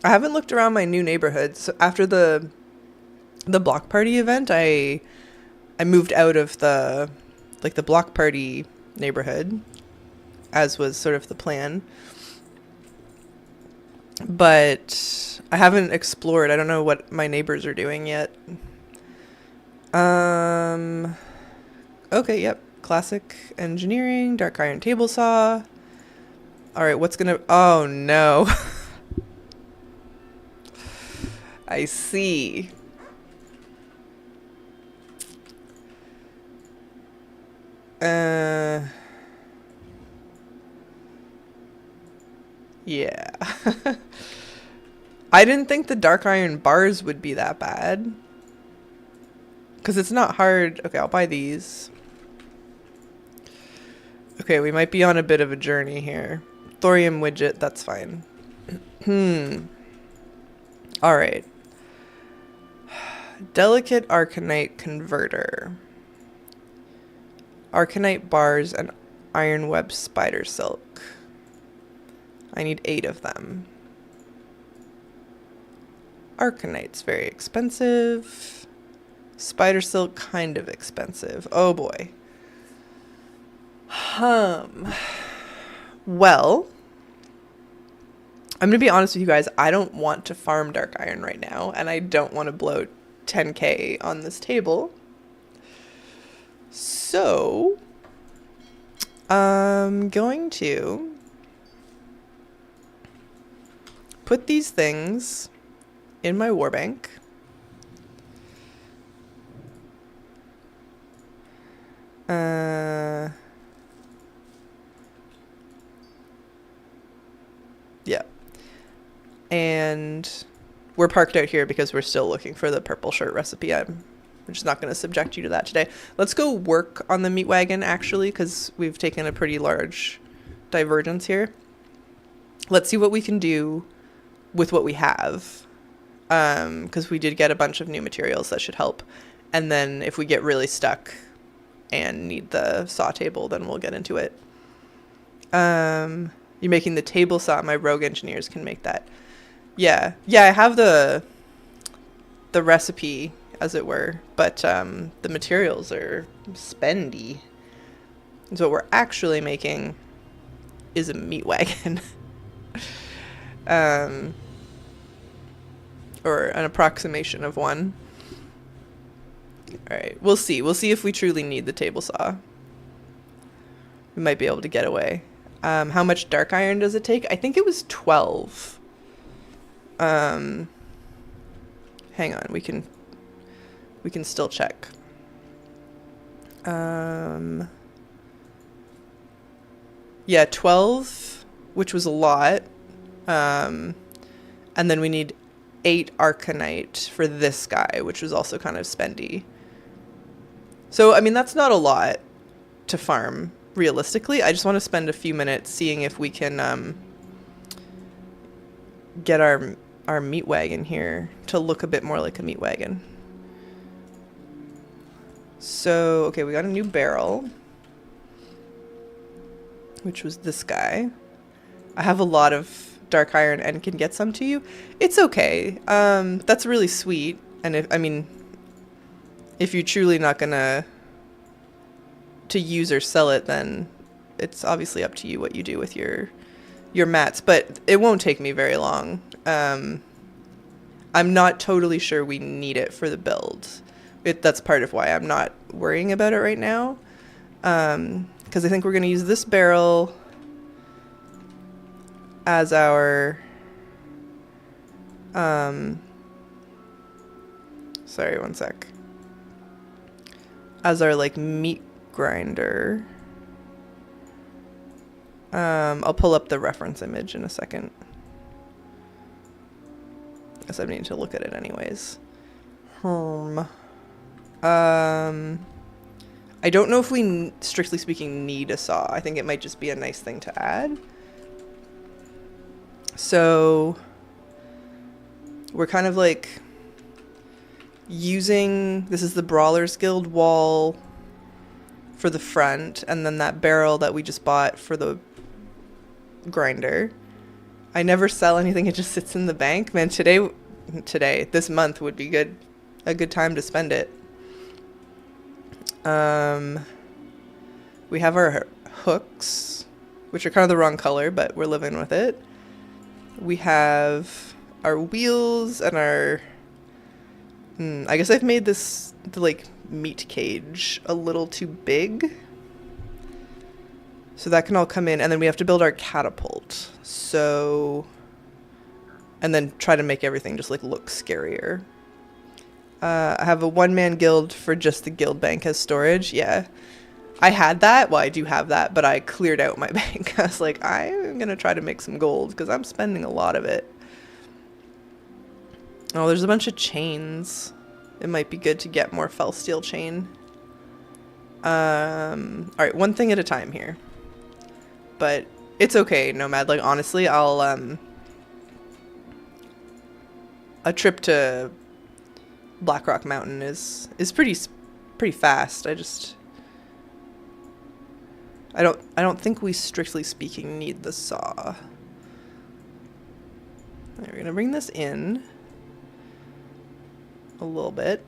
A: I haven't looked around my new neighborhood. So after the block party event, I moved out of the block party neighborhood, as was sort of the plan. But I haven't explored. I don't know what my neighbors are doing yet. Okay, yep. Classic engineering, dark iron table saw. All right, what's gonna... Oh, no. I see. Yeah. I didn't think the dark iron bars would be that bad. Because it's not hard. Okay, I'll buy these. Okay, we might be on a bit of a journey here. Thorium widget, that's fine. Alright. Delicate Arcanite converter. Arcanite bars and iron web spider silk. I need 8 of them. Arcanite's very expensive. Spider silk kind of expensive. Oh boy. Well, I'm gonna be honest with you guys. I don't want to farm dark iron right now, and I don't want to blow 10k on this table. So, I'm going to put these things in my warbank. Yeah. And we're parked out here because we're still looking for the purple shirt recipe. I'm just not going to subject you to that today. Let's go work on the meat wagon, actually, because we've taken a pretty large divergence here. Let's see what we can do with what we have, because we did get a bunch of new materials that should help. And then if we get really stuck and need the saw table, then we'll get into it. You're making the table saw. My rogue engineers can make that. Yeah, I have the recipe, as it were, but the materials are spendy. So what we're actually making is a meat wagon. Or an approximation of one. Alright, we'll see. We'll see if we truly need the table saw. We might be able to get away. How much dark iron does it take? I think it was 12. Hang on, we can still check. Yeah, 12, which was a lot. And then we need 8 arcanite for this guy, which was also kind of spendy. So, I mean, that's not a lot to farm, realistically. I just want to spend a few minutes seeing if we can get our meat wagon here to look a bit more like a meat wagon. So, okay, we got a new barrel, which was this guy. I have a lot of dark iron and can get some to you. It's okay. That's really sweet. And if, I mean, if you're truly not gonna to use or sell it, then it's obviously up to you what you do with your mats. But it won't take me very long. I'm not totally sure we need it for the build. That's part of why I'm not worrying about it right now. Because I think we're going to use this barrel as our... sorry, one sec. As our, like, meat grinder. I'll pull up the reference image in a second. Guess I need to look at it anyways. I don't know if we, strictly speaking, need a saw. I think it might just be a nice thing to add. So we're kind of like using, this is the Brawlers Guild wall for the front, and then that barrel that we just bought for the grinder. I never sell anything, it just sits in the bank. Man, this month would be a good time to spend it. We have our hooks, which are kind of the wrong color, but we're living with it. We have our wheels and our... I guess I've made the like meat cage a little too big. So that can all come in, and then we have to build our catapult. So... and then try to make everything just like look scarier. I have a one-man guild for just the guild bank as storage. Yeah, I had that. Well, I do have that, but I cleared out my bank. I was like, I'm gonna try to make some gold because I'm spending a lot of it. Oh, there's a bunch of chains. It might be good to get more fell steel chain. All right, one thing at a time here. But it's okay, Nomad. Like, honestly, I'll a trip to Blackrock Mountain is pretty fast. I don't think we, strictly speaking, need the saw. Right, we're gonna bring this in a little bit.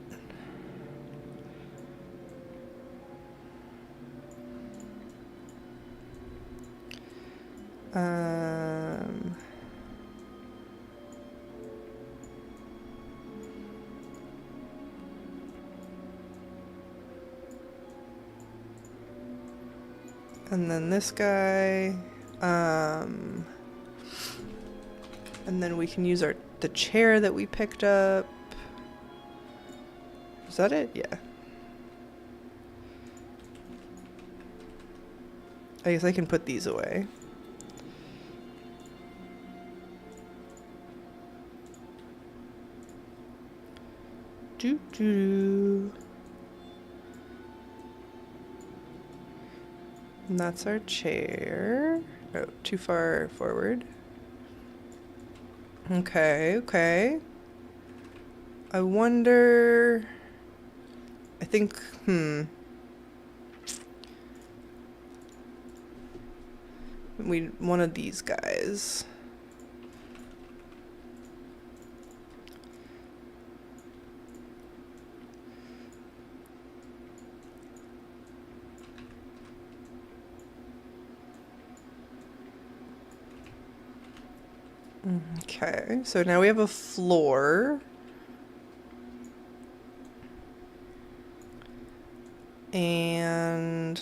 A: And then this guy, and then we can use the chair that we picked up. Is that it? Yeah. I guess I can put these away. Doo-doo. And that's our chair. Oh, too far forward. Okay. I wonder... I think, one of these guys. Okay, so now we have a floor. And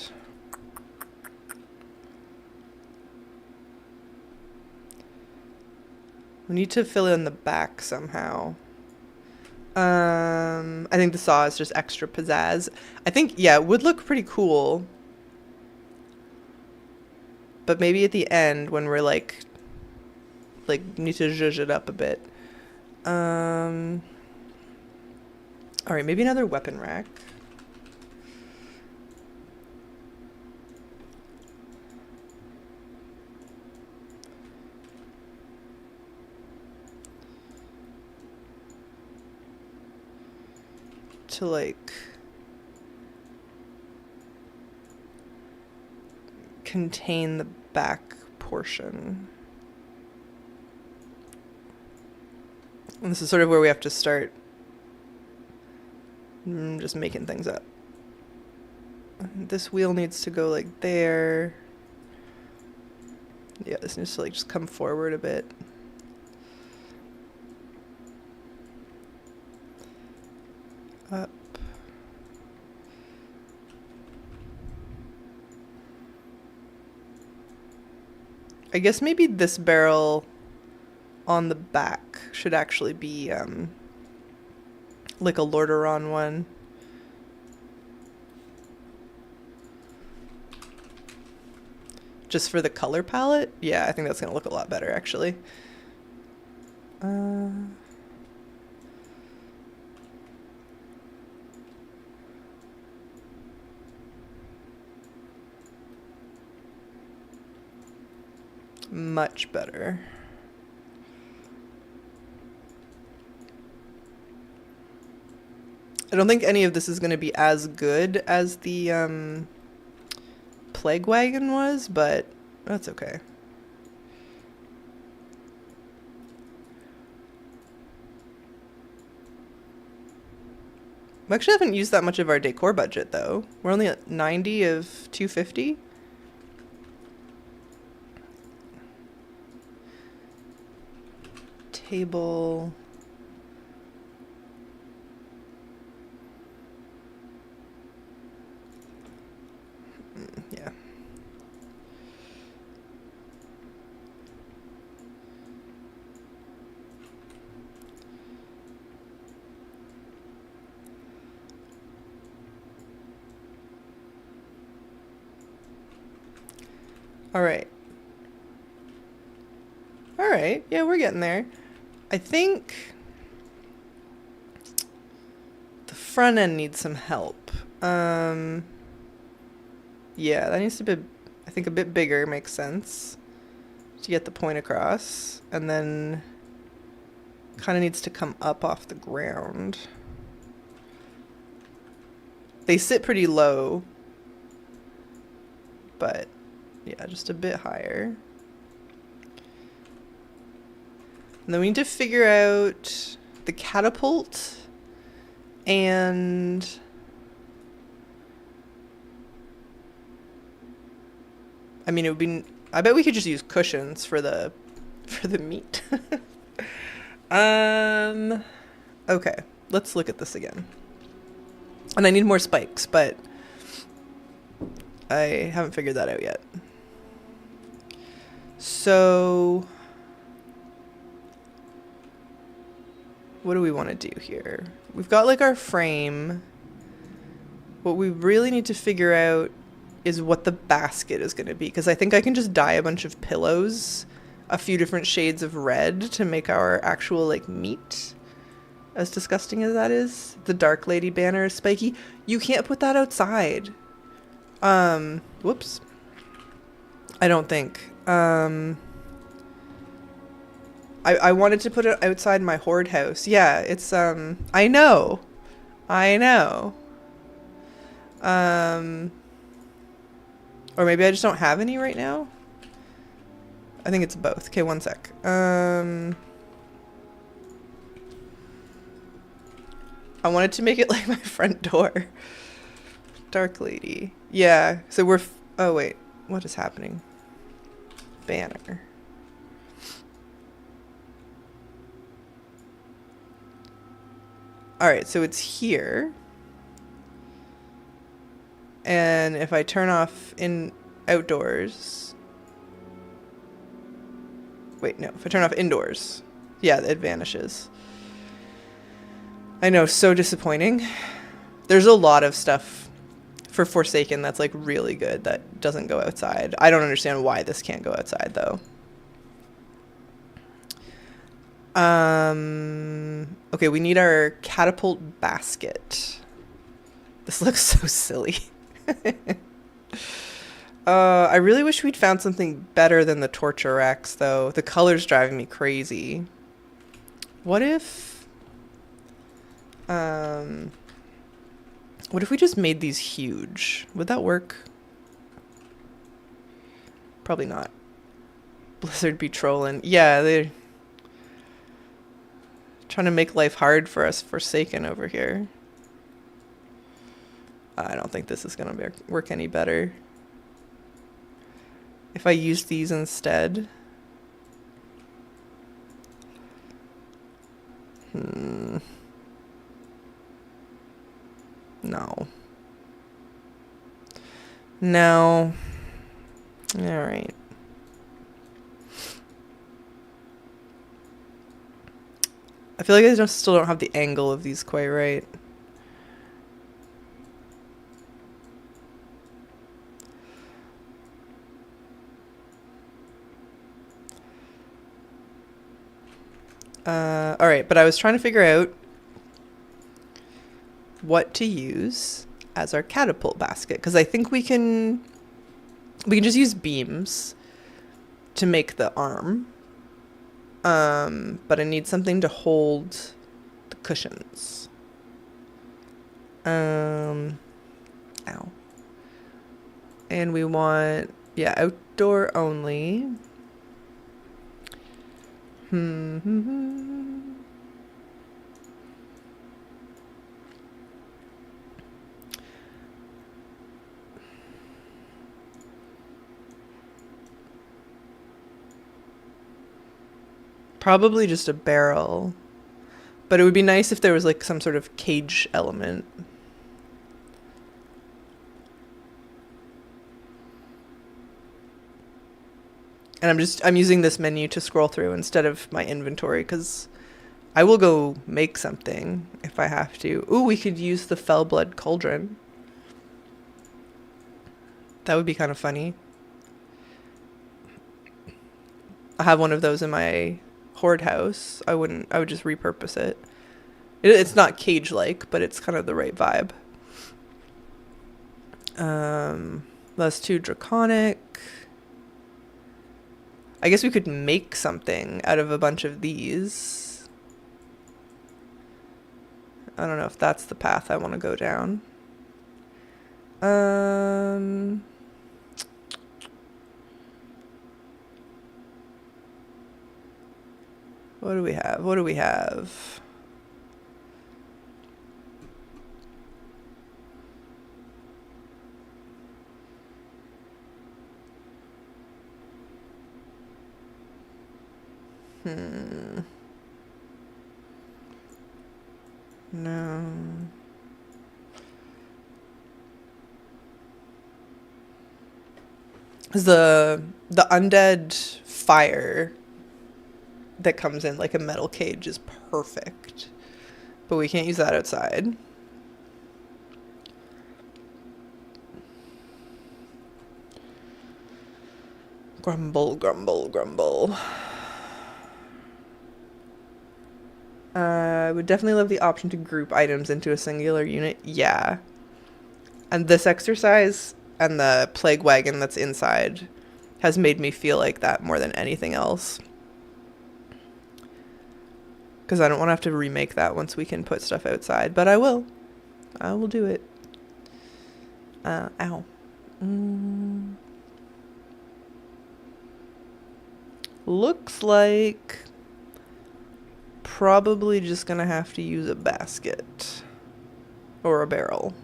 A: we need to fill in the back somehow. I think the saw is just extra pizzazz. I think, yeah, it would look pretty cool. But maybe at the end when we're like need to zhuzh it up a bit. Alright, maybe another weapon rack. To like contain the back portion. And this is sort of where we have to start Just making things up. This wheel needs to go like there. Yeah, this needs to like just come forward a bit. Up. I guess maybe this barrel on the back should actually be like a Lordaeron one. Just for the color palette? Yeah, I think that's gonna look a lot better actually. Much better. I don't think any of this is going to be as good as the Plague Wagon was, but that's okay. We actually haven't used that much of our decor budget though. We're only at 90 of 250. Table. Yeah. All right. All right. Yeah, we're getting there. I think the front end needs some help. Yeah, that needs to be, I think, a bit bigger makes sense to get the point across. And then kind of needs to come up off the ground. They sit pretty low, but yeah, just a bit higher. And then we need to figure out the catapult and I mean it would be, I bet we could just use cushions for the meat. Okay, let's look at this again. And I need more spikes, but I haven't figured that out yet. So what do we want to do here? We've got like our frame. What we really need to figure out is what the basket is going to be, because I think I can just dye a bunch of pillows a few different shades of red to make our actual like meat. As disgusting as that is. The Dark Lady banner is spiky. You can't put that outside. Whoops. I don't think. I wanted to put it outside my horde house. Yeah, it's, I know. Or maybe I just don't have any right now. I think it's both. Okay, one sec. I wanted to make it like my front door. Dark Lady. Yeah, so we're, oh wait, what is happening? Banner. Alright, so it's here. And if I turn off in outdoors. Wait, no, if I turn off indoors. Yeah, it vanishes. I know, so disappointing. There's a lot of stuff for Forsaken that's like really good that doesn't go outside. I don't understand why this can't go outside though. Okay, we need our catapult basket. This looks so silly. I really wish we'd found something better than the Torture Axe though. The color's driving me crazy. What if we just made these huge? Would that work? Probably not. Blizzard be trolling. Yeah, they're trying to make life hard for us Forsaken over here. I don't think this is going to work any better. If I use these instead. No. No. All right. I feel like I still don't have the angle of these quite right. All right, but I was trying to figure out what to use as our catapult basket, because I think we can just use beams to make the arm. But I need something to hold the cushions. Ow. And we want, yeah, outdoor only. Probably just a barrel. But it would be nice if there was like some sort of cage element. And I'm using this menu to scroll through instead of my inventory, because I will go make something if I have to. Ooh, we could use the Fellblood Cauldron. That would be kind of funny. I have one of those in my horde house. I would just repurpose it. It's not cage-like, but it's kind of the right vibe. That's too draconic. I guess we could make something out of a bunch of these. I don't know if that's the path I want to go down. What do we have? What do we have? No. The undead fire that comes in like a metal cage is perfect. But we can't use that outside. Grumble, grumble, grumble. I would definitely love the option to group items into a singular unit. Yeah. And this exercise and the plague wagon that's inside has made me feel like that more than anything else. Because I don't want to have to remake that once we can put stuff outside. But I will. I will do it. Ow. Looks like probably just gonna have to use a basket or a barrel.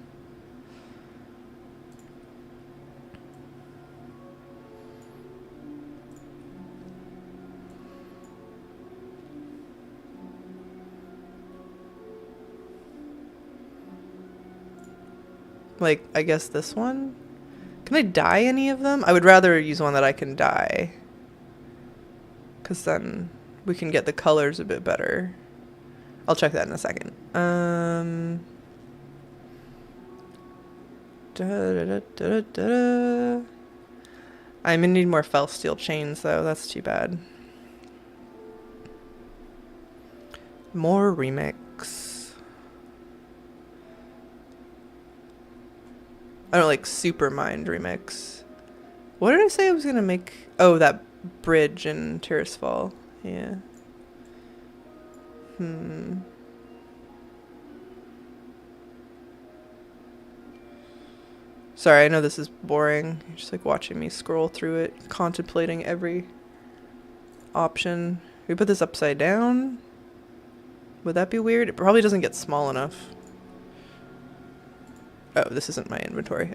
A: Like, I guess this one? Can I dye any of them? I would rather use one that I can dye, because then we can get the colors a bit better. I'll check that in a second. I'm gonna need more fell steel chains though, that's too bad. More remix. I don't like super mind remix. What did I say I was gonna make? Oh, that bridge in Tirisfal. Yeah. Sorry, I know this is boring. You're just like watching me scroll through it, contemplating every option. We put this upside down. Would that be weird? It probably doesn't get small enough. Oh, this isn't my inventory.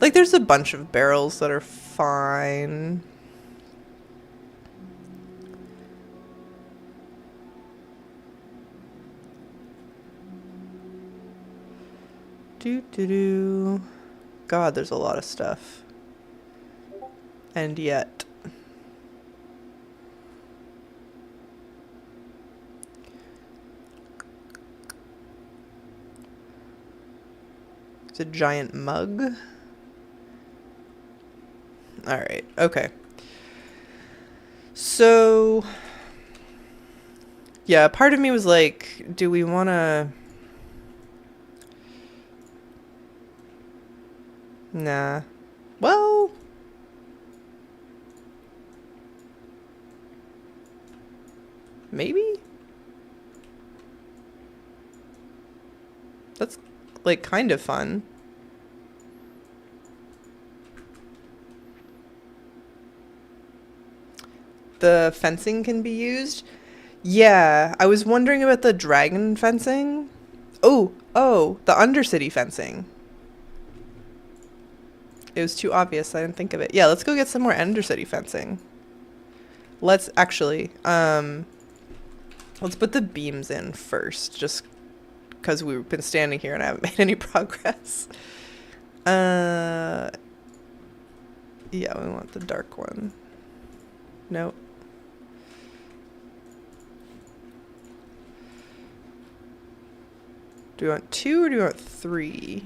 A: Like there's a bunch of barrels that are fine. Do. God, there's a lot of stuff. And yet. It's a giant mug. Alright, okay. So, yeah, part of me was like, do we want to... Nah. Well... Maybe? That's, like, kind of fun. The fencing can be used? Yeah, I was wondering about the dragon fencing. Oh, the Undercity fencing. It was too obvious, I didn't think of it. Yeah, let's go get some more Undercity fencing. Let's actually, let's put the beams in first, just because we've been standing here and I haven't made any progress. Yeah, we want the dark one. No. Do we want 2 or do we want 3?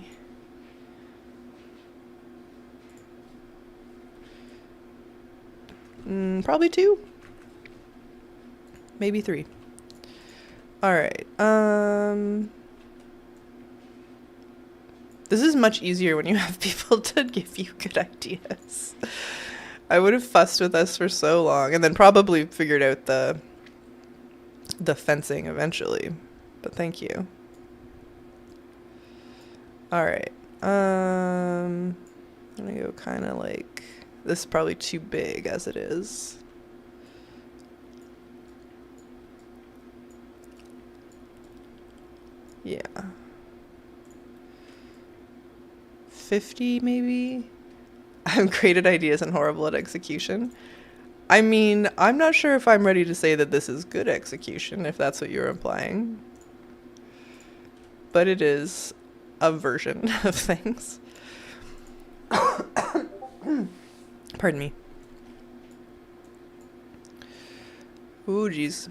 A: Probably 2. Maybe 3. Alright, this is much easier when you have people to give you good ideas. I would have fussed with us for so long and then probably figured out the fencing eventually. But thank you. Alright, I'm gonna go kind of like... This is probably too big as it is. Yeah. 50 maybe? I'm great at ideas and horrible at execution. I mean, I'm not sure if I'm ready to say that this is good execution, if that's what you're implying. But it is a version of things. Pardon me. Ooh, jeez.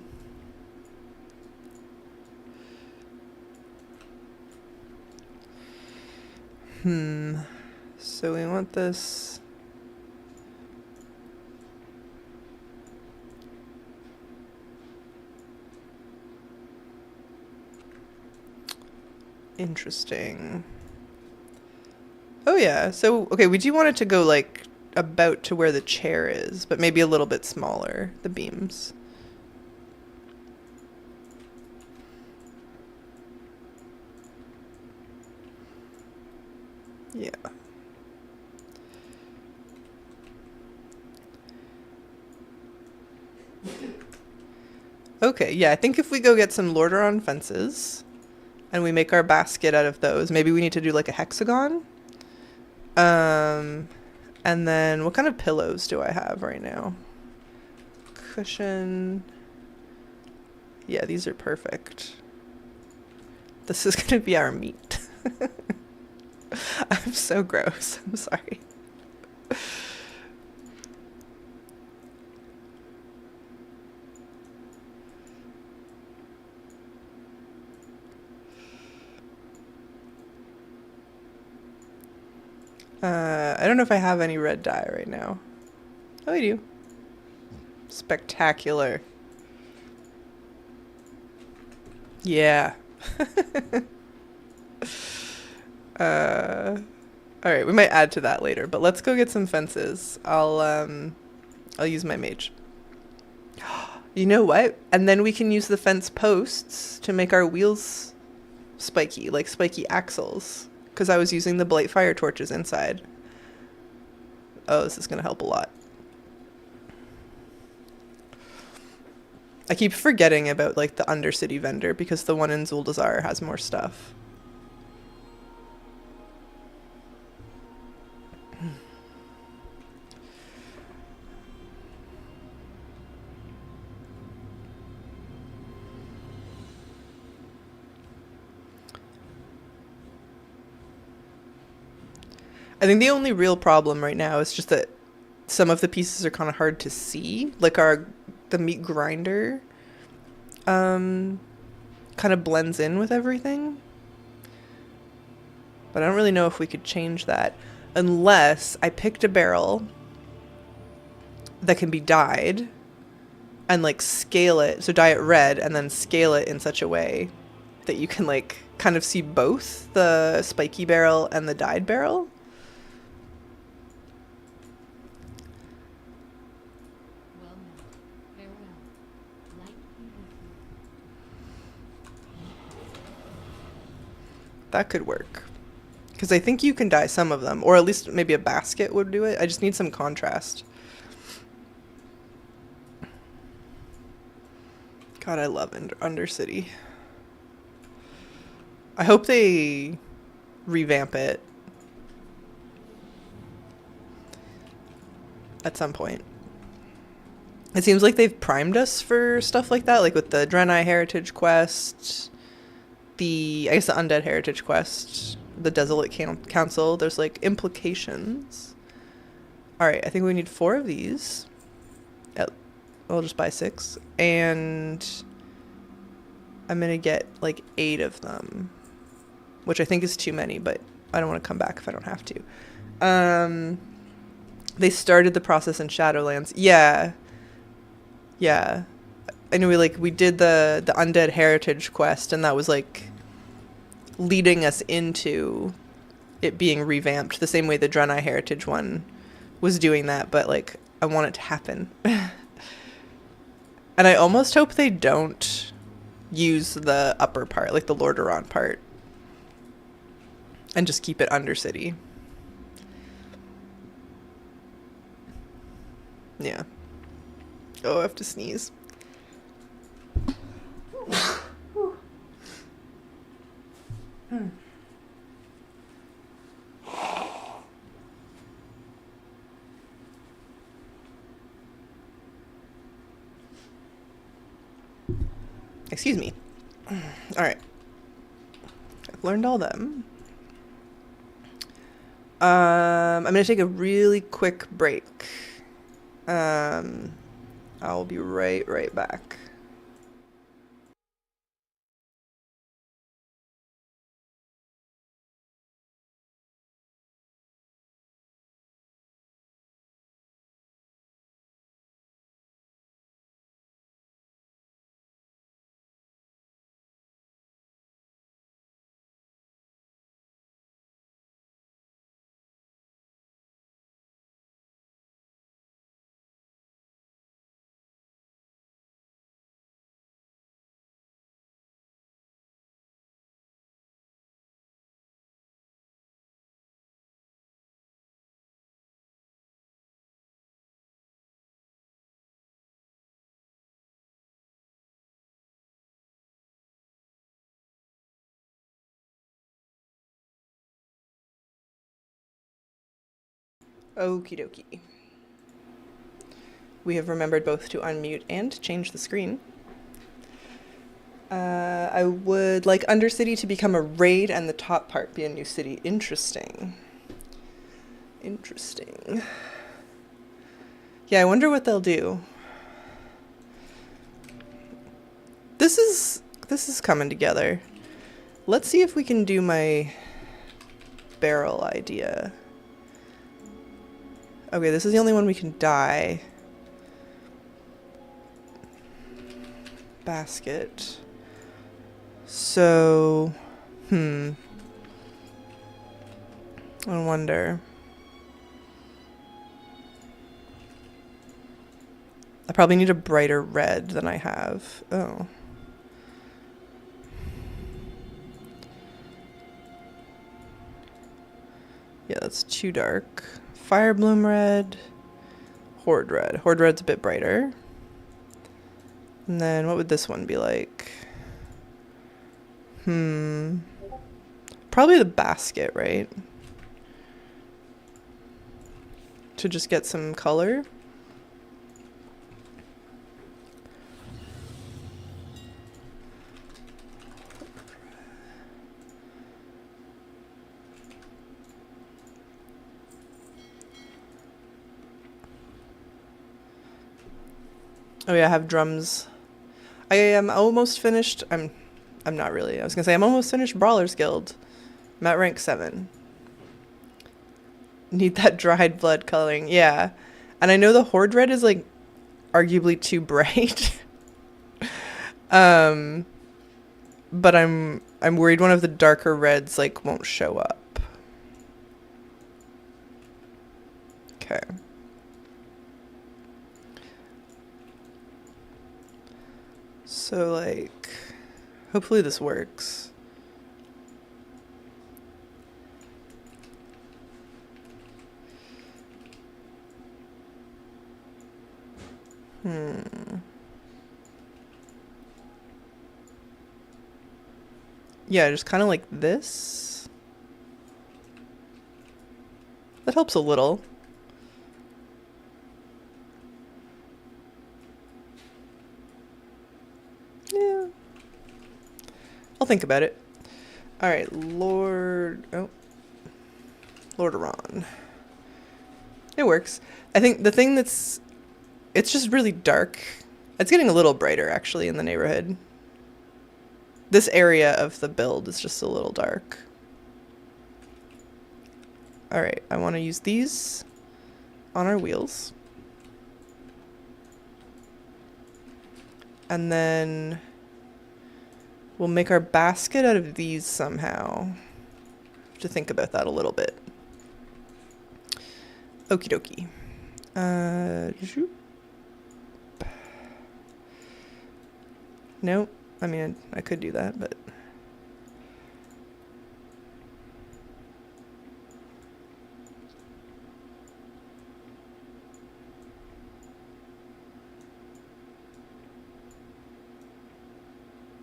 A: So we want this. Interesting. Oh yeah, so, okay, we do want it to go, like, about to where the chair is, but maybe a little bit smaller, the beams. Yeah. Okay, yeah, I think if we go get some Lordaeron fences, and we make our basket out of those, maybe we need to do, like, a hexagon? And then, what kind of pillows do I have right now? Cushion. Yeah, these are perfect. This is gonna be our meat. I'm so gross. I'm sorry. I don't know if I have any red dye right now. Oh, I do. Spectacular. Yeah. Alright, we might add to that later, but let's go get some fences. I'll use my mage. You know what? And then we can use the fence posts to make our wheels spiky, like spiky axles. Because I was using the blight fire torches inside. Oh, this is going to help a lot. I keep forgetting about, like, the Undercity vendor because the one in Zuldazar has more stuff. I think the only real problem right now is just that some of the pieces are kind of hard to see. Like the meat grinder kind of blends in with everything. But I don't really know if we could change that unless I picked a barrel that can be dyed and like scale it, so dye it red and then scale it in such a way that you can like kind of see both the spiky barrel and the dyed barrel.
B: Well met. Farewell. Light be with you.
A: That could work. Because I think you can dye some of them, or at least maybe a basket would do it. I just need some contrast. God, I love Undercity. I hope they revamp it at some point. It seems like they've primed us for stuff like that, like with the Draenei Heritage Quest, I guess the Undead Heritage Quest, the Desolate Council. There's like implications. Alright, I think we need 4 of these. I'll just buy 6. And I'm gonna get like 8 of them, which I think is too many, but I don't want to come back if I don't have to. They started the process in Shadowlands. Yeah. I know we did the Undead Heritage Quest, and that was like leading us into it being revamped the same way the Draenei Heritage one was doing that, but like I want it to happen. And I almost hope they don't use the upper part, like the Lordaeron part, and just keep it Undercity. Yeah. Oh, I have to sneeze. Excuse me. All right. I've learned all them. I'm going to take a really quick break. I'll be right back. Okie dokie. We have remembered both to unmute and change the screen. I would like Undercity to become a raid and the top part be a new city. Interesting. Yeah, I wonder what they'll do. This is coming together. Let's see if we can do my barrel idea. Okay, this is the only one we can dye. Basket. So, I wonder. I probably need a brighter red than I have. Oh. Yeah, that's too dark. Firebloom red. Horde red. Horde red's a bit brighter. And then what would this one be like? Probably the basket, right? To just get some color. Oh yeah, I have drums. I am almost finished. I'm not really. I was gonna say I'm almost finished Brawlers Guild. I'm at rank 7. Need that dried blood coloring. Yeah. And I know the Horde Red is like arguably too bright. um but I'm worried one of the darker reds like won't show up. Okay. So like hopefully this works. Yeah, just kind of like this. That helps a little. Yeah. I'll think about it. Alright, Lord... Oh. Lordaeron. It works. I think the thing that's... It's just really dark. It's getting a little brighter, actually, in the neighborhood. This area of the build is just a little dark. Alright, I want to use these on our wheels. And then we'll make our basket out of these somehow. Have to think about that a little bit. Okie dokie. Zoop. No, I mean, I could do that, but...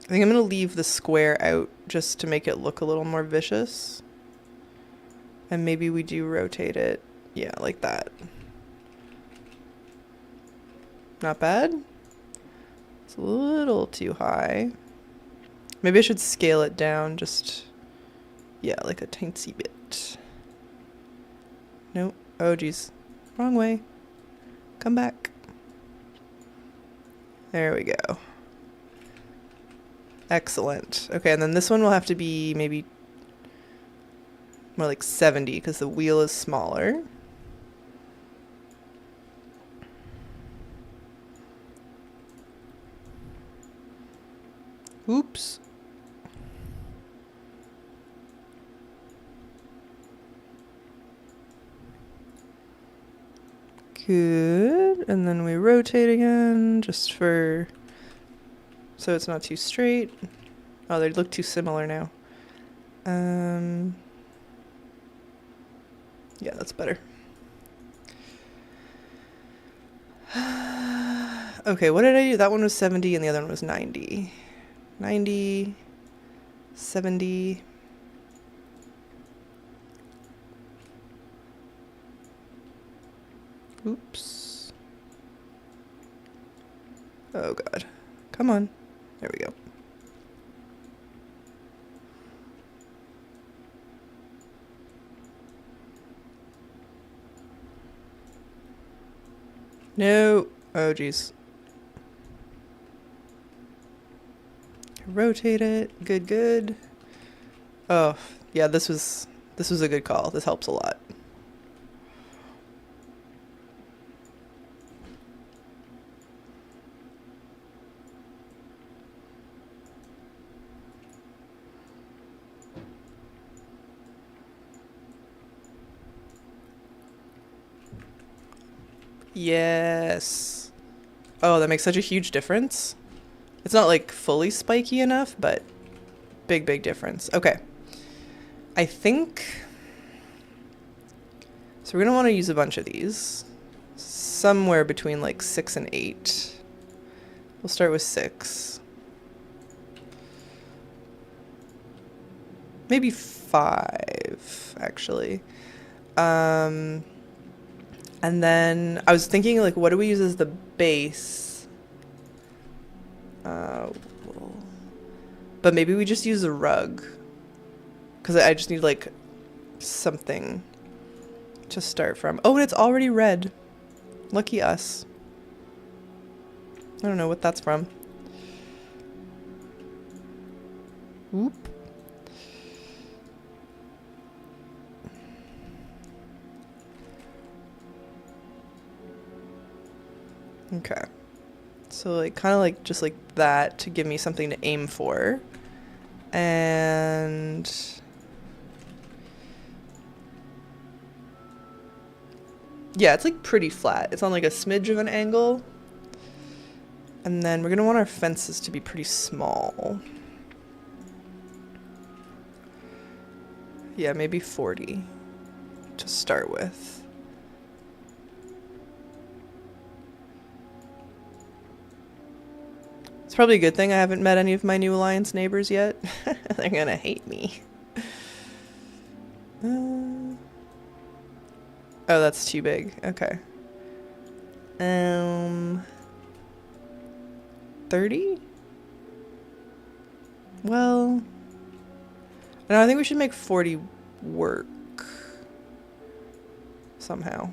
A: I think I'm going to leave the square out just to make it look a little more vicious. And maybe we do rotate it. Yeah, like that. Not bad. It's a little too high. Maybe I should scale it down just... Yeah, like a teensy bit. Nope. Oh, geez. Wrong way. Come back. There we go. Excellent. Okay, and then this one will have to be maybe more like 70 because the wheel is smaller. Oops. Good. And then we rotate again just for... So it's not too straight. Oh, they look too similar now. Yeah, that's better. Okay, what did I do? That one was 70 and the other one was 90. 90, 70. Oops. Oh, God. Come on. There we go. No. Oh, geez. Rotate it. Good, good. Oh, yeah, this was a good call. This helps a lot. Yes. Oh, that makes such a huge difference. It's not like fully spiky enough, but big, big difference. Okay. I think... So we're going to want to use a bunch of these. Somewhere between like 6 and 8. We'll start with 6. Maybe 5, actually. And then I was thinking, like, what do we use as the base? But maybe we just use a rug. Because I just need, like, something to start from. Oh, and it's already red. Lucky us. I don't know what that's from. Whoop. Okay. So like kind of like just like that to give me something to aim for. And yeah, it's like pretty flat. It's on like a smidge of an angle. And then we're gonna want our fences to be pretty small. Yeah, maybe 40 to start with. It's probably a good thing I haven't met any of my new alliance neighbors yet. They're gonna hate me. Oh, that's too big. Okay. 30? Well, no, I think we should make 40 work somehow.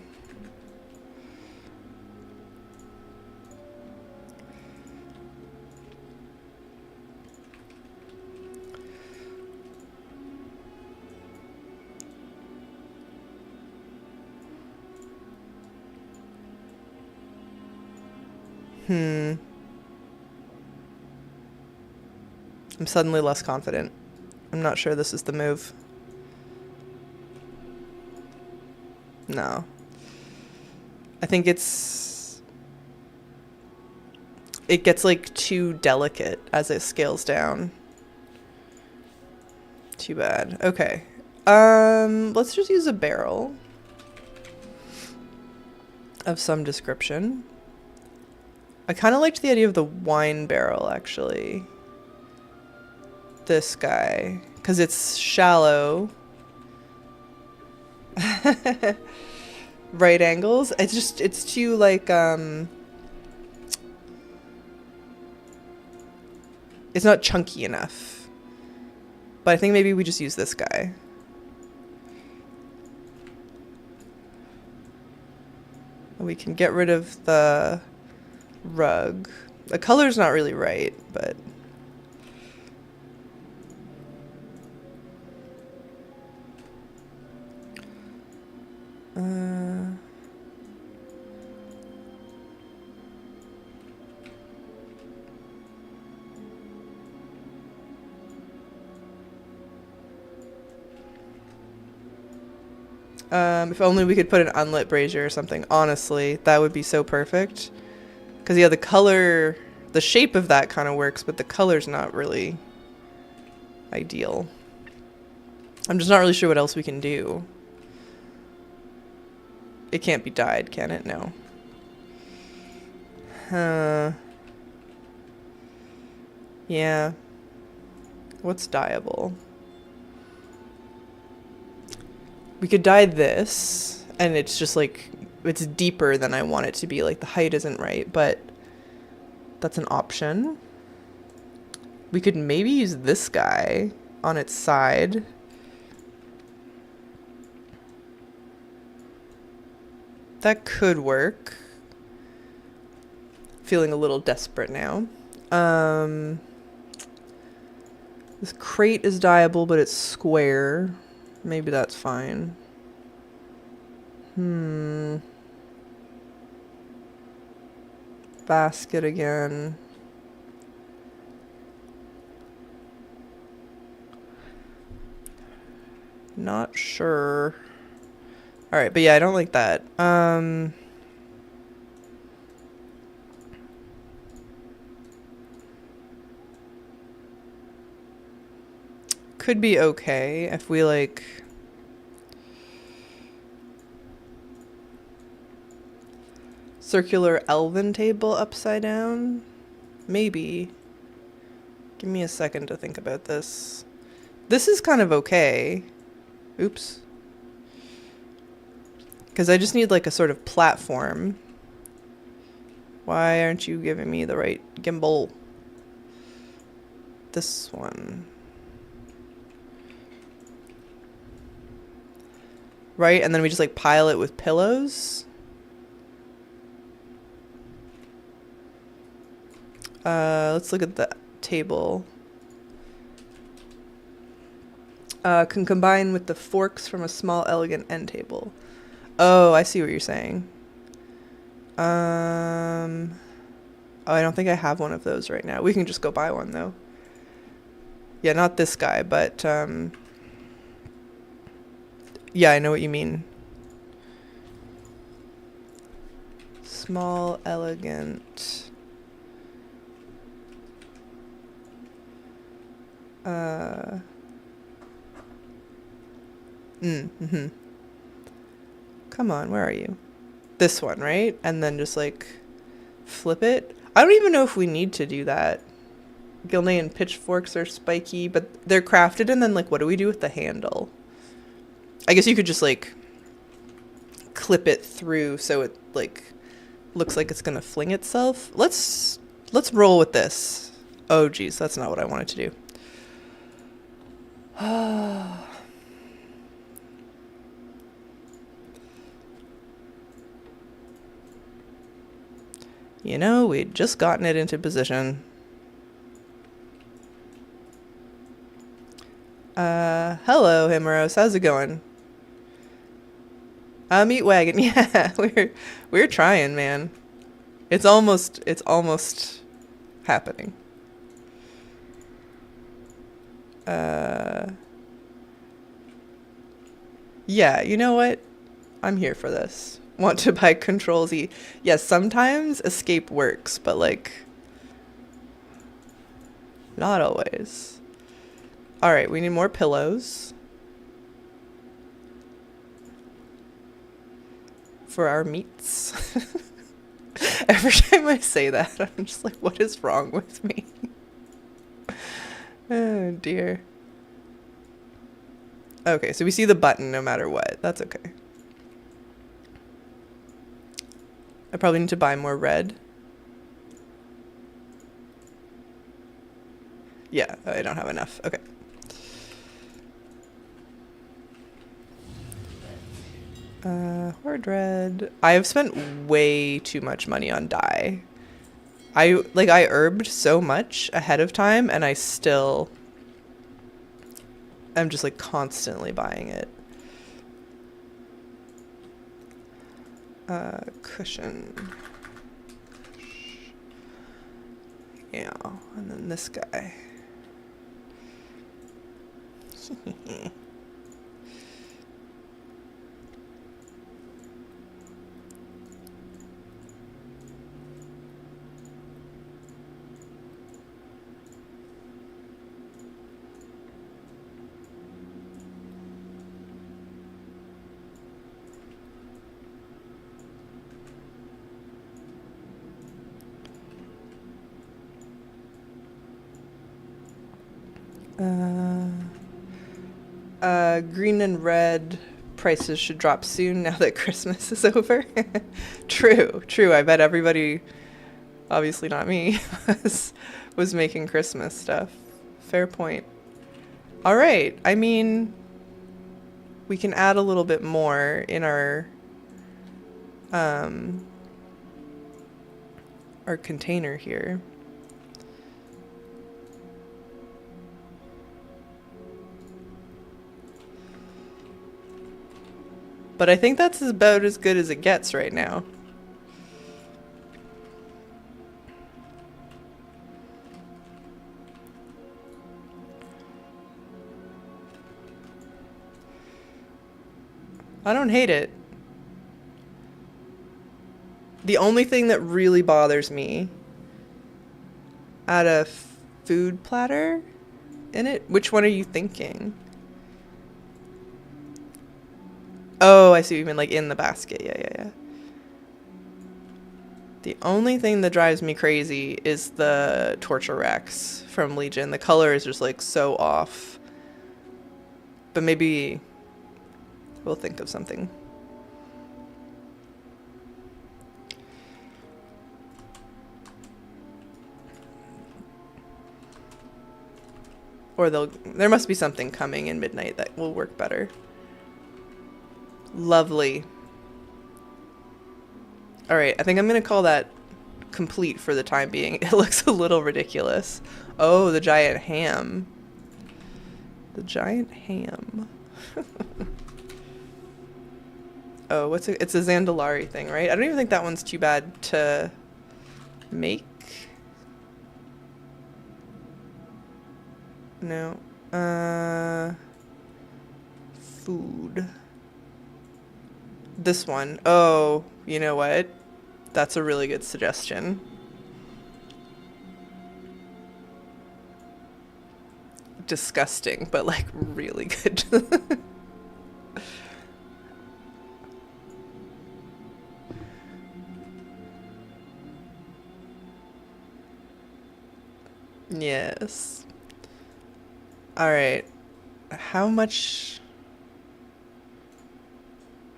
A: I'm suddenly less confident. I'm not sure this is the move. No. I think it gets like too delicate as it scales down. Too bad. Okay. Let's just use a barrel of some description. I kind of liked the idea of the wine barrel, actually. This guy. Because it's shallow. Right angles. It's too, like, it's not chunky enough. But I think maybe we just use this guy. We can get rid of the rug. The color's not really right, but if only we could put an unlit brazier or something. Honestly, that would be so perfect. Because, yeah, the color, the shape of that kind of works, but the color's not really ideal. I'm just not really sure what else we can do. It can't be dyed, can it? No. Yeah. What's dyeable? We could dye this, and it's just like, it's deeper than I want it to be. Like, the height isn't right, but that's an option. We could maybe use this guy on its side. That could work. Feeling a little desperate now. This crate is dyeable, but it's square. Maybe that's fine. Basket again. Not sure. Alright, but yeah, I don't like that. Could be okay if we like circular elven table upside down. Maybe. Give me a second to think about this. This is kind of okay. Oops. Because I just need like a sort of platform. Why aren't you giving me the right gimbal? This one. Right? And then we just like pile it with pillows. Let's look at the table. Can combine with the forks from a small, elegant end table. Oh, I see what you're saying. Oh, I don't think I have one of those right now. We can just go buy one, though. Yeah, not this guy, but, yeah, I know what you mean. Small, elegant. Mm-hmm. Come on, where are you? This one, right? And then just, like, flip it. I don't even know if we need to do that. Gilnean pitchforks are spiky, but they're crafted, and then, like, what do we do with the handle? I guess you could just, like, clip it through so it, like, looks like it's gonna fling itself. Let's roll with this. Oh, geez, that's not what I wanted to do. You know, we'd just gotten it into position. Hello, Himeros. How's it going? Meat Wagon. Yeah, we're trying, man. It's almost happening. Yeah, you know what? I'm here for this. Want to buy Control Z. Yes, sometimes escape works, but like not always. All right, we need more pillows for our meats. Every time I say that, I'm just like, what is wrong with me? Oh dear. Okay, so we see the button no matter what. That's okay. I probably need to buy more red. Yeah, I don't have enough. Okay. Hard red. I have spent way too much money on dye. I herbed so much ahead of time, and I still am just like constantly buying it. Cushion. Yeah, and then this guy. Green and red prices should drop soon now that Christmas is over. True. I bet everybody, obviously not me, was making Christmas stuff. Fair point. All right. I mean, we can add a little bit more in our container here. But I think that's about as good as it gets right now. I don't hate it. The only thing that really bothers me, add a food platter in it? Which one are you thinking? Oh, I see what you mean, like in the basket. Yeah. The only thing that drives me crazy is the torture racks from Legion. The color is just like so off. But maybe we'll think of something. Or there must be something coming in midnight that will work better. Lovely. All right, I think I'm gonna call that complete for the time being. It looks a little ridiculous. Oh, the giant ham. The giant ham. Oh, it's a Zandalari thing, right? I don't even think that one's too bad to make. No. Food. This one. Oh, you know what? That's a really good suggestion. Disgusting, but like really good. Yes. All right. How much?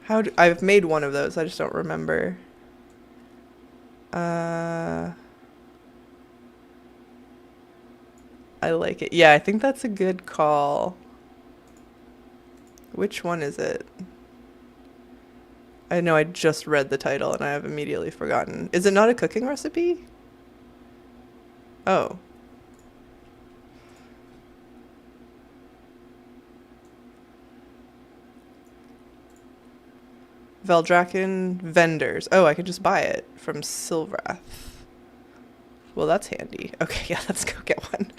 A: I've made one of those. I just don't remember. I like it. Yeah, I think that's a good call. Which one is it? I know I just read the title and I have immediately forgotten. Is it not a cooking recipe? Oh. Veldraken vendors. Oh, I can just buy it from Silvrath. Well, that's handy. Okay, yeah, let's go get one.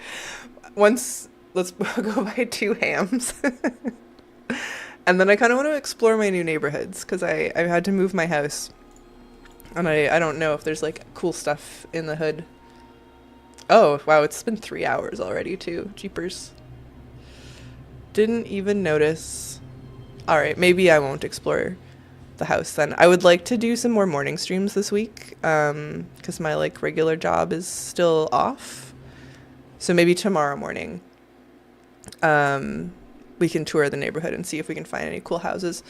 A: Let's go buy 2 hams. And then I kind of want to explore my new neighborhoods because I had to move my house. And I don't know if there's like cool stuff in the hood. Oh, wow, it's been 3 hours already too. Jeepers. Didn't even notice. All right, maybe I won't explore the house then. I would like to do some more morning streams this week because my like regular job is still off. So maybe tomorrow morning we can tour the neighborhood and see if we can find any cool houses.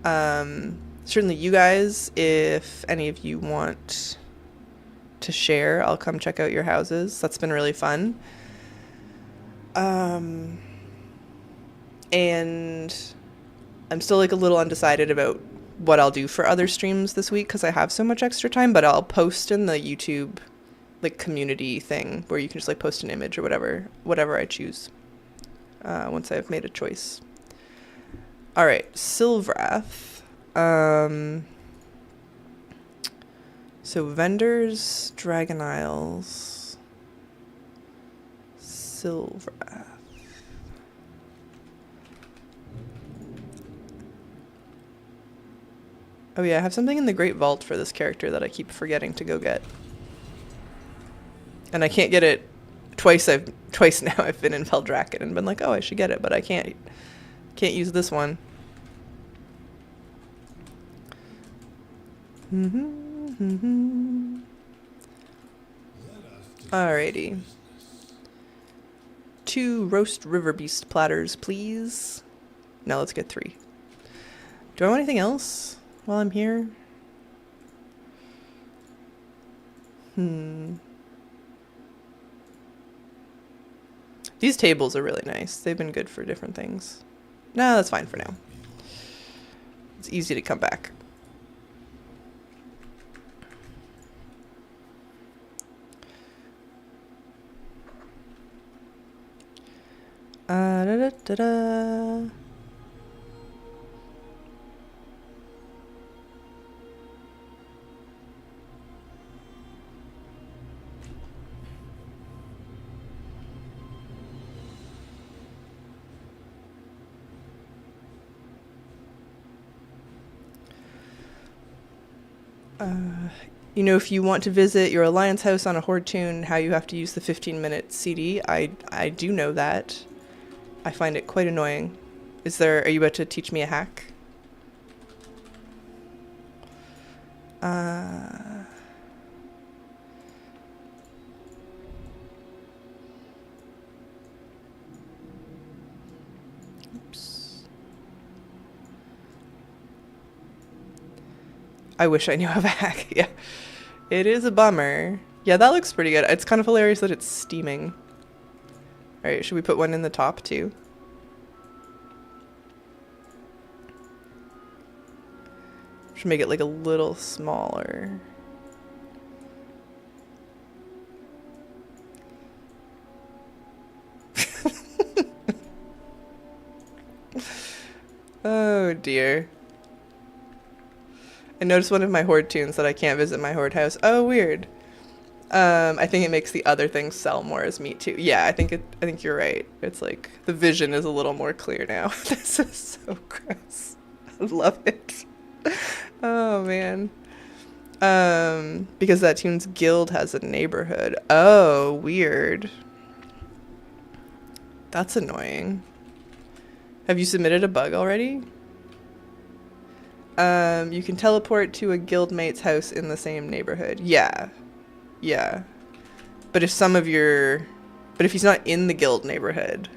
A: Certainly you guys, if any of you want to share, I'll come check out your houses. That's been really fun. And I'm still like a little undecided about what I'll do for other streams this week because I have so much extra time, but I'll post in the YouTube like community thing where you can just like post an image or whatever I choose once I've made a choice. All right, Silvrath. So vendors, Dragon Isles, Silvrath. Oh yeah, I have something in the Great Vault for this character that I keep forgetting to go get. And I can't get it twice now I've been in Veldraken and been like, oh, I should get it, but I can't use this one. Alrighty. 2 roast river beast platters, please. Now let's get 3. Do I want anything else while I'm here? These tables are really nice. They've been good for different things. No, that's fine for now. It's easy to come back. Da da da da. You know, if you want to visit your Alliance house on a Horde tune, how you have to use the 15-minute CD, I do know that. I find it quite annoying. Are you about to teach me a hack? Oops. I wish I knew of a hack. Yeah. It is a bummer. Yeah, that looks pretty good. It's kind of hilarious that it's steaming. Alright, should we put one in the top too? Should make it like a little smaller. Oh dear. I noticed one of my horde tunes that I can't visit my horde house. Oh, weird. I think it makes the other things sell more as meat too. Yeah, I think you're right. It's like the vision is a little more clear now. This is so gross. I love it. Oh man. Because that tune's guild has a neighborhood. Oh, weird. That's annoying. Have you submitted a bug already? You can teleport to a guildmate's house in the same neighborhood. Yeah. Yeah. But if some of your... But if he's not in the guild neighborhood,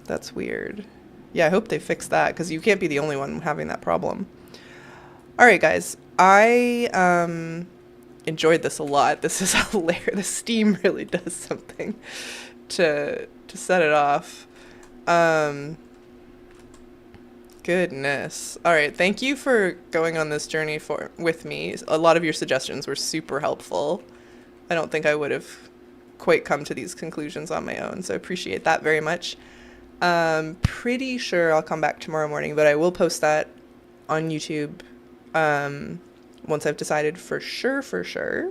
A: that's weird. Yeah, I hope they fix that, because you can't be the only one having that problem. Alright, guys. I enjoyed this a lot. This is hilarious. The Steam really does something to set it off. Goodness. All right, thank you for going on this journey with me. A lot of your suggestions were super helpful. I don't think I would have quite come to these conclusions on my own, so I appreciate that very much. Pretty sure I'll come back tomorrow morning, but I will post that on YouTube once I've decided for sure.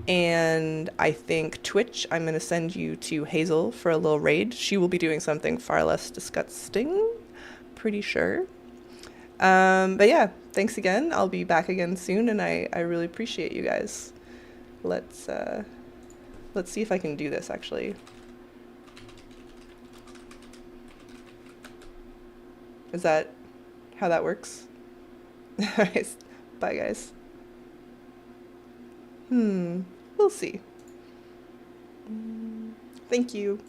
A: And I think Twitch, I'm going to send you to Hazel for a little raid. She will be doing something far less disgusting. Pretty sure. But yeah, thanks again. I'll be back again soon, and I really appreciate you guys. Let's see if I can do this actually. Is that how that works? Alright, bye guys. We'll see. Thank you.